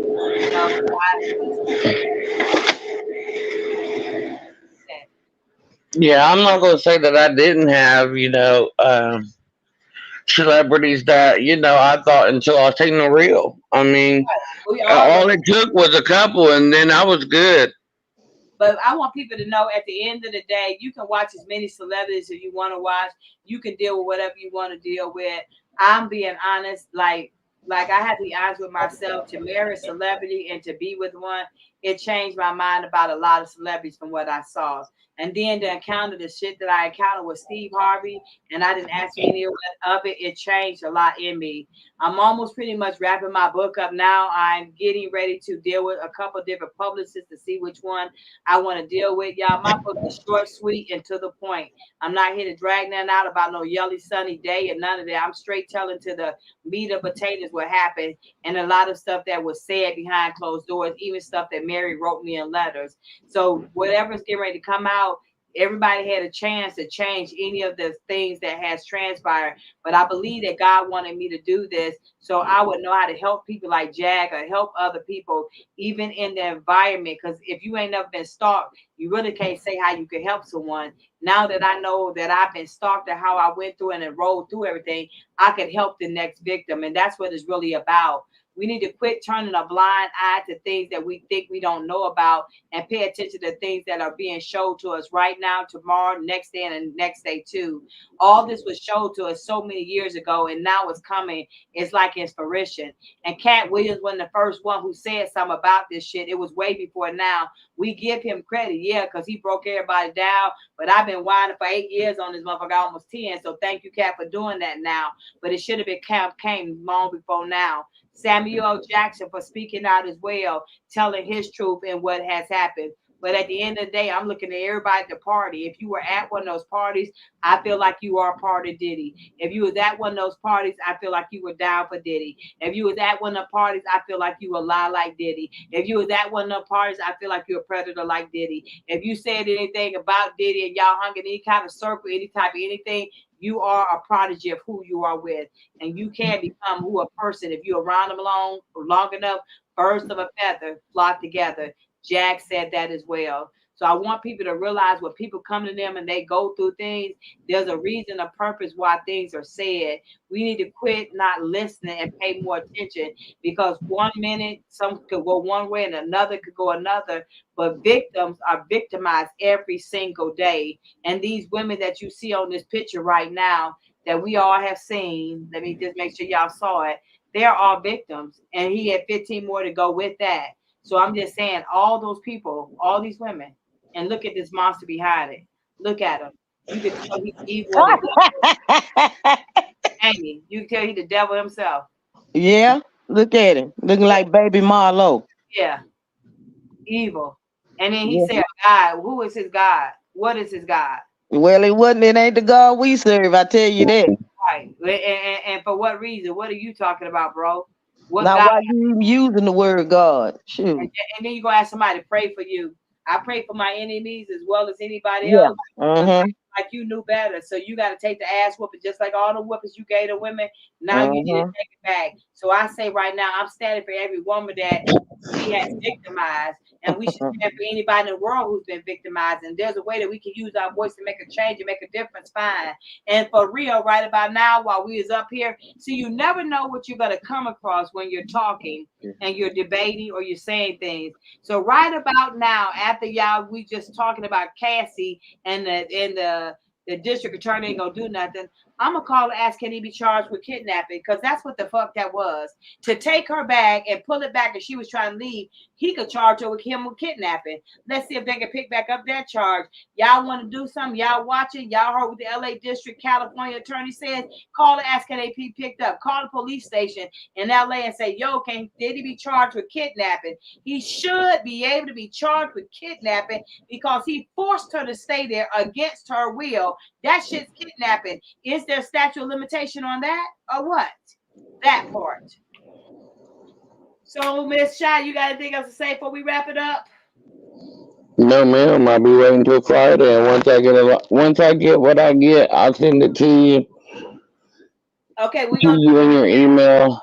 Yeah, I'm not gonna say that I didn't have, celebrities that, I thought until I seen the real. I mean, all it took was a couple and then I was good. But I want people to know at the end of the day, you can watch as many celebrities as you want to watch. You can deal with whatever you want to deal with. I'm being honest, like I had to be honest with myself. To marry a celebrity and to be with one, it changed my mind about a lot of celebrities from what I saw. And then to encounter the shit that I encountered with Steve Harvey, and I didn't ask any of it, it changed a lot in me. I'm almost pretty much wrapping my book up now. I'm getting ready to deal with a couple of different publicists to see which one I want to deal with. Y'all, my book is short, sweet, and to the point. I'm not here to drag nothing out about no yelly sunny day and none of that. I'm straight telling to the meat and potatoes what happened, and a lot of stuff that was said behind closed doors, even stuff that Mary wrote me in letters. So whatever's getting ready to come out, everybody had a chance to change any of the things that has transpired. But I believe that God wanted me to do this so I would know how to help people like JAG or help other people, even in the environment. Because if you ain't never been stalked, you really can't say how you can help someone. Now that I know that I've been stalked and how I went through and rolled through everything, I could help the next victim. And that's what it's really about. We need to quit turning a blind eye to things that we think we don't know about and pay attention to things that are being shown to us right now, tomorrow, next day, and the next day too. All this was shown to us so many years ago, and now it's coming. It's like it's fruition. And Cat Williams wasn't the first one who said something about this shit. It was way before now. We give him credit, yeah, because he broke everybody down. But I've been whining for 8 years on this motherfucker, almost 10. So thank you, Cat, for doing that now. But it should have been came long before now. Samuel L. Jackson for speaking out as well, telling his truth and what has happened. But at the end of the day, I'm looking at everybody at the party. If you were at one of those parties, I feel like you are a part of Diddy. If you was at one of those parties, I feel like you were down for Diddy. If you was at one of the parties, I feel like you were lie like Diddy. If you was at one of the parties, I feel like you're a predator like Diddy. If you said anything about Diddy and y'all hung in any kind of circle, any type of anything, you are a prodigy of who you are with. And you can become who a person, if you're around them long enough, birds of a feather flock together. Jag said that as well. So I want people to realize when people come to them and they go through things, there's a reason, a purpose why things are said. We need to quit not listening and pay more attention, because 1 minute some could go one way and another could go another. But victims are victimized every single day. And these women that you see on this picture right now that we all have seen, let me just make sure y'all saw it. They're all victims. And he had 15 more to go with that. So I'm just saying, all those people, all these women, and look at this monster behind it. Look at him. You can tell he's evil. Amy, you can tell he's the devil himself. Yeah, look at him, looking like baby Marlo. Yeah, evil. And then he said, God, who is his God? What is his God? Well, it ain't the God we serve, I tell you that. Right. And for what reason? What are you talking about, bro? What Now, God? why you even using the word God? Shoot. And then you're going to ask somebody to pray for you. I pray for my enemies as well as anybody else. Like you knew better. So you got to take the ass whooping, just like all the whoopings you gave the women. Now you need to take it back. So I say right now, I'm standing for every woman that he has victimized. And we should stand for anybody in the world who's been victimized. And there's a way that we can use our voice to make a change and make a difference, fine. And for real, right about now, while we is up here, see, you never know what you're going to come across when you're talking and you're debating or you're saying things. So right about now, after y'all, we just talking about Cassie and the district attorney ain't gonna do nothing, I'm gonna call and ask, can he be charged with kidnapping? Because that's what the fuck that was. To take her bag and pull it back and she was trying to leave, he could charge her with kidnapping. Let's see if they can pick back up that charge. Y'all want to do something? Y'all watching? Y'all heard what the LA District California attorney says? Call and ask, can they be picked up? Call the police station in LA and say, yo, did he be charged with kidnapping? He should be able to be charged with kidnapping because he forced her to stay there against her will. That shit's kidnapping. Is there a statute of limitation on that or what? That part. So, Miss Shy, you got anything else to say before we wrap it up? No, ma'am. I'll be waiting till Friday, and once I get what I get, I'll send it to you. Okay, to you in your email.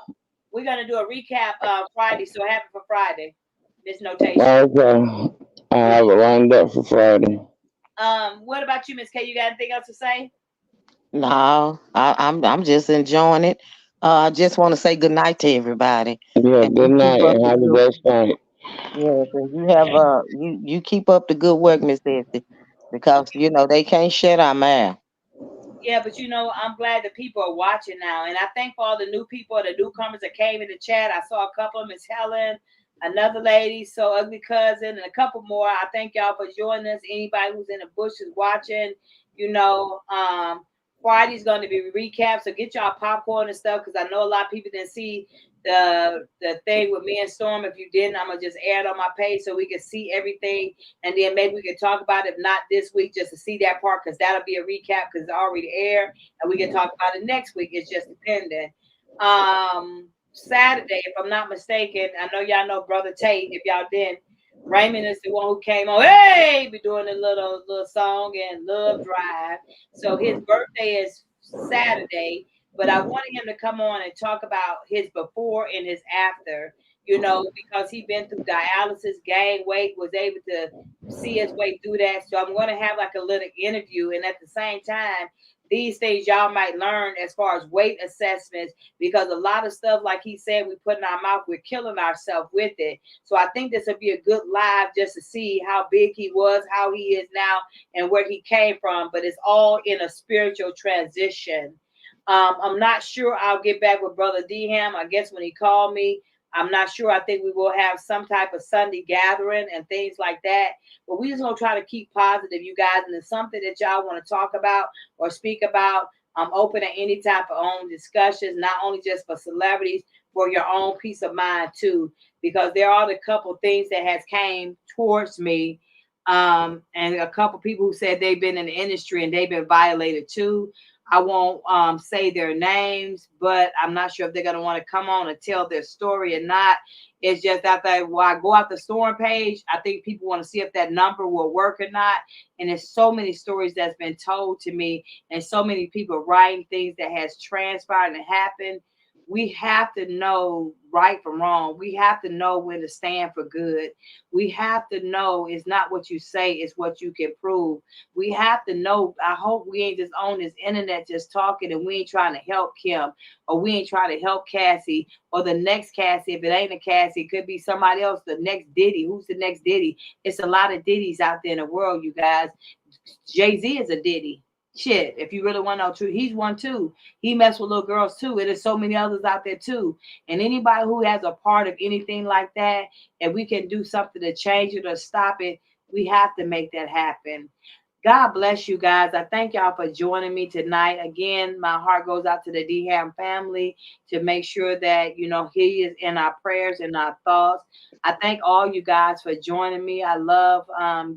We're gonna do a recap Friday, so happy for Friday. This notation. Okay, I have it lined up for Friday. What about you, Miss K? You got anything else to say? No, I'm just enjoying it. I just want to say good night to everybody. Yeah, And good night and have a blessed night. Yes, and you have you keep up the good work, Miss Essie, because they can't shut our mouth. Yeah, but I'm glad that people are watching now, and I thank for all the new people, the newcomers that came in the chat. I saw a couple of Miss Helen, another lady, So Ugly Cousin, and a couple more. I thank y'all for joining us. Anybody who's in the bushes watching, Friday's going to be recap, so get y'all popcorn and stuff, because I know a lot of people didn't see the thing with me and Storm. If you didn't, I'm gonna just air it on my page so we can see everything, and then maybe we can talk about it, if not this week, just to see that part, because that'll be a recap because it's already aired, and we can talk about it next week. It's just dependent. Saturday, if I'm not mistaken, I know y'all know Brother Tate. If y'all didn't, Raymond is the one who came on. Hey, be doing a little song and Love Drive. So his birthday is Saturday, but I wanted him to come on and talk about his before and his after. you know, because he been through dialysis, gained weight, was able to see his way through that. So I'm going to have like a little interview, and at the same time, these things y'all might learn as far as weight assessments, because a lot of stuff, like he said, we put in our mouth, we're killing ourselves with it. So I think this would be a good live just to see how big he was, how he is now, and where he came from. But it's all in a spiritual transition. I'm not sure. I'll get back with Brother D-Ham, I guess, when he called me. I'm not sure. I think we will have some type of Sunday gathering and things like that. But we just gonna try to keep positive, you guys. And it's something that y'all want to talk about or speak about. I'm open to any type of own discussions, not only just for celebrities, for your own peace of mind too. Because there are a couple things that has came towards me, and a couple people who said they've been in the industry and they've been violated too. I won't say their names, but I'm not sure if they're going to want to come on and tell their story or not. It's just that when I go out the storm page, I think people want to see if that number will work or not. And there's so many stories that's been told to me, and so many people writing things that has transpired and happened. We have to know right from wrong. We have to know when to stand for good. We have to know it's not what you say, it's what you can prove. We have to know. I hope we ain't just on this internet just talking, and we ain't trying to help Kim, or we ain't trying to help Cassie, or the next Cassie. If it ain't a Cassie, it could be somebody else, the next Diddy. Who's the next Diddy? It's a lot of Diddies out there in the world, you guys. Jay-Z is a Diddy. Shit, if you really want to know truth, he's one too. He messed with little girls too. And there's so many others out there too. And anybody who has a part of anything like that, and we can do something to change it or stop it, we have to make that happen. God bless you guys. I thank y'all for joining me tonight. Again, my heart goes out to the D-Ham family to make sure that, you know, he is in our prayers and our thoughts. I thank all you guys for joining me. I love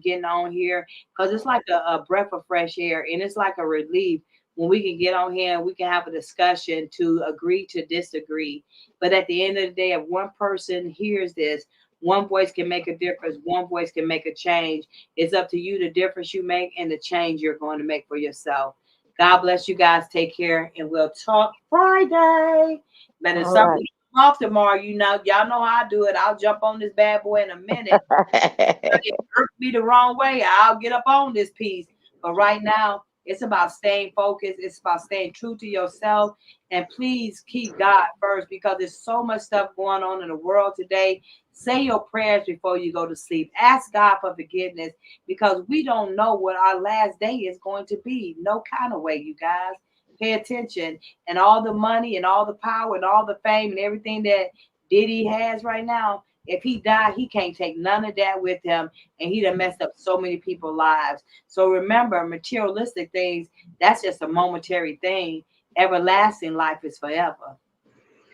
getting on here because it's like a breath of fresh air, and it's like a relief when we can get on here and we can have a discussion to agree to disagree. But at the end of the day, if one person hears this, one voice can make a difference. One voice can make a change. It's up to you, the difference you make and the change you're going to make for yourself. God bless you guys. Take care, and we'll talk Friday. But if something off tomorrow, you know, y'all know how I do it. I'll jump on this bad boy in a minute. If it irks me the wrong way, I'll get up on this piece. But right now, it's about staying focused. It's about staying true to yourself. And please keep God first, because there's so much stuff going on in the world today. Say your prayers before you go to sleep. Ask God for forgiveness, because we don't know what our last day is going to be. No kind of way, you guys. Pay attention. And all the money and all the power and all the fame and everything that Diddy has right now, if he died, he can't take none of that with him, and he done messed up so many people's lives. So remember, materialistic things, that's just a momentary thing. Everlasting life is forever.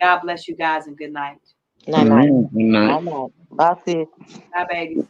God bless you guys, and good night. Night. Good night. Bye, sis. Bye, babies.